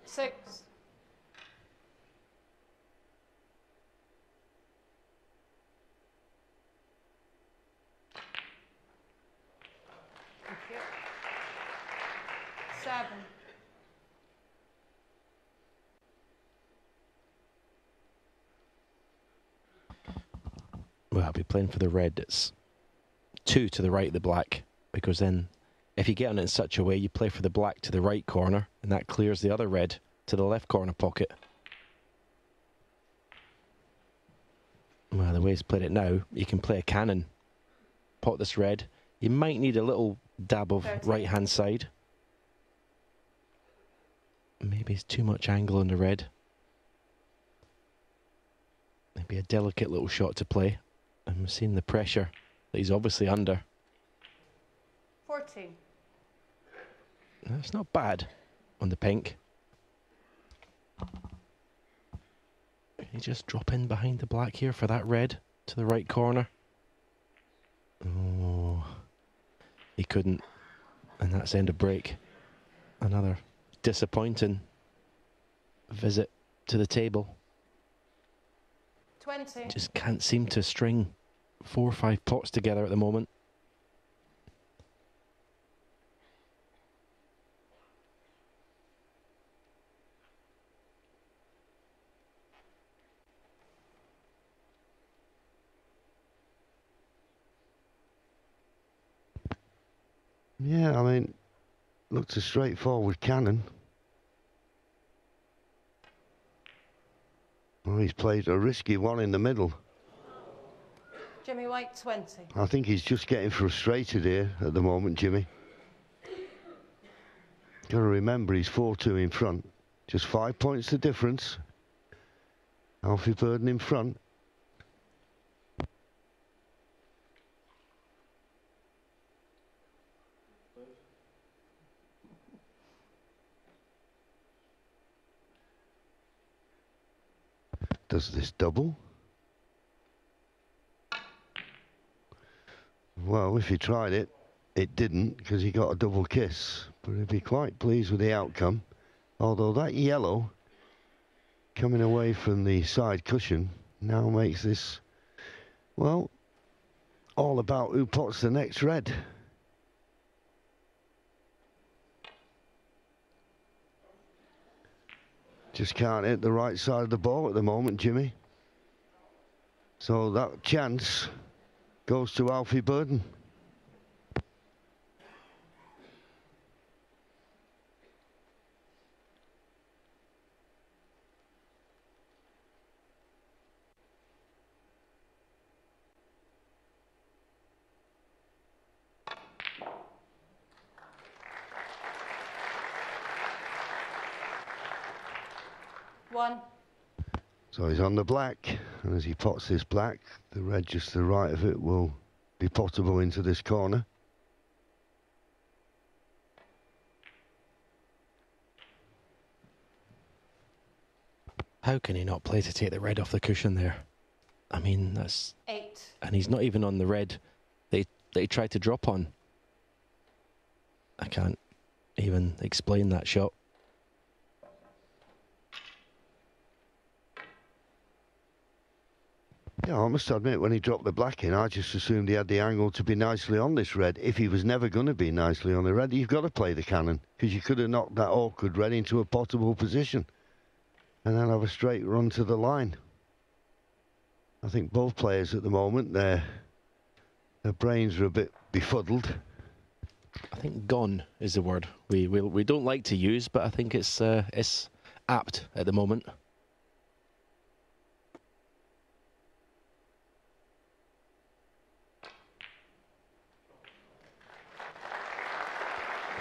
[SPEAKER 3] Six. Thank you. 7.
[SPEAKER 5] Well, I'll be playing for the red. It's 2 to the right of the black, because then if you get on it in such a way, you play for the black to the right corner, and that clears the other red to the left corner pocket. Well, the way he's played it now, you can play a cannon, pot this red. You might need a little dab of
[SPEAKER 3] 13.
[SPEAKER 5] right-hand side. Maybe it's too much angle on the red. Maybe a delicate little shot to play. I'm seeing the pressure that he's obviously under.
[SPEAKER 3] 14.
[SPEAKER 5] That's not bad on the pink. Can you just drop in behind the black here for that red to the right corner? Oh, he couldn't. And that's end of break. Another disappointing visit to the table.
[SPEAKER 3] 20.
[SPEAKER 5] Just can't seem to string 4 or 5 pots together at the moment.
[SPEAKER 4] Yeah, I mean, looks a straightforward cannon. Well, he's played a risky one in the middle.
[SPEAKER 3] Jimmy White, 20.
[SPEAKER 4] I think he's just getting frustrated here at the moment, Jimmy. Got to remember, he's 4-2 in front. Just 5 points the difference. Alfie Burden in front. Does this double? Well, if he tried it, it didn't, because he got a double kiss. But he'd be quite pleased with the outcome. Although that yellow coming away from the side cushion now makes this, well, all about who pots the next red. Just can't hit the right side of the ball at the moment, Jimmy. So that chance goes to Alfie Burden.
[SPEAKER 3] One.
[SPEAKER 4] So he's on the black, and as he pots this black, the red just to the right of it will be pottable into this corner.
[SPEAKER 5] How can he not play to take the red off the cushion there? I mean, that's...
[SPEAKER 3] 8.
[SPEAKER 5] And he's not even on the red that he tried to drop on. I can't even explain that shot.
[SPEAKER 4] Yeah, I must admit, when he dropped the black in, I just assumed he had the angle to be nicely on this red. If he was never going to be nicely on the red, you've got to play the cannon, because you could have knocked that awkward red into a potable position and then have a straight run to the line. I think both players at the moment, their brains are a bit befuddled.
[SPEAKER 5] I think gone is the word we don't like to use, but I think it's apt at the moment.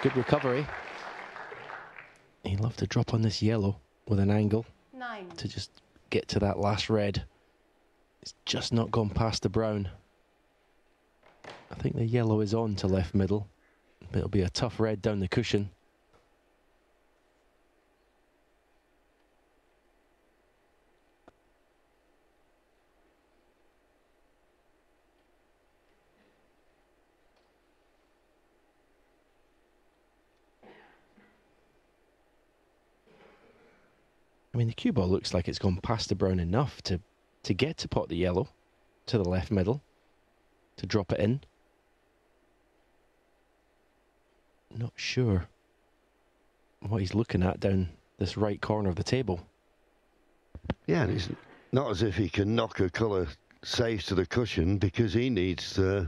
[SPEAKER 5] Good recovery. He'd love to drop on this yellow with an angle
[SPEAKER 3] 9.
[SPEAKER 5] to just get to that last red. It's just not gone past the brown. I think the yellow is on to left middle, but it'll be a tough red down the cushion. I mean, the cue ball looks like it's gone past the brown enough to get to pot the yellow to the left middle, to drop it in. Not sure what he's looking at down this right corner of the table.
[SPEAKER 4] Yeah, and it's not as if he can knock a colour safe to the cushion, because he needs the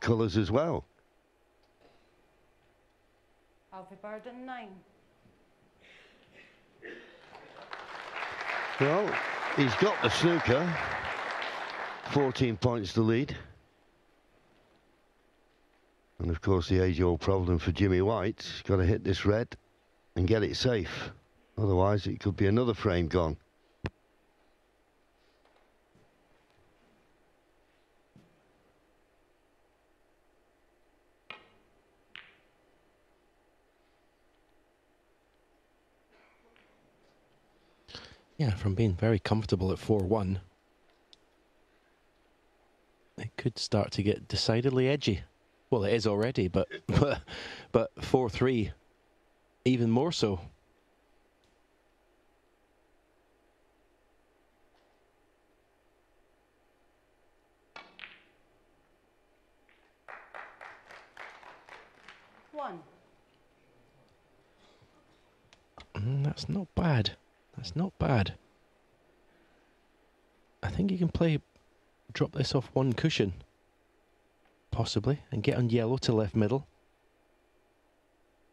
[SPEAKER 4] colours as well.
[SPEAKER 3] Alfie Burden 9.
[SPEAKER 4] Well, he's got the snooker. 14 points to lead. And of course the age-old problem for Jimmy White, he's got to hit this red and get it safe. Otherwise it could be another frame gone.
[SPEAKER 5] Yeah, from being very comfortable at 4-1, it could start to get decidedly edgy. Well, it is already, but 4-3, even more so. That's not bad. That's not bad. I think you can drop this off one cushion, possibly, and get on yellow to left middle.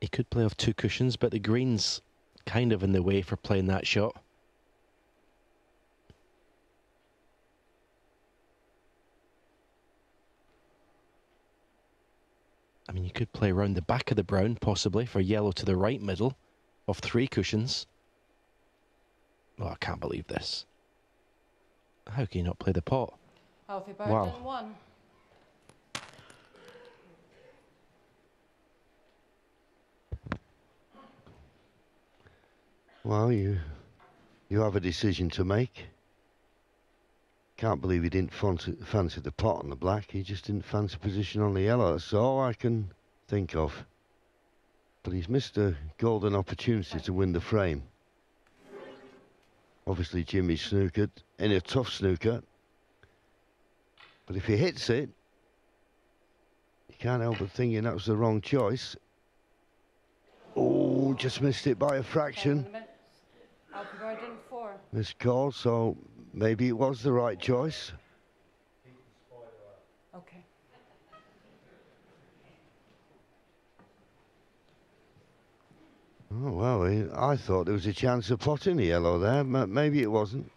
[SPEAKER 5] He could play off two cushions, but the green's kind of in the way for playing that shot. I mean, you could play around the back of the brown, possibly, for yellow to the right middle, off three cushions. Oh, I can't believe this. How can you not play the pot?
[SPEAKER 3] Alfie Burden
[SPEAKER 5] Wow.
[SPEAKER 3] 1.
[SPEAKER 4] Well, you have a decision to make. Can't believe he didn't fancy the pot on the black. He just didn't fancy position on the yellow. That's all I can think of. But he's missed a golden opportunity to win the frame. Obviously Jimmy's snookered in a tough snooker. But if he hits it, you can't help but thinking that was the wrong choice. Oh, just missed it by a fraction.
[SPEAKER 3] Alfie Burden 4.
[SPEAKER 4] Missed call, so maybe it was the right choice.
[SPEAKER 3] Okay.
[SPEAKER 4] Oh, well, I thought there was a chance of potting the yellow there. Maybe it wasn't.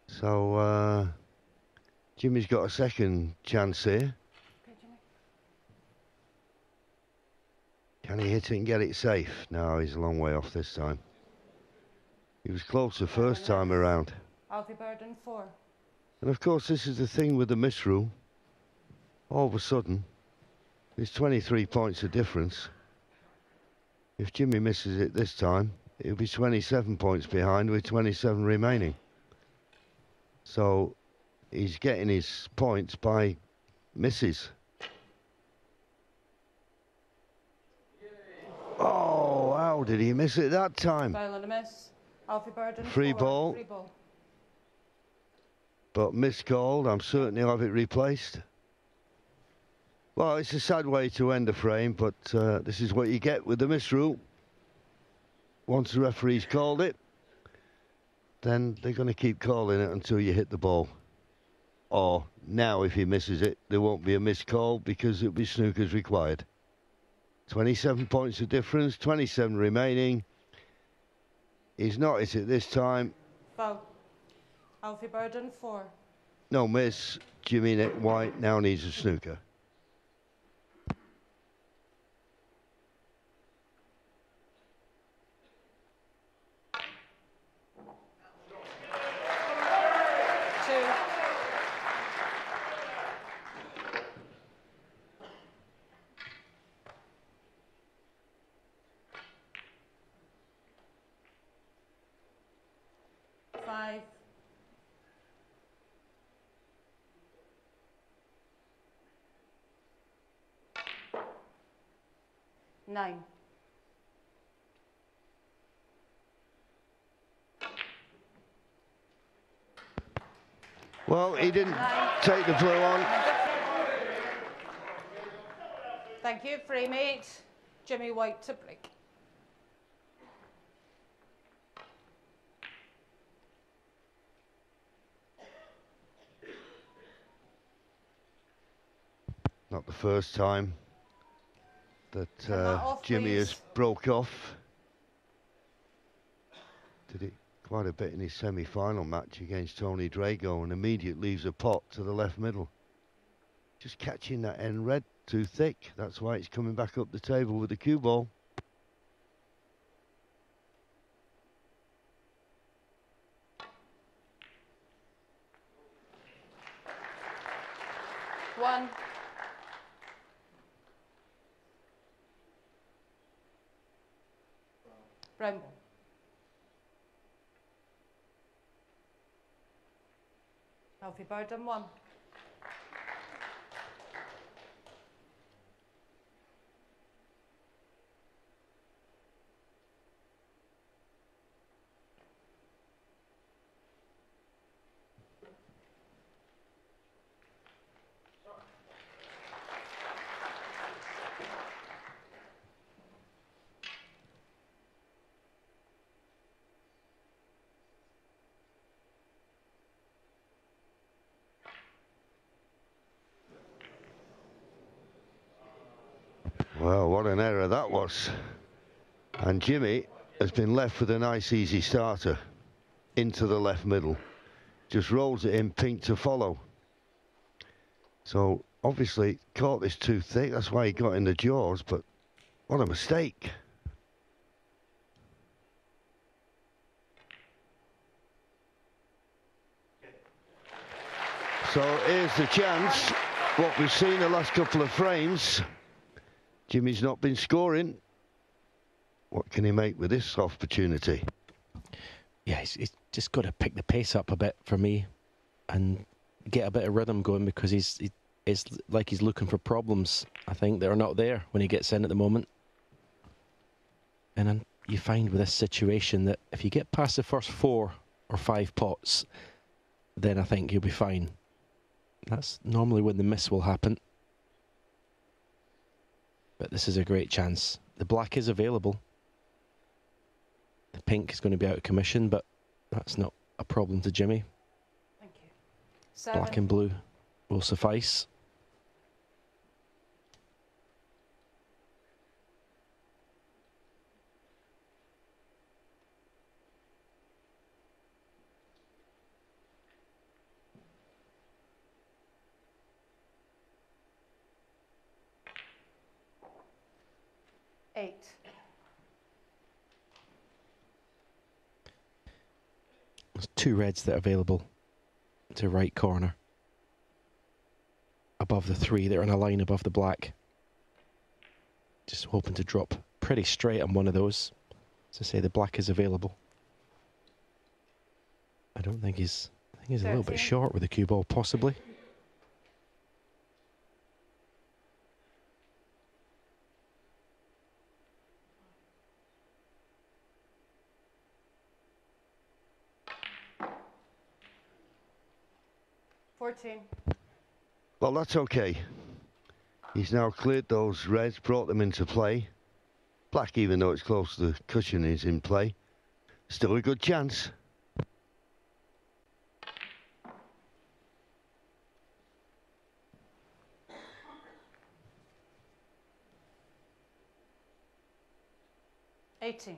[SPEAKER 4] So, Jimmy's got a second chance here.
[SPEAKER 3] Okay, Jimmy.
[SPEAKER 4] Can he hit it and get it safe? No, he's a long way off this time. He was close the first time around.
[SPEAKER 3] Alfie Burden 4.
[SPEAKER 4] And of course, this is the thing with the miss rule. All of a sudden, there's 23 points of difference. If Jimmy misses it this time, it'll be 27 points behind with 27 remaining. So he's getting his points by misses. Oh, how did he miss it that time?
[SPEAKER 3] Foul and a miss. Alfie Burden
[SPEAKER 4] Free
[SPEAKER 3] 4.
[SPEAKER 4] ball.
[SPEAKER 3] Free ball.
[SPEAKER 4] But miscalled, I'm certain he'll have it replaced. Well, it's a sad way to end a frame, but this is what you get with the miss rule. Once the referee's called it, then they're going to keep calling it until you hit the ball. Or now, if he misses it, there won't be a missed call because it'll be snookers required. 27 points of difference, 27 remaining. He's not hit it this time.
[SPEAKER 3] Foul. Alfie Burden, 4.
[SPEAKER 4] No miss. Jimmy White now needs a snooker.
[SPEAKER 3] Five. 9.
[SPEAKER 4] Well, he didn't take the blue on.
[SPEAKER 3] Thank you. Frame 8. Jimmy White to break.
[SPEAKER 4] Not the first time that
[SPEAKER 3] off,
[SPEAKER 4] Jimmy
[SPEAKER 3] please.
[SPEAKER 4] has broke off. Did it quite a bit in his semi-final match against Tony Drago, and immediately leaves a pot to the left middle. Just catching that end red too thick. That's why it's coming back up the table with the cue ball.
[SPEAKER 3] One. Brown ball. Alfie Burden, 1.
[SPEAKER 4] Well, what an error that was. And Jimmy has been left with a nice easy starter into the left middle. Just rolls it in pink to follow. So obviously caught this too thick, that's why he got in the jaws, but what a mistake. So here's the chance. What we've seen the last couple of frames, Jimmy's not been scoring. What can he make with this opportunity?
[SPEAKER 5] Yeah, he's just got to pick the pace up a bit for me and get a bit of rhythm going, because it's like he's looking for problems, I think, that are not there when he gets in at the moment. And then you find with this situation that if you get past the first 4 or 5 pots, then I think he'll be fine. That's normally when the miss will happen. But this is a great chance. The black is available. The pink is going to be out of commission, but that's not a problem to Jimmy.
[SPEAKER 3] Thank you. 7.
[SPEAKER 5] Black and blue will suffice.
[SPEAKER 3] Eight.
[SPEAKER 5] There's 2 reds that are available to right corner. Above the 3 that are in a line above the black. Just hoping to drop pretty straight on one of those. As I say, the black is available. I think he's a little bit
[SPEAKER 3] 13.
[SPEAKER 5] short with the cue ball, possibly.
[SPEAKER 3] 14.
[SPEAKER 4] Well, that's okay. He's now cleared those reds, brought them into play. Black, even though it's close to the cushion, is in play. Still a good chance.
[SPEAKER 3] $18.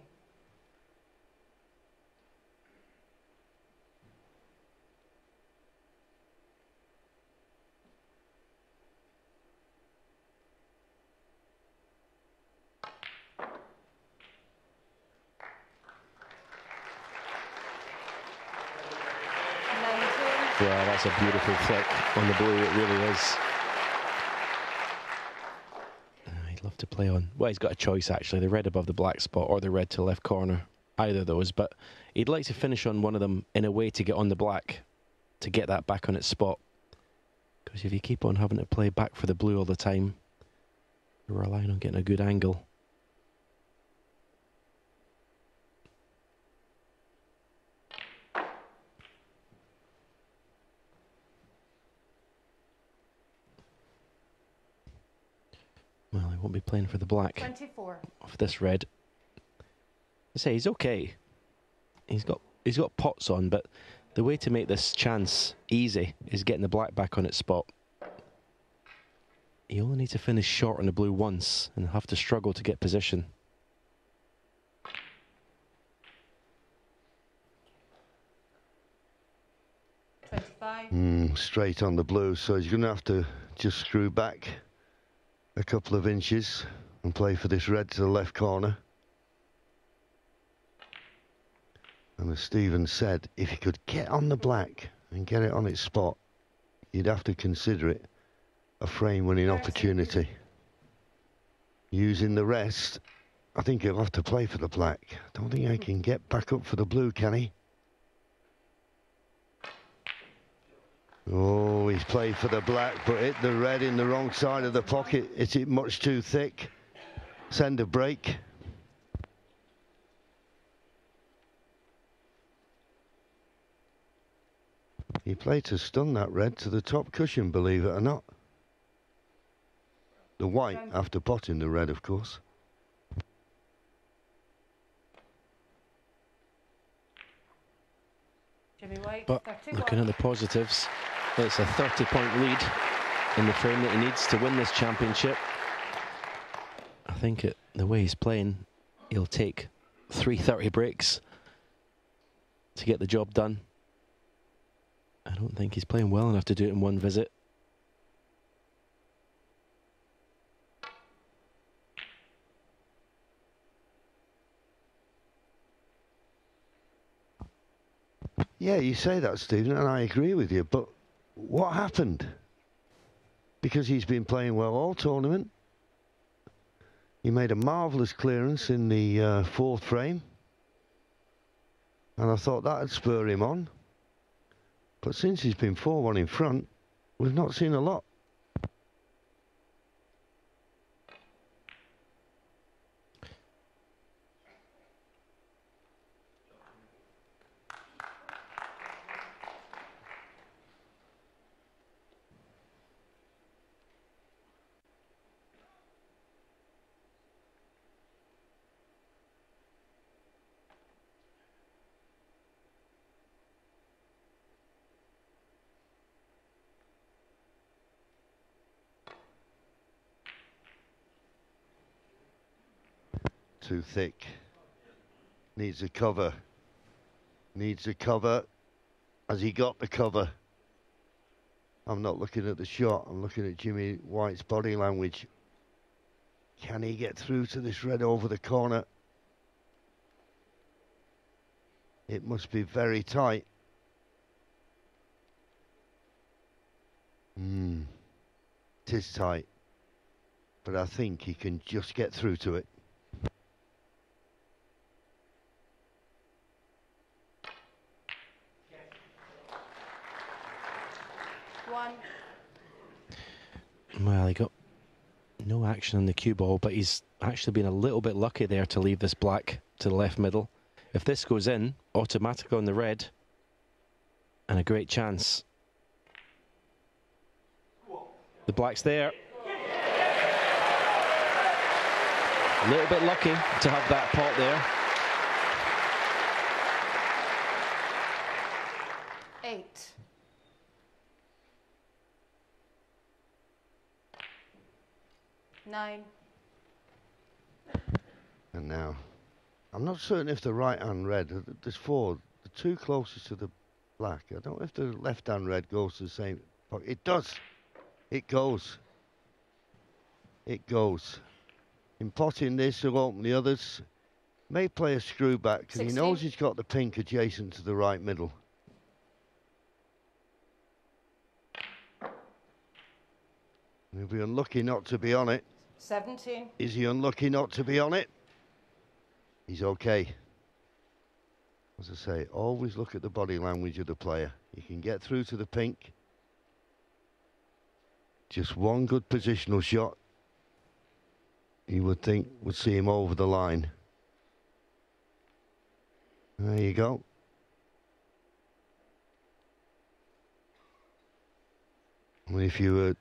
[SPEAKER 5] Well, that's a beautiful flick on the blue, it really is. He'd love to play on. Well, he's got a choice actually, the red above the black spot or the red to left corner. Either of those, but he'd like to finish on one of them in a way to get on the black, to get that back on its spot. Because if you keep on having to play back for the blue all the time, you're relying on getting a good angle. Well, he won't be playing for the black.
[SPEAKER 3] 24.
[SPEAKER 5] Off this red. I say he's okay. He's got pots on, but the way to make this chance easy is getting the black back on its spot. You only need to finish short on the blue once and have to struggle to get position.
[SPEAKER 4] Straight on the blue, so he's going to have to just screw back a couple of inches and play for this red to the left corner. And as Stephen said, if you could get on the black and get it on its spot, you'd have to consider it a frame-winning opportunity. Using the rest, I think he'll have to play for the black. I don't think I can get back up for the blue, can he? Oh, he's played for the black, but hit the red in the wrong side of the pocket. Hit it much too thick. Send a break. He played to stun that red to the top cushion, believe it or not. The white after potting the red, of course.
[SPEAKER 3] Jimmy White,
[SPEAKER 5] But
[SPEAKER 3] 31.
[SPEAKER 5] looking at the positives, it's a 30-point lead in the frame that he needs to win this championship. I think the way he's playing, he'll take 3 30 breaks to get the job done. I don't think he's playing well enough to do it in one visit.
[SPEAKER 4] Yeah, you say that, Stephen, and I agree with you, but what happened? Because he's been playing well all tournament. He made a marvellous clearance in the fourth frame, and I thought that would spur him on. But since he's been 4-1 in front, we've not seen a lot. Too thick. Needs a cover. Needs a cover. Has he got the cover? I'm not looking at the shot. I'm looking at Jimmy White's body language. Can he get through to this red over the corner? It must be very tight. It is tight. But I think he can just get through to it.
[SPEAKER 5] Well, he got no action on the cue ball, but he's actually been a little bit lucky there to leave this black to the left middle. If this goes in, automatic on the red, and a great chance. The black's there. A little bit lucky to have that pot there.
[SPEAKER 3] 8. Nine.
[SPEAKER 4] And now, I'm not certain if the right hand red, there's 4, the 2 closest to the black. I don't know if the left hand red goes to the same. It does. It goes. It goes. In potting this, he'll open the others. May play a screw back because he knows he's got the pink adjacent to the right middle. He'll be unlucky not to be on it.
[SPEAKER 3] 17.
[SPEAKER 4] Is he unlucky not to be on it? He's okay. As I say, always look at the body language of the player. You can get through to the pink. Just one good positional shot, you would think would see him over the line. There you go. And if you were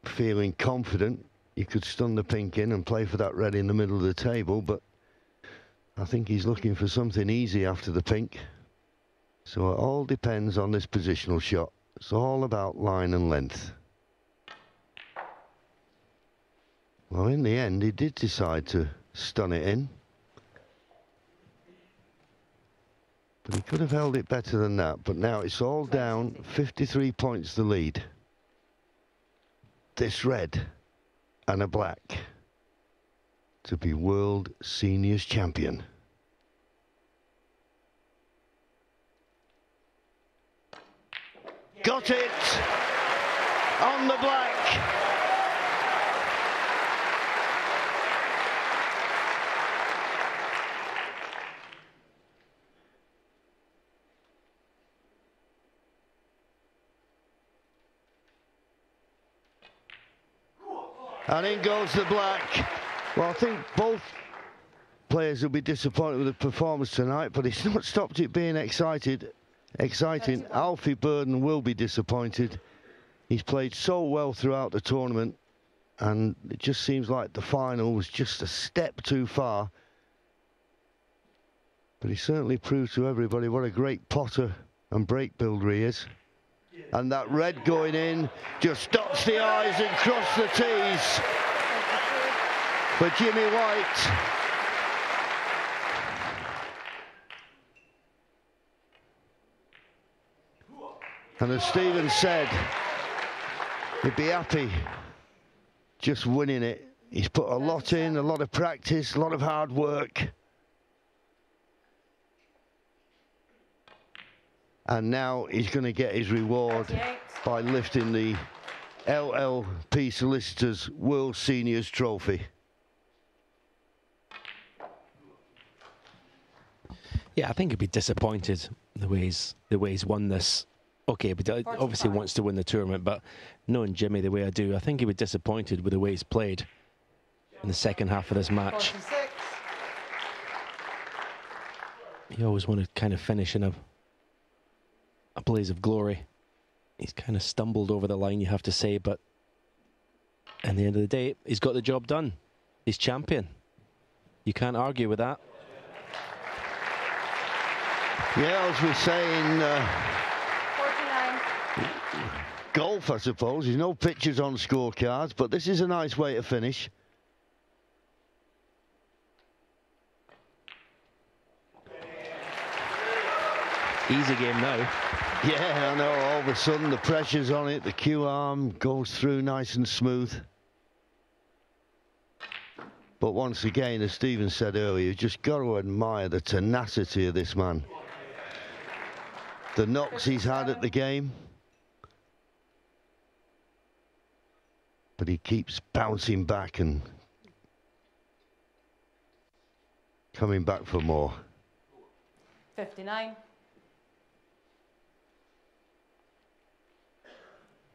[SPEAKER 4] feeling confident, you could stun the pink in and play for that red in the middle of the table, but I think he's looking for something easy after the pink. So it all depends on this positional shot. It's all about line and length. Well, in the end, he did decide to stun it in. But he could have held it better than that. But now it's all down, 53 points the lead. This red and a black to be World Seniors Champion. Got it on the black. And in goes the black. Well, I think both players will be disappointed with the performance tonight, but it's not stopped it being exciting. Alfie Burden will be disappointed. He's played so well throughout the tournament, and it just seems like the final was just a step too far. But he certainly proved to everybody what a great potter and break builder he is. And that red going in just dots the I's and cross the T's for Jimmy White. And as Stephen said, he'd be happy just winning it. He's put a lot in, a lot of practice, a lot of hard work. And now he's going to get his reward by lifting the LLP Solicitors World Seniors Trophy.
[SPEAKER 5] Yeah, I think he'd be disappointed the way he's won this. Okay, but obviously wants to win the tournament, but knowing Jimmy the way I do, I think he would be disappointed with the way he's played in the second half of this match.
[SPEAKER 3] 46.
[SPEAKER 5] You always want to kind of finish in a blaze of glory. He's kind of stumbled over the line, you have to say, but at the end of the day, he's got the job done. He's champion. You can't argue with that.
[SPEAKER 4] Yeah, as we say in
[SPEAKER 3] 49.
[SPEAKER 4] golf, I suppose. There's no pictures on scorecards, but this is a nice way to finish.
[SPEAKER 5] Easy game now.
[SPEAKER 4] Yeah, I know, all of a sudden the pressure's on it, the Q arm goes through nice and smooth. But once again, as Stephen said earlier, you've just got to admire the tenacity of this man. The knocks he's had at the game. But he keeps bouncing back and coming back for more.
[SPEAKER 3] 59.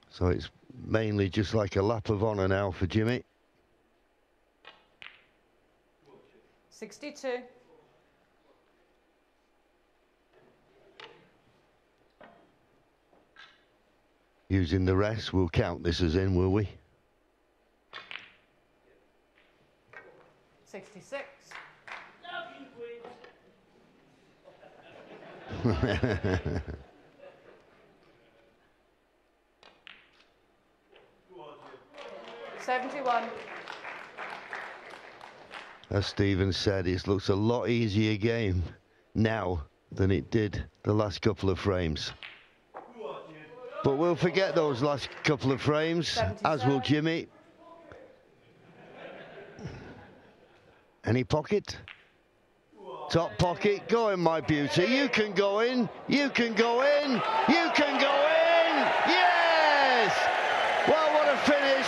[SPEAKER 4] So it's mainly just like a lap of honour now for Jimmy.
[SPEAKER 3] 62.
[SPEAKER 4] Using the rest, we'll count this as in, will we?
[SPEAKER 3] 66. 71.
[SPEAKER 4] As Stephen said, it looks a lot easier game now than it did the last couple of frames. But we'll forget those last couple of frames, as will Jimmy. Any pocket? Top pocket, go in, my beauty. You can go in, you can go in, you can go in! Yes! Well, what a finish.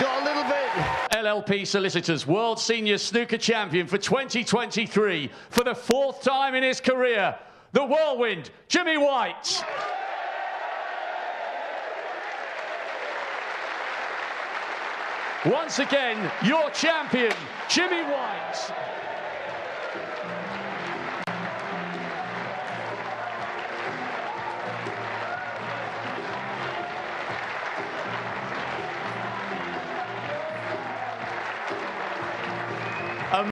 [SPEAKER 4] Got a little bit.
[SPEAKER 6] LLP Solicitors World Senior Snooker Champion for 2023. For the 4th time in his career, the whirlwind, Jimmy White. Once again, your champion, Jimmy White.